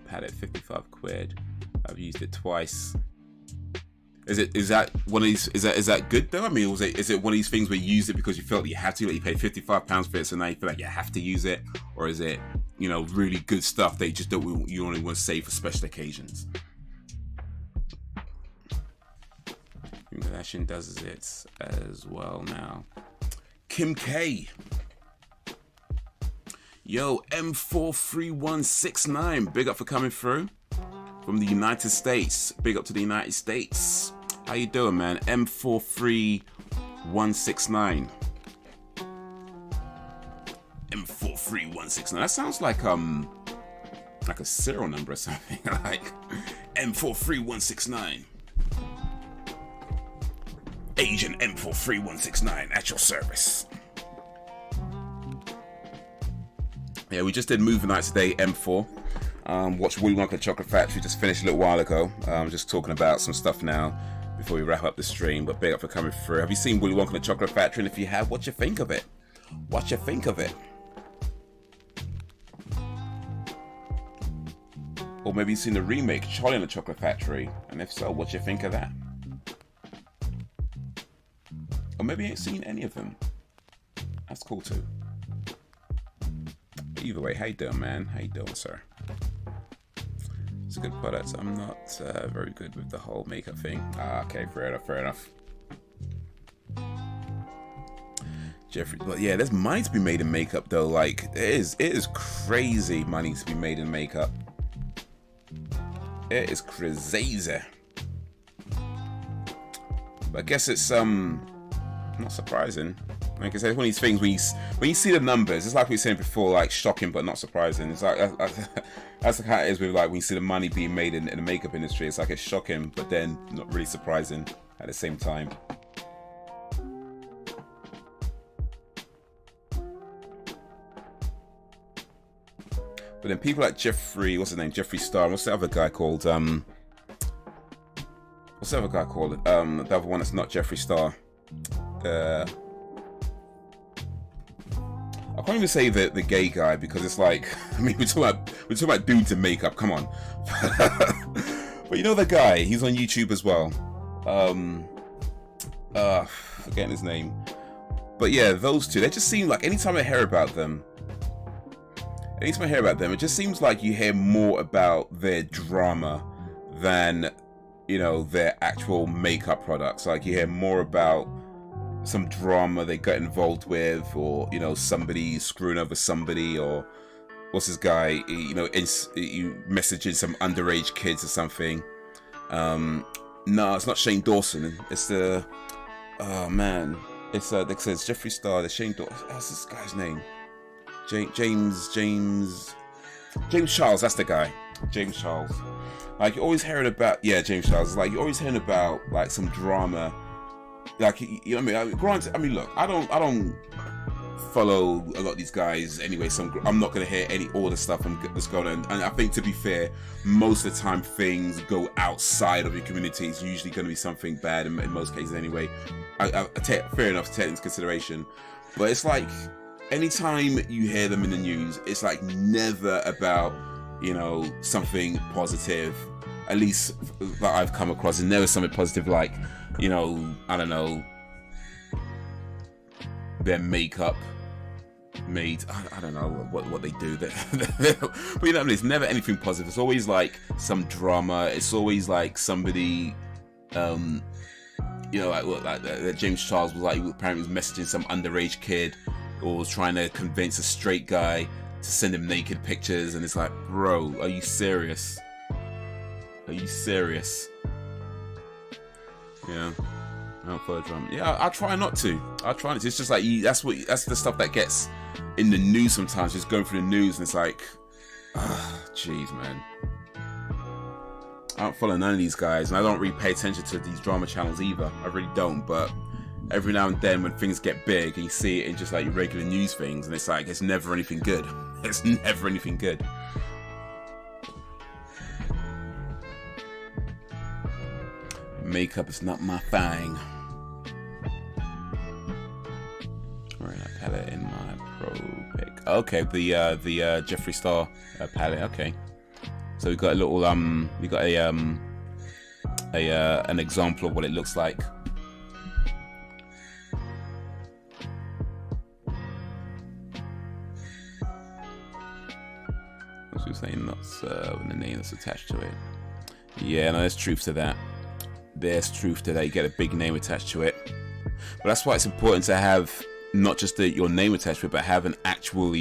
palette, 55 quid. I've used it twice. Is that one of these? Is that good though? I mean, is it one of these things where you use it because you felt you have to? Like you paid £55 for it, so now you feel like you have to use it, or is it really good stuff that you only want to save for special occasions? Kim Kardashian does it as well now. Kim K. Yo, M43169. Big up for coming through from the United States. Big up to the United States. How you doing, man? M43169. M43169. That sounds like a serial number or something. Like M43169. Agent M43169 at your service. Yeah, we just did movie night today, M4. Watched Willy Wonka Chocolate Factory, just finished a little while ago. Just talking about some stuff now before we wrap up the stream, but big up for coming through. Have you seen Willy Wonka and Chocolate Factory? And if you have, what you think of it? Or maybe you've seen the remake, Charlie and the Chocolate Factory, and if so, what you think of that? Or maybe you ain't seen any of them. That's cool too. Either way, how you doing, man? How you doing, sir? It's a good product. I'm not very good with the whole makeup thing. Okay, fair enough. Jeffrey, but yeah, there's money to be made in makeup though. Like, it is crazy money to be made in makeup. It is crazy. But I guess it's not surprising. Like I said, it's one of these things when you see the numbers, it's like we were saying before, like shocking but not surprising. It's like that's the kind it is with like when you see the money being made in the makeup industry. It's like it's shocking, but then not really surprising at the same time. But then people like Jeffree, what's his name? Jeffree Star. What's the other guy called? The other one that's not Jeffree Star. I can't even say the gay guy because it's like, I mean, we're talking about dudes in makeup. Come on. But you know the guy? He's on YouTube as well. Forgetting his name. But yeah, those two. They just seem like anytime I hear about them, anytime I hear about them, it just seems like you hear more about their drama than, you know, their actual makeup products. Like, you hear more about some drama they got involved with, or, you know, somebody screwing over somebody, or what's this guy, you know, you messaging some underage kids or something. No, it's not Shane Dawson. It's the, oh man, it's like it says Jeffree Star. The Shane Dawson. What's this guy's name? James Charles. That's the guy. James Charles. Like, you're always hearing about, yeah, James Charles. Like, you're always hearing about like some drama. Like, you know what I mean? Granted, I mean, look, I don't follow a lot of these guys anyway, so I'm not going to hear all the stuff that's going on. And I think, to be fair, most of the time things go outside of your community. It's usually going to be something bad in most cases anyway. Fair enough to take into consideration. But it's like, anytime you hear them in the news, it's like never about, you know, something positive. At least that I've come across, and never something positive like, you know, I don't know, their makeup made, I don't know what they do. But you know, it's never anything positive. It's always like some drama. It's always like somebody, you know, like James Charles was like, apparently was messaging some underage kid, or was trying to convince a straight guy to send him naked pictures, and it's like, bro, are you serious? Are you serious? Yeah. Yeah, I try not to. It's just like, that's the stuff that gets in the news sometimes. Just going through the news, and it's like, jeez, man. I don't follow none of these guys, and I don't really pay attention to these drama channels either. I really don't. But every now and then, when things get big, and you see it in just like regular news things, and it's like, it's never anything good. It's never anything good. Makeup is not my thing. Right, a palette in my pro pick. Okay, the Jeffree Star palette. Okay, so we got a little we got a an example of what it looks like. As we were saying, not with the name that's attached to it. Yeah, no, there's truth to that. There's truth to that. You get a big name attached to it, but that's why it's important to have not just your name attached to it, but have an actual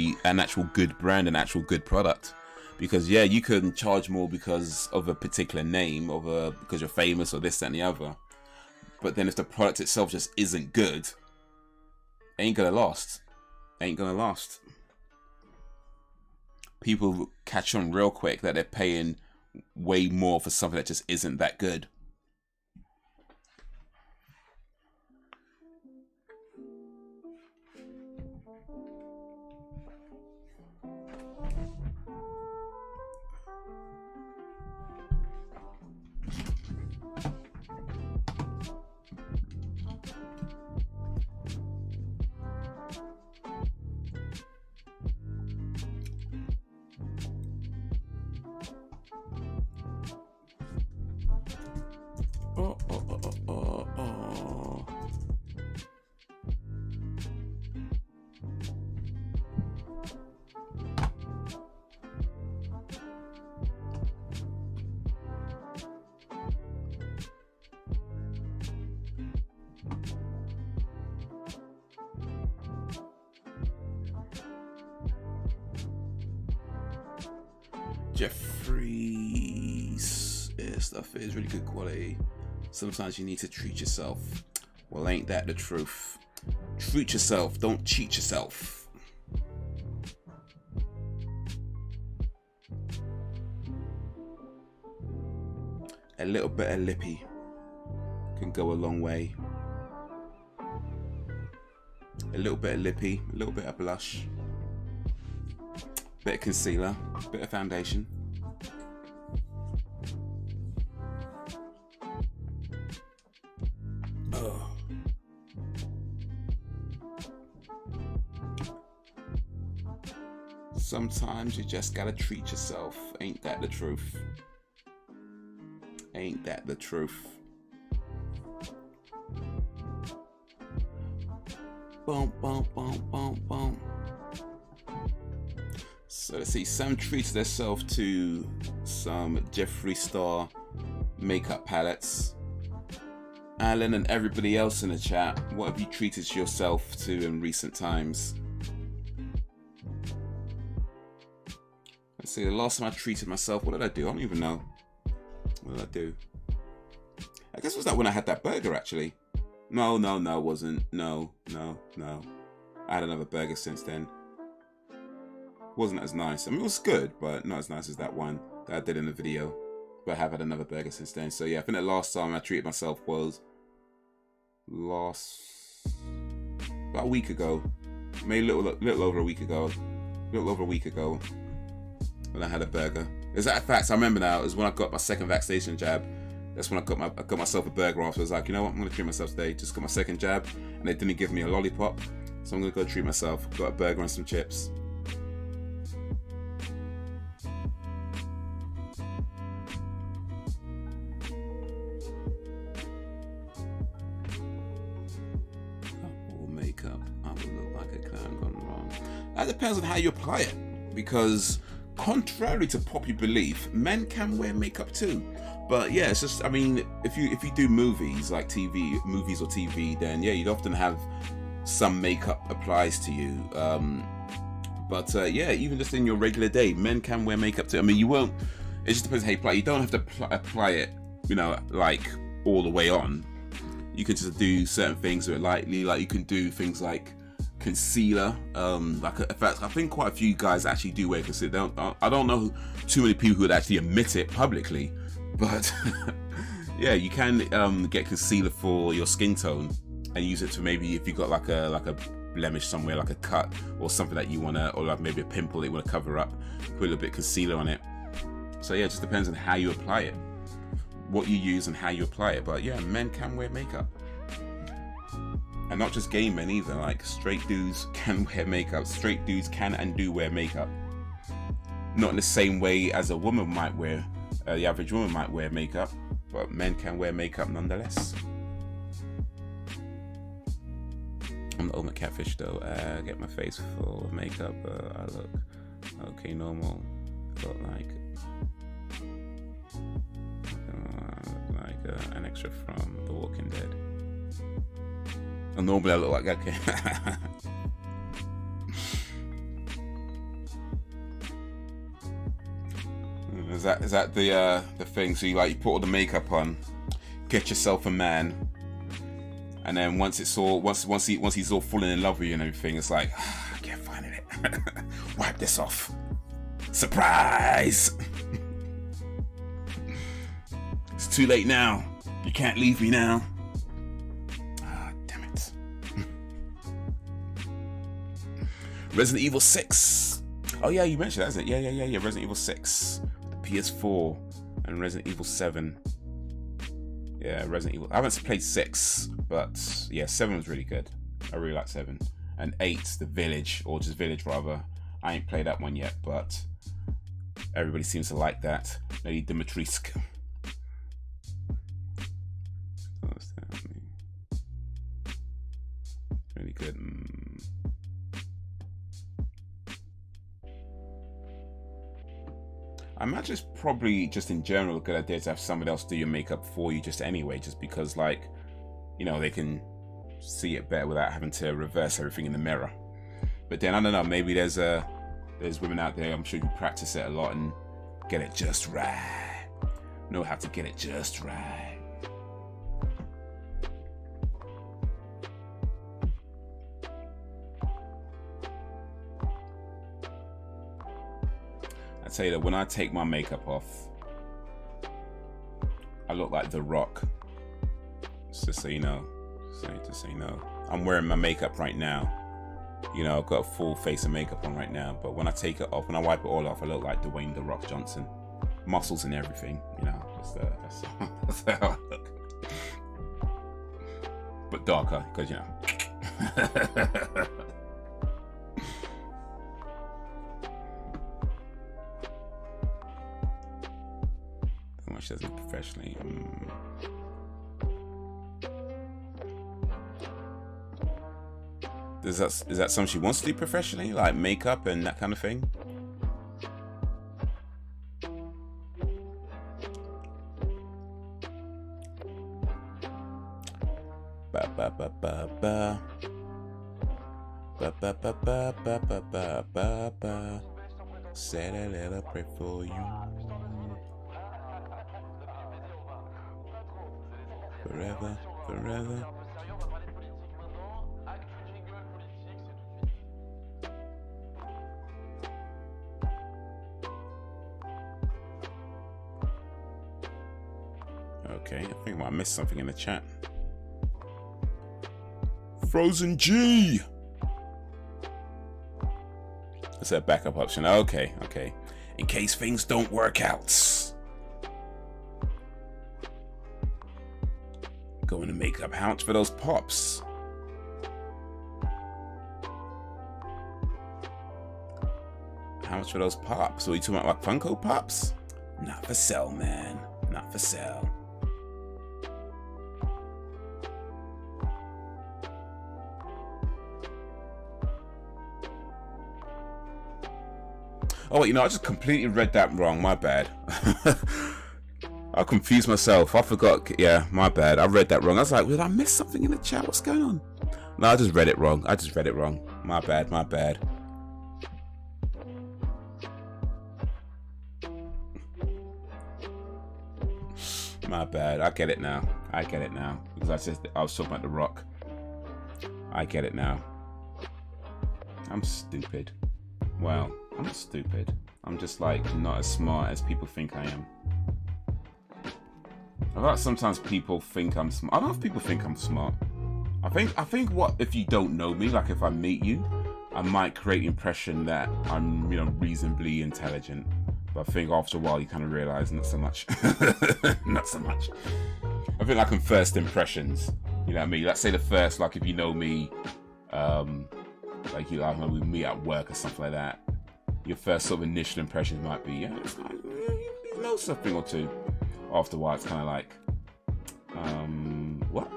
good brand, an actual good product. Because yeah, you can charge more because of a particular name, because you're famous or this, that, and the other. But then if the product itself just isn't good, ain't gonna last. Ain't gonna last. People catch on real quick that they're paying way more for something that just isn't that good. Jeffree's stuff is really good quality. Sometimes you need to treat yourself. Well, ain't that the truth? Treat yourself, don't cheat yourself. A little bit of lippy can go a long way. A little bit of lippy, a little bit of blush, bit of concealer, bit of foundation. Oh. Sometimes you just gotta treat yourself. Ain't that the truth? Ain't that the truth? Boom, boom, boom, boom, boom. So let's see, Sam treated herself to some Jeffree Star makeup palettes. Alan and everybody else in the chat, what have you treated yourself to in recent times? Let's see, the last time I treated myself, what did I do? I don't even know. What did I do? I guess it was that when I had that burger, actually. No, it wasn't. No. I had another burger since then. Wasn't as nice. I mean, it was good, but not as nice as that one that I did in the video. But I have had another burger since then. So yeah, I think the last time I treated myself was about a week ago. Maybe a little over a week ago. When I had a burger. Is that a fact? I remember now. It was when I got my second vaccination jab. That's when I got myself a burger after. I was like, you know what? I'm gonna treat myself today. Just got my second jab, and they didn't give me a lollipop, so I'm gonna go treat myself. Got a burger and some chips. Makeup, I would look like a clown gone wrong. That depends on how you apply it, because contrary to popular belief, men can wear makeup too. But yeah, it's just, I mean, if you do movies like movies or TV, then yeah, you'd often have some makeup applies to you. But yeah, even just in your regular day, men can wear makeup too. I mean, you won't. It just depends how you apply it. You don't have to apply it, you know, like all the way on. You can just do certain things with it lightly, like you can do things like concealer. Like in fact, I think quite a few guys actually do wear concealer. I don't know too many people who would actually admit it publicly, but yeah, you can get concealer for your skin tone and use it to maybe if you got like a blemish somewhere, like a cut or something that you wanna, or like maybe a pimple that you wanna cover up, put a little bit of concealer on it. So yeah, it just depends on how you apply it, what you use and how you apply it. But yeah, men can wear makeup, and not just gay men either. Like straight dudes can wear makeup. Straight dudes can and do wear makeup, not in the same way as a woman might wear, the average woman might wear makeup, but men can wear makeup nonetheless. I'm the ultimate catfish though. Get my face full of makeup, I look okay, normal. Look like an extra from The Walking Dead. And normally I look like, okay. Is that the thing? So you put all the makeup on, get yourself a man, and then once he's all falling in love with you and everything, it's like, I can't find it. Wipe this off. Surprise! It's too late now. You can't leave me now. Ah, damn it. Resident Evil 6. Oh yeah, you mentioned that, isn't it? Yeah. Resident Evil 6. The PS4 and Resident Evil 7. Yeah, Resident Evil. I haven't played 6, but yeah, 7 was really good. I really like 7. And 8, The Village, or just Village rather. I ain't played that one yet, but everybody seems to like that. Lady Dimitrescu. What's that mean? Really good. I imagine it's probably just in general a good idea to have somebody else do your makeup for you just anyway, just because, like, you know, they can see it better without having to reverse everything in the mirror. But then I don't know, maybe there's women out there, I'm sure you practice it a lot and get it just right. Know how to get it just right. I tell you that when I take my makeup off, I look like The Rock. Just so you know. Just so you know. I'm wearing my makeup right now. You know, I've got a full face of makeup on right now. But when I take it off, when I wipe it all off, I look like Dwayne The Rock Johnson. Muscles and everything, you know. That's how I look. But darker, because, you know. How much does it professionally? Is that something she wants to do professionally, like makeup and that kind of thing? Ba ba ba ba ba ba ba ba ba. Said I let her pray for you. Forever, forever. Okay, I think I might have missed something in the chat. Frozen G! That's a backup option. Okay, okay. In case things don't work out. Going to make up how much for those pops. How much for those pops? Are you talking about like Funko Pops? Not for sale, man. Not for sale. Oh, wait, you know, I just completely read that wrong. My bad. I confused myself. I forgot. Yeah, my bad. I read that wrong. I was like, did I miss something in the chat? What's going on? No, I just read it wrong. I just read it wrong. My bad. My bad. My bad. I get it now. I get it now. Because I was talking about The Rock. I get it now. I'm stupid. Well, I'm not stupid. I'm just like not as smart as people think I am. I thought sometimes people think I'm smart. I don't know if people think I'm smart. I think what if you don't know me, like if I meet you, I might create the impression that I'm, you know, reasonably intelligent. But I think after a while you kind of realize not so much. Not so much. I think like in first impressions, you know what I mean? Let's say the first, like if you know me, like you know, we meet at work or something like that. Your first sort of initial impressions might be, yeah, it's like, you know something or two. After a while, it's kind of like, what?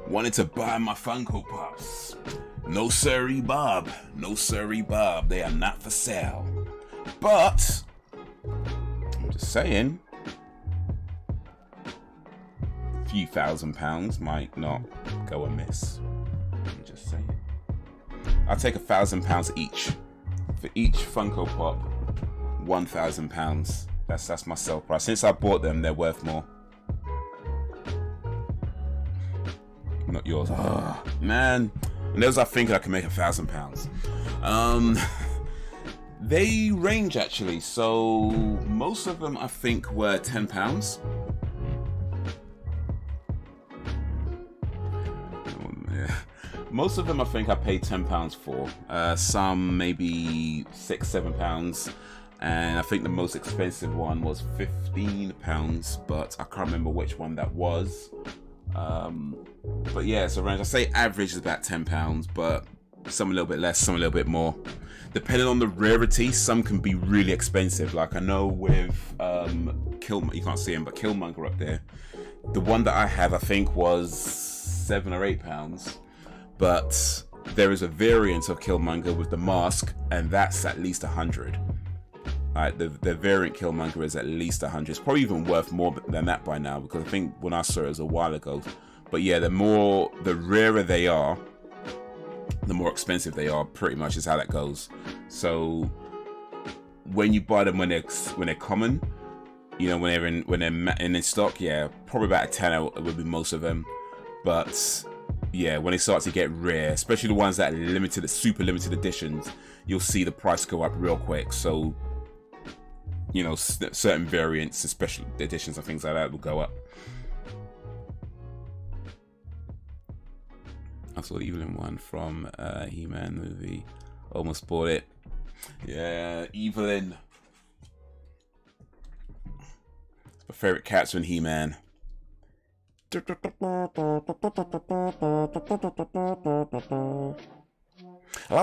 Wanted to buy my Funko Pops. No sirree, Bob. No sirree, Bob. They are not for sale. But I'm just saying, a few £1,000 might not go amiss. I'm just saying. I'll take £1,000 each. For each Funko Pop, £1,000. That's my sell price. Since I bought them, they're worth more. Not yours. Oh, man. And those are thinking I can make £1,000. They range actually. So most of them I think were £10. Most of them I think I paid £10 for. Some maybe £6-7, and I think the most expensive one was £15, but I can't remember which one that was. But yeah, so around, I say average is about £10, but some a little bit less, some a little bit more. Depending on the rarity, some can be really expensive. Like I know with you can't see him, but Killmonger up there, the one that I have I think was £7 or £8. But there is a variant of Killmonger with the mask, and that's at least 100. Right, the variant Killmonger is at least 100. It's probably even worth more than that by now, because I think when I saw it was a while ago. But yeah, the rarer they are, the more expensive they are. Pretty much is how that goes. So when you buy them when they're common, you know, when they're in stock, yeah, probably about a tenner would be most of them. But yeah, when they start to get rare, especially the ones that are limited, super limited editions, you'll see the price go up real quick. So, you know, certain variants, special editions and things like that will go up. I saw the Evelyn one from He-Man movie. Almost bought it. Yeah, Evelyn. It's my favorite character in He-Man. That's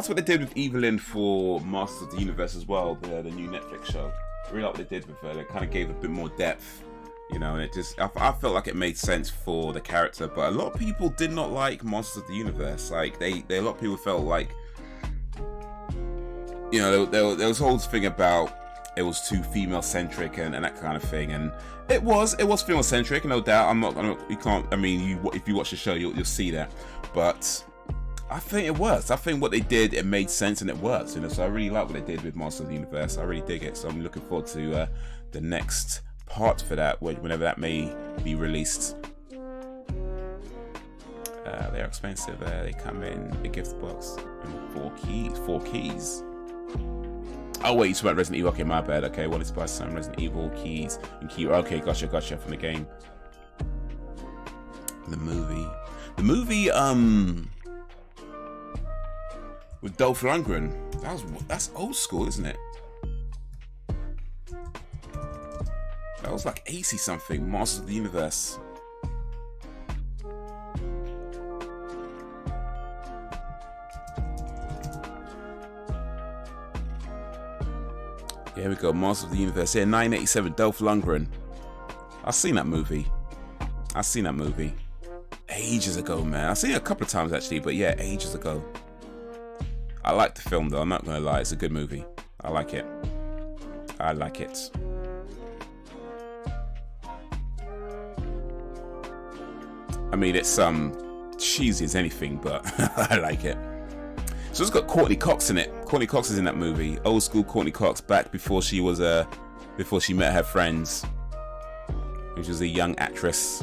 what they did with Evelyn for Masters of the Universe as well, the new Netflix show. I really like what they did with her. They kind of gave a bit more depth, you know, and it just, I felt like it made sense for the character. But a lot of people did not like Masters of the Universe. Like a lot of people felt like, you know, there was a whole thing about it was too female centric and that kind of thing, and it was female centric, no doubt. You can't. I mean, if you watch the show, you'll see that. But I think it works. I think what they did, it made sense and it works. You know, so I really like what they did with Master of the Universe. I really dig it. So I'm looking forward to the next part for that, whenever that may be released. They're expensive. They come in the gift box in 4 keys. Oh wait, you talking about Resident Evil? Okay, my bad. Okay, well, it's by some Resident Evil keys and key. Okay, gotcha from the game. The movie, with Dolph Lundgren. That's old school, isn't it? That was like 80 something. Masters of the Universe. Here we go, Masters of the Universe. Yeah, 987, Dolph Lundgren. I've seen that movie. Ages ago, man. I've seen it a couple of times actually, but yeah, ages ago. I like the film though, I'm not gonna lie, it's a good movie. I like it. I mean, it's cheesy as anything, but I like it. So it's got Courtney Cox in it. Courtney Cox is in that movie. Old school Courtney Cox, back before she was before she met her friends, which was a young actress.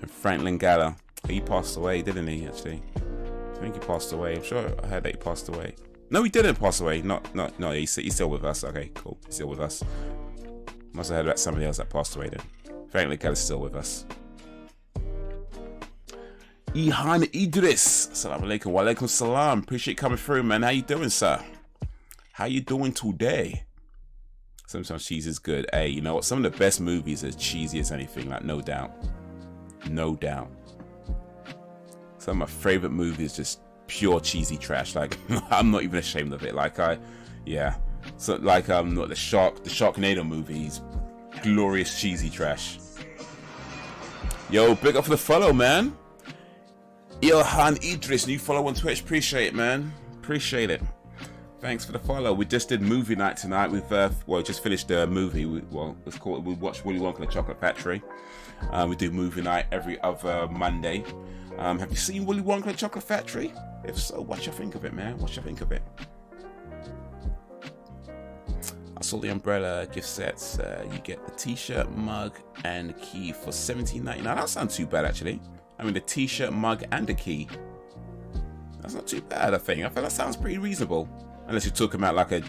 And Franklin Gala, he passed away, didn't he? Actually, I think he passed away. I'm sure I heard that he passed away. No, he didn't pass away. No, he's still with us. Okay, cool. He's still with us. Must have heard about somebody else that passed away then. Franklin Gala's still with us. Ihan Idris, assalamu alaikum, wa alaikum salam. Appreciate you coming through, man. How you doing, sir? How you doing today? Sometimes cheese is good. Hey, you know what? Some of the best movies are cheesy as anything, like no doubt. No doubt. Some of my favorite movies just pure cheesy trash. Like I'm not even ashamed of it. Like so like not the Sharknado movies, glorious cheesy trash. Yo, big up for the follow, man. Ilhan Idris, new follow on Twitch. Appreciate it, man. Appreciate it. Thanks for the follow. We just did movie night tonight. We've just finished the movie. We watched Willy Wonka and the Chocolate Factory. We do movie night every other Monday. Have you seen Willy Wonka and the Chocolate Factory? If so, what you think of it, man? What you think of it? I saw the umbrella gift sets. You get the t-shirt, mug, and the key for $17.99. That sounds too bad, actually. I mean, the t-shirt, mug, and the key. That's not too bad, I think. I feel that sounds pretty reasonable. Unless you're talking about like a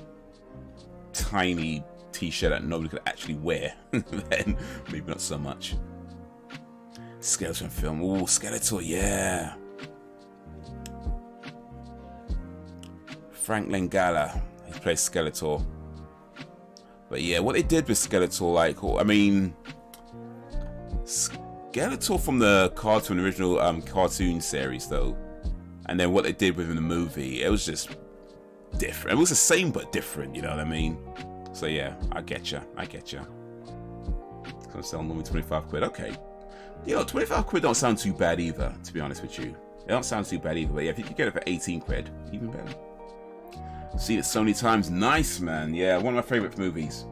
tiny t-shirt that nobody could actually wear. Then maybe not so much. Skeleton film. Ooh, Skeletor, yeah. Franklin Gala. He plays Skeletor. But yeah, what they did with Skeletor, like, I mean, Skeletor from the original cartoon series, though, and then what they did with him in the movie, it was just different. It was the same but different, you know what I mean? So yeah, I get you. It's gonna sell normally 25 quid. Okay, you know, 25 quid don't sound too bad either, to be honest with you. It don't sound too bad either. But yeah, if you could get it for 18 quid, even better. Seen it so many times. Nice, man. Yeah, one of my favorite movies.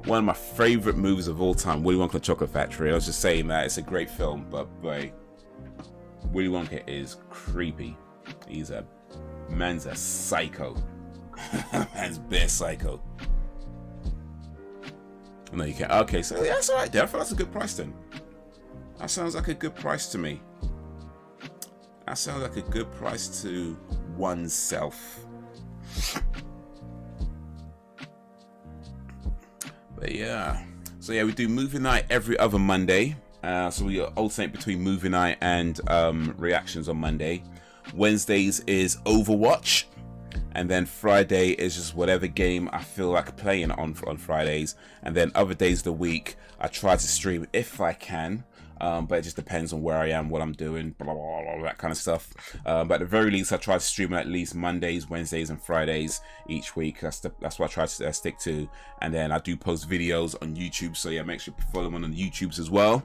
One of my favorite movies of all time, Willy Wonka and the Chocolate Factory. I was just saying that it's a great film, but boy, Willy Wonka is creepy. Man's a psycho. Man's bare psycho. No, you can't. Okay, so yeah, that's alright there. I feel that's a good price then. That sounds like a good price to me. That sounds like a good price to oneself. But yeah, so yeah, we do movie night every other Monday. So we alternate between movie night and reactions on Monday. Wednesdays is Overwatch, and then Friday is just whatever game I feel like playing on Fridays. And then other days of the week I try to stream if I can. But it just depends on where I am, what I'm doing, blah, blah, blah, all that kind of stuff. But at the very least, I try to stream at least Mondays, Wednesdays, and Fridays each week. That's what I try to stick to. And then I do post videos on YouTube. So yeah, make sure you follow me on the YouTubes as well.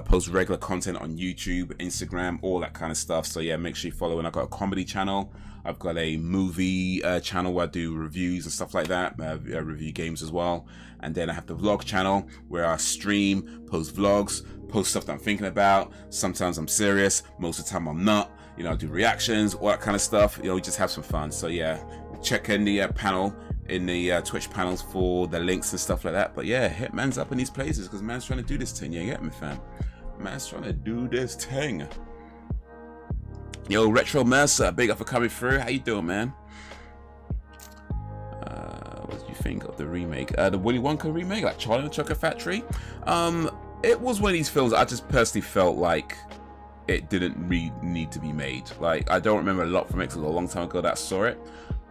Post regular content on YouTube, Instagram, all that kind of stuff. So yeah, make sure you follow. And I got a comedy channel. I've got a movie channel where I do reviews and stuff like that. I review games as well. And then I have the vlog channel where I stream, post vlogs, post stuff that I'm thinking about. Sometimes I'm serious, most of the time I'm not. You know, I do reactions, all that kind of stuff. You know, we just have some fun. So yeah, check in the panel, in the Twitch panels for the links and stuff like that. But yeah, hit man's up in these places because man's trying to do this thing. You get me, fam? Man's trying to do this thing. Yo, Retro Mercer, big up for coming through. How you doing, man? What do you think of the remake? The Willy Wonka remake, like Charlie and the Chocolate Factory. It was one of these films I just personally felt like it didn't really need to be made. Like, I don't remember a lot from it because it was a long time ago that I saw it,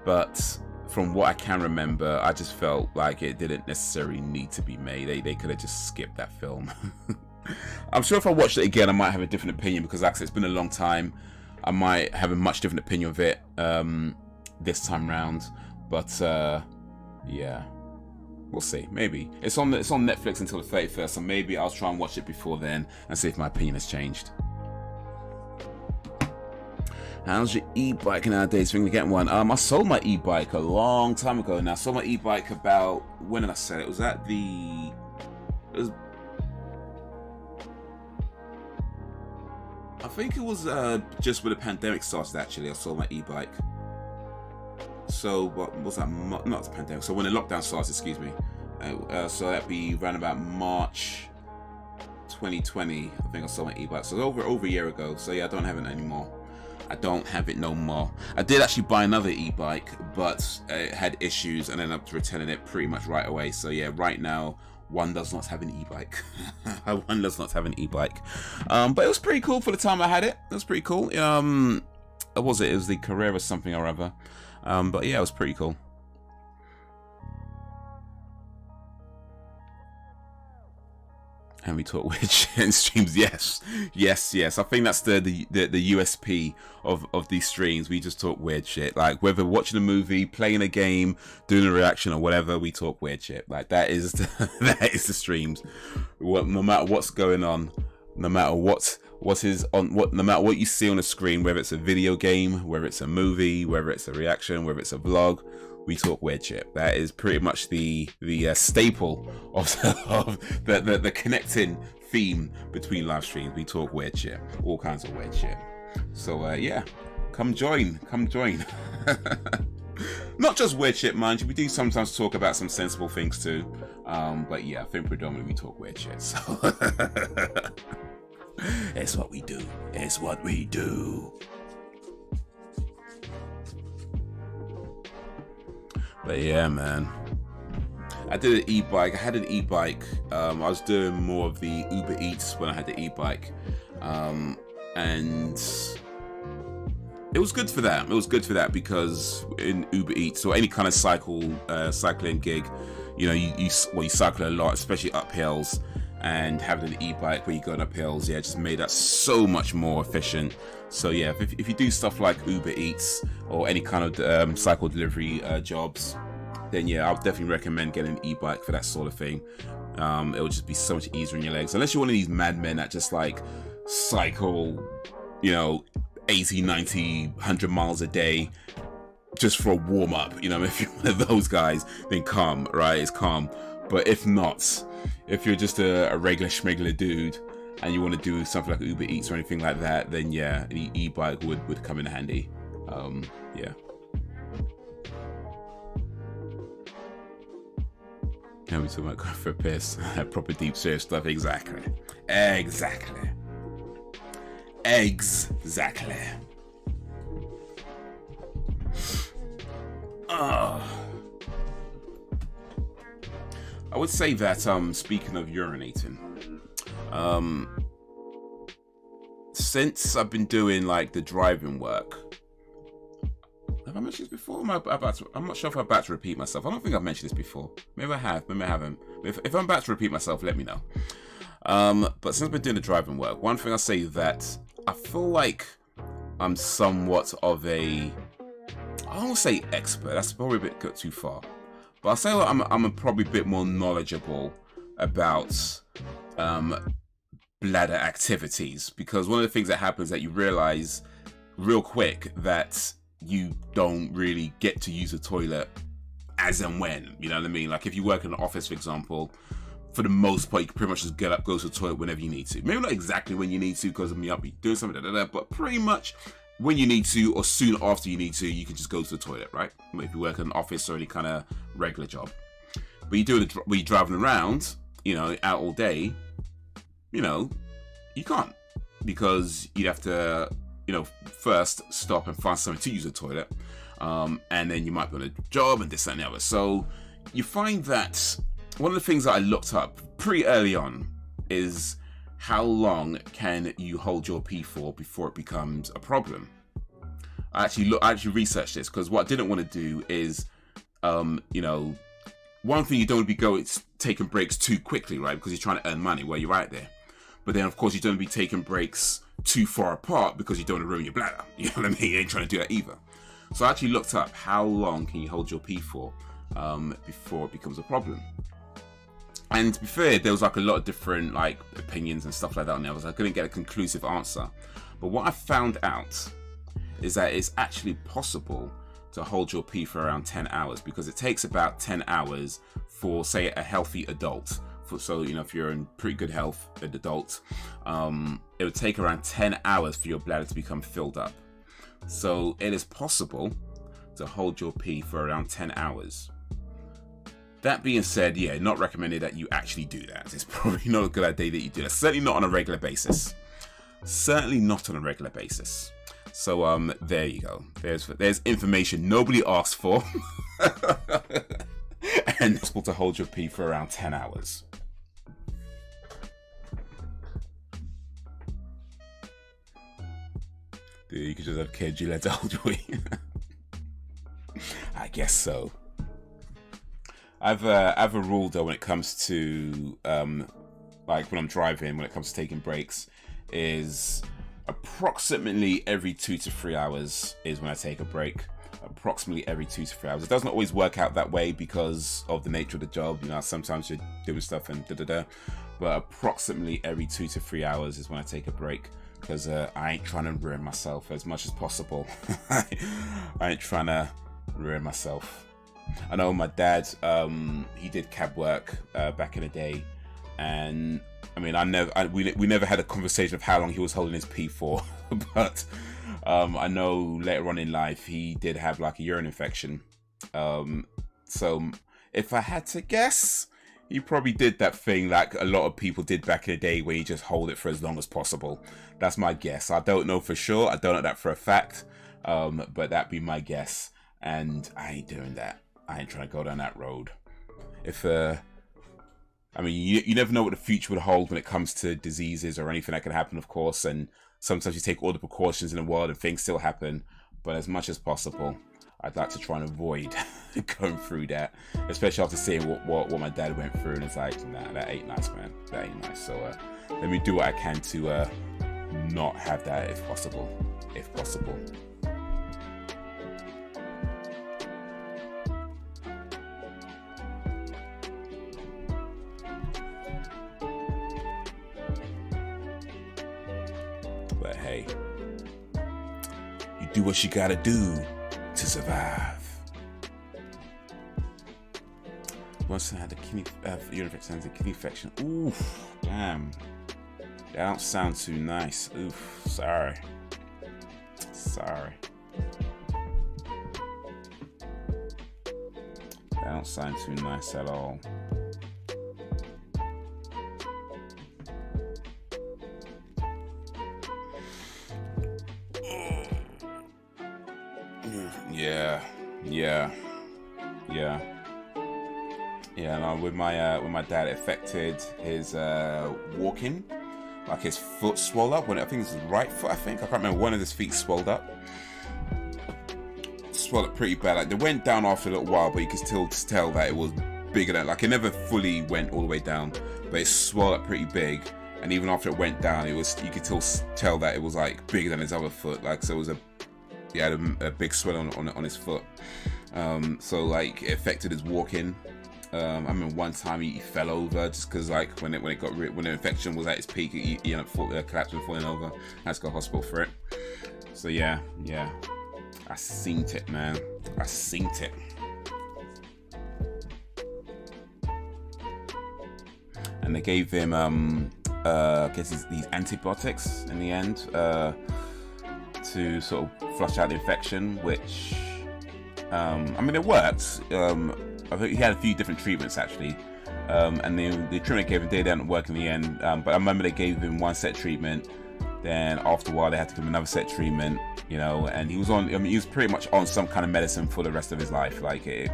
but from what I can remember, I just felt like it didn't necessarily need to be made. They could have just skipped that film. I'm sure if I watched it again, I might have a different opinion because actually it's been a long time. I might have a much different opinion of it this time round, but yeah, we'll see. Maybe it's on Netflix until the 31st, so maybe I'll try and watch it before then and see if my opinion has changed. How's your e-bike nowadays? Thinking of getting one? I sold my e-bike a long time ago now. I sold my e-bike about, when did I sell it? It was at the, I think it was just when the pandemic started. Actually, I sold my e-bike. So what was that? Not the pandemic. So when the lockdown started, excuse me. So that'd be around about March 2020. I think I sold my e-bike. So over a year ago. So yeah, I don't have it anymore. I don't have it no more. I did actually buy another e-bike, but it had issues and ended up returning it pretty much right away. So yeah, right now one does not have an e-bike. One does not have an e-bike. But it was pretty cool for the time I had it. It was pretty cool. What was it? It was the Carrera something or other. But yeah, it was pretty cool. And we talk weird shit in streams. Yes. I think that's the USP of these streams. We just talk weird shit. Like whether watching a movie, playing a game, doing a reaction or whatever, we talk weird shit. Like that is that is the streams. No matter what's going on, no matter what is on, no matter what you see on the screen, whether it's a video game, whether it's a movie, whether it's a reaction, whether it's a vlog, we talk weird shit. That is pretty much the staple of the connecting theme between live streams. We talk weird shit, all kinds of weird shit. So yeah, come join. Not just weird shit, mind you. We do sometimes talk about some sensible things too. But yeah, I think predominantly we talk weird shit. So it's what we do. It's what we do. But yeah, man, I did an e-bike. I had an e-bike. I was doing more of the Uber Eats when I had the e-bike, and it was good for that. It was good for that because in Uber Eats or any kind of cycling gig, you know, you cycle a lot, especially up hills, and having an e-bike where you go up hills, yeah, just made that so much more efficient. So yeah, if you do stuff like Uber Eats or any kind of cycle delivery jobs, then yeah, I'll definitely recommend getting an e-bike for that sort of thing. It will just be so much easier on your legs, unless you're one of these madmen that just like cycle, you know, 80, 90, 100 miles a day just for a warm-up. You know, if you're one of those guys, then calm, right? It's calm. But if not, if you're just a regular schmegular dude and you want to do something like Uber Eats or anything like that, then yeah, an e-bike would come in handy. Yeah. Can we talk about going for a piss? Proper deep serious stuff. Exactly. I would say that speaking of urinating, since I've been doing like the driving work, have I mentioned this before? I'm not sure if I'm about to repeat myself. I don't think I've mentioned this before. Maybe I have, maybe I haven't. If I'm about to repeat myself, let me know. But since I've been doing the driving work, one thing I say that I feel like I'm somewhat of a, I don't want to say expert, that's probably a bit too far, but I'll say like I'm probably a bit more knowledgeable about bladder activities, because one of the things that happens is that you realize real quick that you don't really get to use the toilet as and when, you know what I mean? Like if you work in an office, for example, for the most part, you can pretty much just get up, go to the toilet whenever you need to. Maybe not exactly when you need to, because you might be doing something, but pretty much when you need to, or soon after you need to, you can just go to the toilet, right? If you work in an office or any kind of regular job. But when you're driving around, you know, out all day, you know, you can't, because you'd have to, you know, first stop and find something to use the toilet, and then you might be on a job and this and the other. So you find that one of the things that I looked up pretty early on is how long can you hold your pee for before it becomes a problem. I actually researched this, because what I didn't want to do is, you know, one thing, you don't want to be taking breaks too quickly, right? Because you're trying to earn money while you're out there. But then, of course, you don't want to be taking breaks too far apart, because you don't want to ruin your bladder. You know what I mean? You ain't trying to do that either. So I actually looked up how long can you hold your pee for before it becomes a problem. And to be fair, there was like a lot of different like opinions and stuff like that on there. I couldn't get a conclusive answer. But what I found out is that it's actually possible to hold your pee for around 10 hours, because it takes about 10 hours for, say, a healthy adult. So, you know, if you're in pretty good health, an adult, it would take around 10 hours for your bladder to become filled up. So it is possible to hold your pee for around 10 hours. That being said, yeah, not recommended that you actually do that. It's probably not a good idea that you do that. Certainly not on a regular basis. Certainly not on a regular basis. So there you go. There's information nobody asked for. And it's possible to hold your pee for around 10 hours. Dude, you could just have kids you let to hold your pee. I guess so. I've a rule though when it comes to like when I'm driving, when it comes to taking breaks, is approximately every 2 to 3 hours is when I take a break. Approximately every 2 to 3 hours. It doesn't always work out that way because of the nature of the job. You know, sometimes you're doing stuff and but approximately every 2 to 3 hours is when I take a break, because I ain't trying to ruin myself as much as possible. I ain't trying to ruin myself. I know my dad, he did cab work back in the day, and I mean, we never had a conversation of how long he was holding his pee for, but I know later on in life he did have like a urine infection. So if I had to guess, he probably did that thing like a lot of people did back in the day, where you just hold it for as long as possible. That's my guess. I don't know for sure. I don't know that for a fact, but that'd be my guess. And I ain't doing that. I ain't trying to go down that road. I mean, you never know what the future would hold when it comes to diseases or anything that can happen, of course. And sometimes you take all the precautions in the world and things still happen. But as much as possible, I'd like to try and avoid going through that, especially after seeing what my dad went through. And it's like, nah, that ain't nice, man. That ain't nice. So let me do what I can to not have that if possible. If possible. But hey, you do what you gotta do to survive. Once I had a kidney infection. Oof, damn. That don't sound too nice. Oof, sorry. Sorry. That don't sound too nice at all. Yeah. No, with my dad, it affected his walking. Like his foot swelled up. When I think it was his right foot. I can't remember. One of his feet swelled up. Swelled up pretty bad. Like they went down after a little while, but you could still tell that it was bigger than. Like it never fully went all the way down, but it swelled up pretty big. And even after it went down, you could still tell that it was like bigger than his other foot. Like so, he had a big swell on his foot. So like it affected his walking. I remember one time he fell over just because like when the infection was at its peak, he ended up collapsing, falling over. Had to go to hospital for it. So yeah. I seen it, man. I seen it. And they gave him, I guess these antibiotics in the end to sort of flush out the infection, which, I mean, it worked. I think he had a few different treatments actually, and the treatment gave him didn't work in the end. But I remember they gave him one set treatment. Then after a while, they had to give him another set treatment, you know, and he was on. I mean, he was pretty much on some kind of medicine for the rest of his life, like it,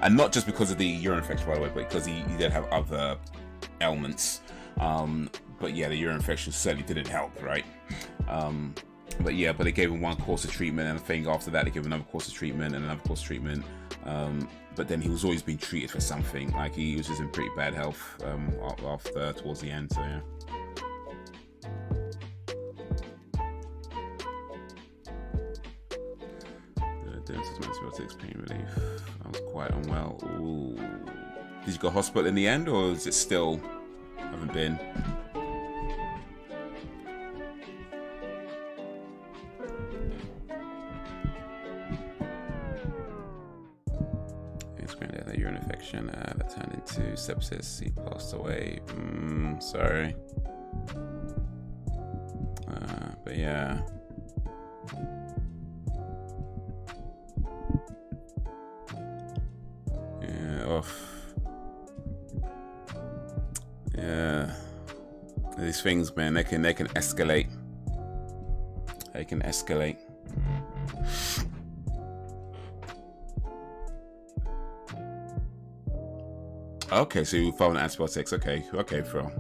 and not just because of the urine infection, by the way, but because he did have other ailments. But yeah, the urine infection certainly didn't help, right? But yeah, but they gave him one course of treatment, and I think after that they gave him another course of treatment and another course of treatment. But then he was always being treated for something. Like he was just in pretty bad health after towards the end. So yeah. Antibiotics, pain relief. I was quite unwell. Ooh. Did you go to hospital in the end, or is it still haven't been? That urine infection that turned into sepsis. He passed away. Sorry. But yeah. Yeah, these things, man, they can escalate. They can escalate. Okay, so you found antibiotics. Okay, Phil.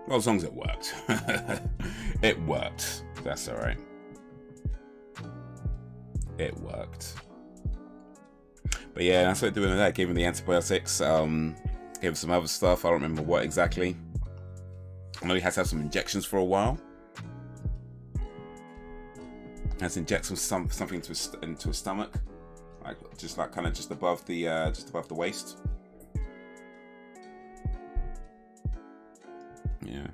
Well, as long as it worked. It worked. That's all right. It worked. But yeah, I started doing that. Gave him the antibiotics. Gave him some other stuff. I don't remember what exactly. I know he had to have some injections for a while. He had to inject something into his stomach, like just above the waist. Yeah.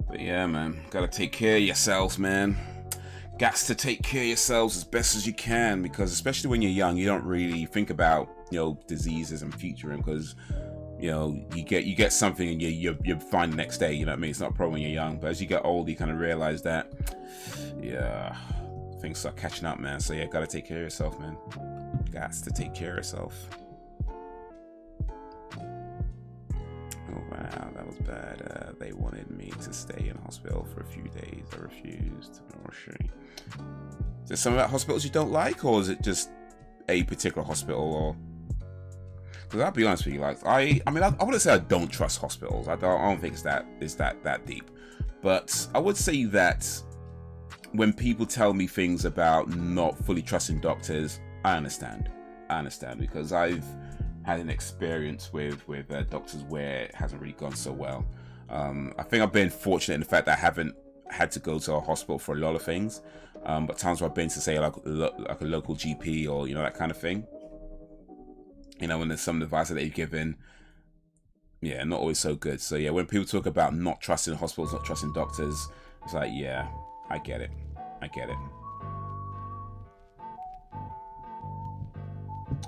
But yeah, man, gotta take care of yourselves, man. Gots to take care of yourselves as best as you can, because especially when you're young, you don't really think about, you know, diseases and future, because, you know, you get something and you're fine the next day. You know what I mean? It's not a problem when you're young, but as you get older, you kind of realize that, yeah, things start catching up, man. So yeah, gotta take care of yourself, man. Gots to take care of yourself. Oh wow, that was bad. They wanted me to stay in hospital for a few days. I refused. Oh shit. Is there some about hospitals you don't like, or is it just a particular hospital? Or because I'll be honest with you, like I wouldn't say I don't trust hospitals. I don't think it's that deep. But I would say that when people tell me things about not fully trusting doctors, I understand because I've had an experience with doctors where it hasn't really gone so well. I think I've been fortunate in the fact that I haven't had to go to a hospital for a lot of things, but times where I've been to say like a local GP or, you know, that kind of thing, you know, when there's some advice that they've given, yeah, not always so good. So yeah, when people talk about not trusting hospitals, not trusting doctors, it's like, yeah, I get it.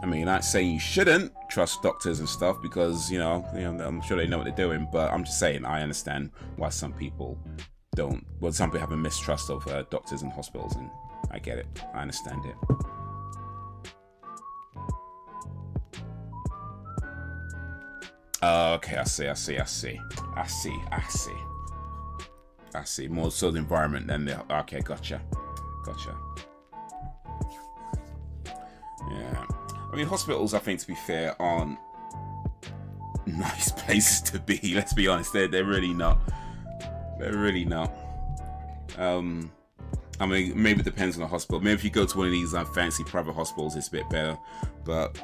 I mean, not saying you shouldn't trust doctors and stuff, because you know, I'm sure they know what they're doing. But I'm just saying, I understand why some people don't. Well, some people have a mistrust of doctors and hospitals, and I get it. I understand it. Okay, I see. More so the environment than the. Okay, gotcha. Yeah. I mean, hospitals, I think, to be fair, aren't nice places to be. Let's be honest, they're really not. I mean, maybe it depends on the hospital. Maybe if you go to one of these fancy private hospitals, it's a bit better. But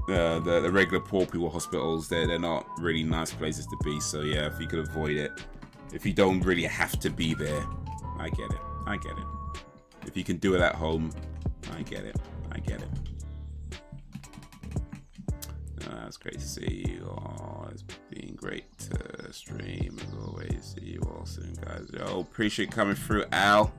the regular poor people hospitals, they're not really nice places to be. So yeah, if you could avoid it, if you don't really have to be there, I get it. I get it. If you can do it at home, I get it. I get it. It's great to see you all. It's been great to stream as always. See you all soon, guys. Yo, appreciate coming through, Al.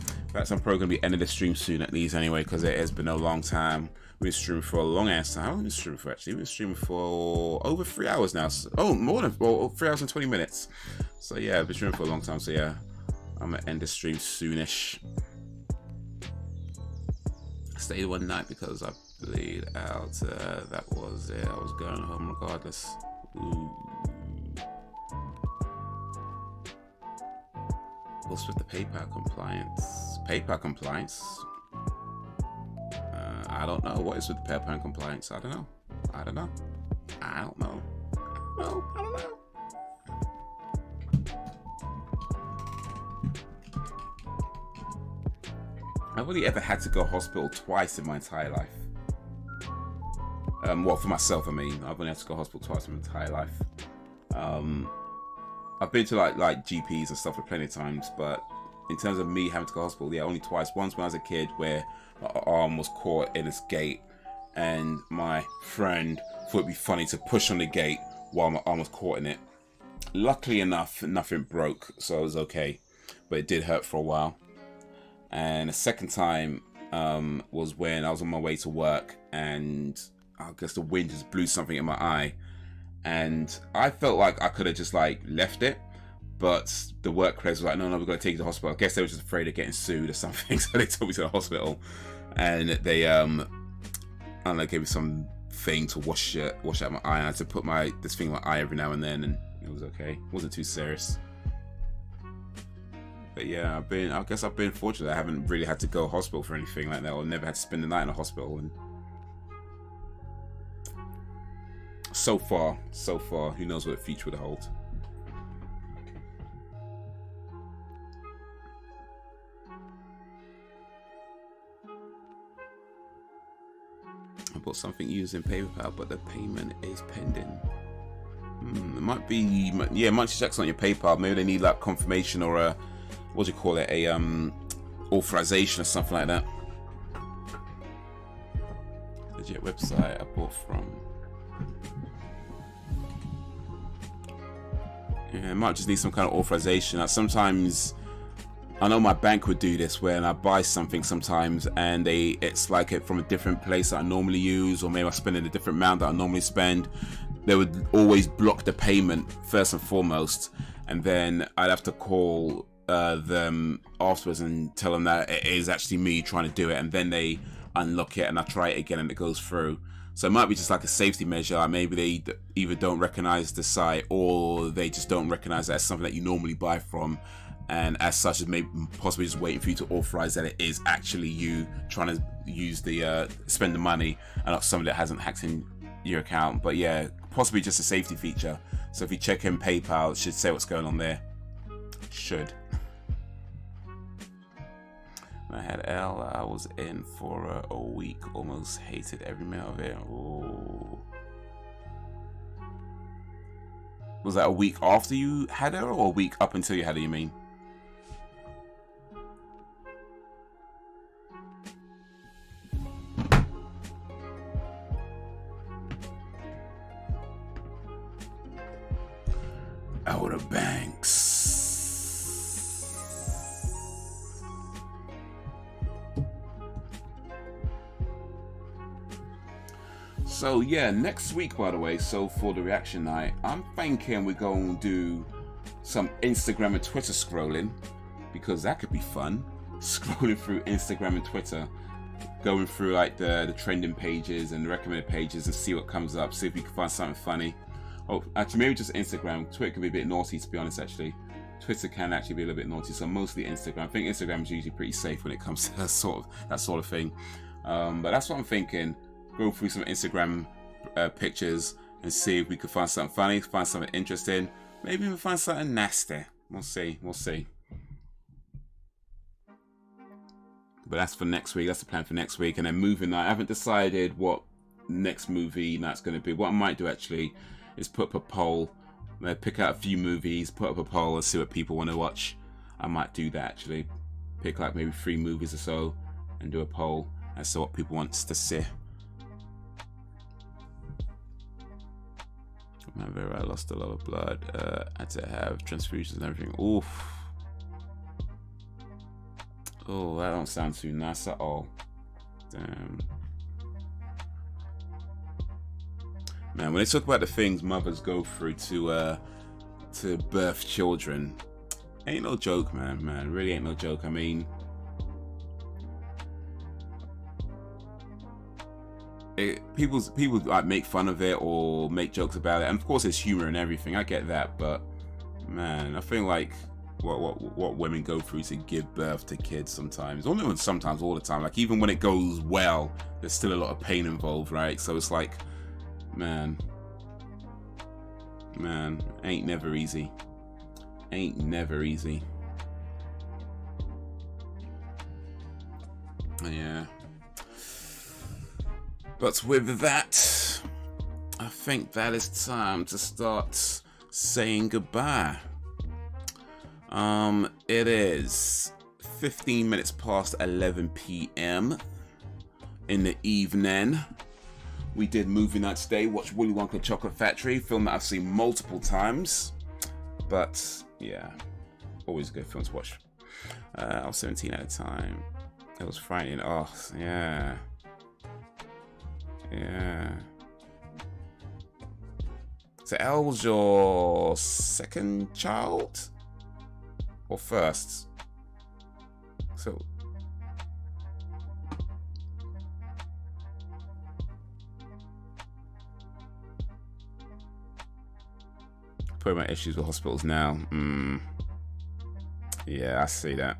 In fact, I'm probably gonna be ending the stream soon at least anyway, because it has been a long time. We've been streaming for a long ass time. How long have we been streaming for actually? We've been streaming for over 3 hours now. So, oh, more than 3 hours and 20 minutes. So yeah, I've been streaming for a long time. So yeah, I'm gonna end the stream soonish. I stayed one night because I bleed out. That was it. I was going home regardless. Ooh. What's with the PayPal compliance? PayPal compliance? I don't know. What is with the PayPal compliance? I don't know. I don't know. I don't know. I don't know. I don't know. I've only ever had to go to hospital twice in my entire life. Well, for myself, I mean, I've only had to go to hospital twice in my entire life. I've been to like GPs and stuff for plenty of times, but in terms of me having to go to hospital, yeah, only twice. Once when I was a kid, where my arm was caught in this gate, and my friend thought it'd be funny to push on the gate while my arm was caught in it. Luckily enough, nothing broke, so it was okay, but it did hurt for a while. And the second time was when I was on my way to work, and I guess the wind just blew something in my eye, and I felt like I could have just like left it, but the workplace was like, no, we're going to take you to the hospital. I guess they were just afraid of getting sued or something, so they took me to the hospital, and they I don't know, gave me some thing to wash out my eye. I had to put this thing in my eye every now and then, and it was okay. It wasn't too serious. But yeah, I guess I've been fortunate. I haven't really had to go to hospital for anything like that, or never had to spend the night in a hospital. And so far, who knows what the future would hold. I bought something using PayPal, but the payment is pending. It might be, yeah, it might check on your PayPal. Maybe they need like confirmation or a, what do you call it, a authorization or something like that. Legit website I bought from. Yeah, it might just need some kind of authorization. Like sometimes, I know my bank would do this when I buy something sometimes, and it's like it from a different place that I normally use, or maybe I spend a different amount that I normally spend. They would always block the payment first and foremost, and then I'd have to call them afterwards and tell them that it is actually me trying to do it, and then they unlock it and I try it again and it goes through. So it might be just like a safety measure. Like maybe they either don't recognize the site, or they just don't recognize that as something that you normally buy from, and as such, is maybe possibly just waiting for you to authorize that it is actually you trying to use the spend the money, and not somebody that hasn't hacked in your account. But yeah, possibly just a safety feature. So if you check in PayPal, it should say what's going on there. Should. I had L. I was in for a week. Almost hated every minute of it. Ooh. Was that a week after you had her, or a week up until you had her, you mean? Outer Banks. So yeah, next week, by the way, so for the reaction night, I'm thinking we're going to do some Instagram and Twitter scrolling, because that could be fun. Scrolling through Instagram and Twitter, going through like the trending pages and the recommended pages and see what comes up, see if we can find something funny. Oh, actually, maybe just Instagram. Twitter can be a bit naughty, to be honest, actually. Twitter can actually be a little bit naughty, so mostly Instagram. I think Instagram is usually pretty safe when it comes to that sort of thing. But that's what I'm thinking. Go through some Instagram pictures and see if we could find something funny, find something interesting, maybe even find something nasty. We'll see. But that's for next week. That's the plan for next week. And then movie night. I haven't decided what next movie night's going to be. What I might do actually is put up a poll. Pick out a few movies, put up a poll, and see what people want to watch. I might do that actually. Pick like maybe 3 movies or so and do a poll as to what people want to see. Remember, I lost a lot of blood. Had to have transfusions and everything. Oof. Oh, that don't sound too nice at all. Damn. Man, when they talk about the things mothers go through to birth children, ain't no joke, man. Man, really ain't no joke. I mean, people like make fun of it or make jokes about it, and of course there's humor and everything. I get that, but man, I feel like what women go through to give birth to kids sometimes, only sometimes, all the time. Like even when it goes well, there's still a lot of pain involved, right? So it's like, man, ain't never easy. Ain't never easy. Yeah. But with that, I think that is time to start saying goodbye. It is 15 minutes past 11 p.m. in the evening. We did movie night today, watched Willy Wonka Chocolate Factory, film that I've seen multiple times. But yeah, always a good film to watch. I was 17 at the time. It was frightening. Oh, yeah. Yeah. So Elle was your second child? Or first? So... Putting my issues with hospitals now. Yeah, I see that.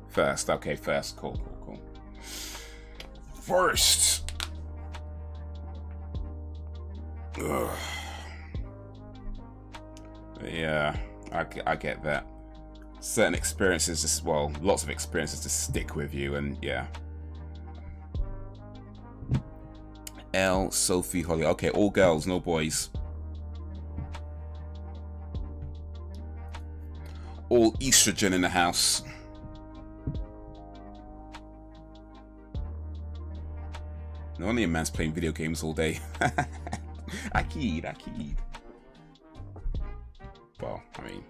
First, okay, first. Cool. First. Ugh. Yeah, I get that. Certain experiences just, well, lots of experiences just stick with you, and yeah. Elle, Sophie, Holly. Okay, all girls, no boys. All estrogen in the house. No wonder your man's playing video games all day. Akid. Well, I mean...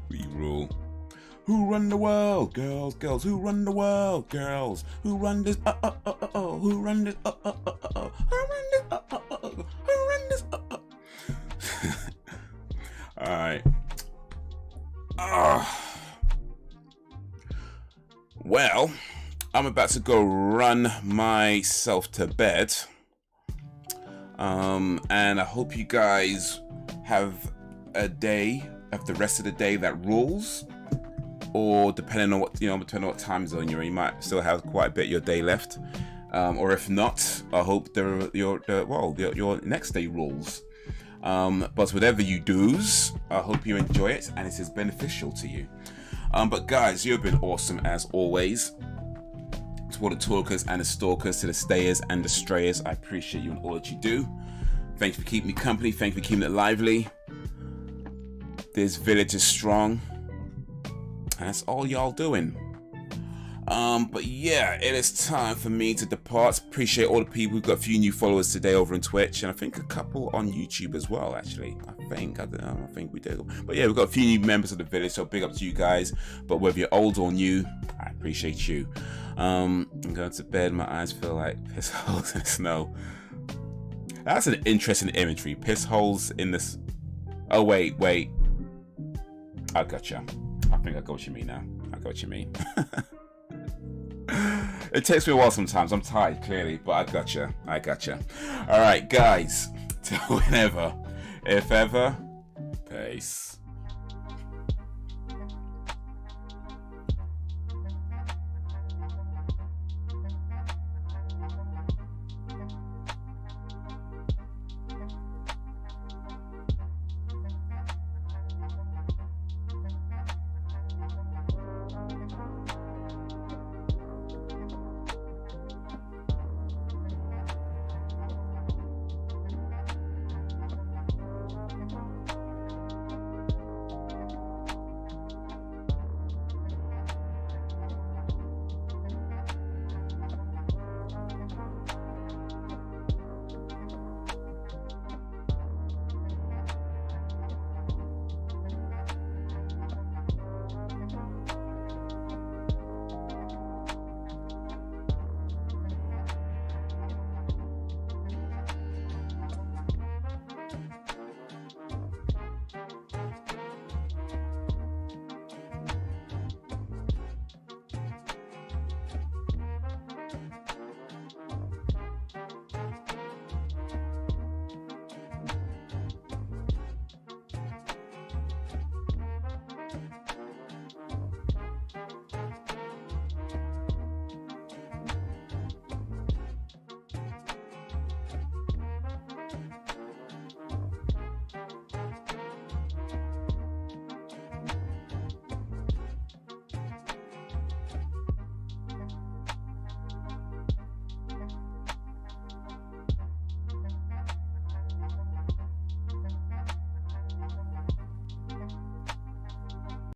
We rule. Who run the world, girls? Girls, who run the world, girls? Who run this? Who run this? Who run this? Who run this? All right. Well, I'm about to go run myself to bed. And I hope you guys have a day, have the rest of the day that rules. Or depending on what time zone you're in, you might still have quite a bit of your day left. Or if not, I hope your next day rules. But whatever you do's, I hope you enjoy it and it is beneficial to you. But guys, you've been awesome as always. To all the talkers and the stalkers, to the stayers and the strayers, I appreciate you and all that you do. Thank you for keeping me company. Thank you for keeping it lively. This village is strong. And that's all y'all doing. But yeah, it is time for me to depart. Appreciate all the people. We've got a few new followers today over on Twitch, and I think a couple on YouTube as well, actually. I think we did. But yeah, we've got a few new members of the village, so big up to you guys. But whether you're old or new, I appreciate you. I'm going to bed. My eyes feel like piss holes in the snow. That's an interesting imagery. Piss holes in this. Oh, wait. I gotcha. I think I got what you mean now. I got what you mean. It takes me a while sometimes. I'm tired, clearly, but I gotcha. All right, guys. Till whenever, if ever, peace.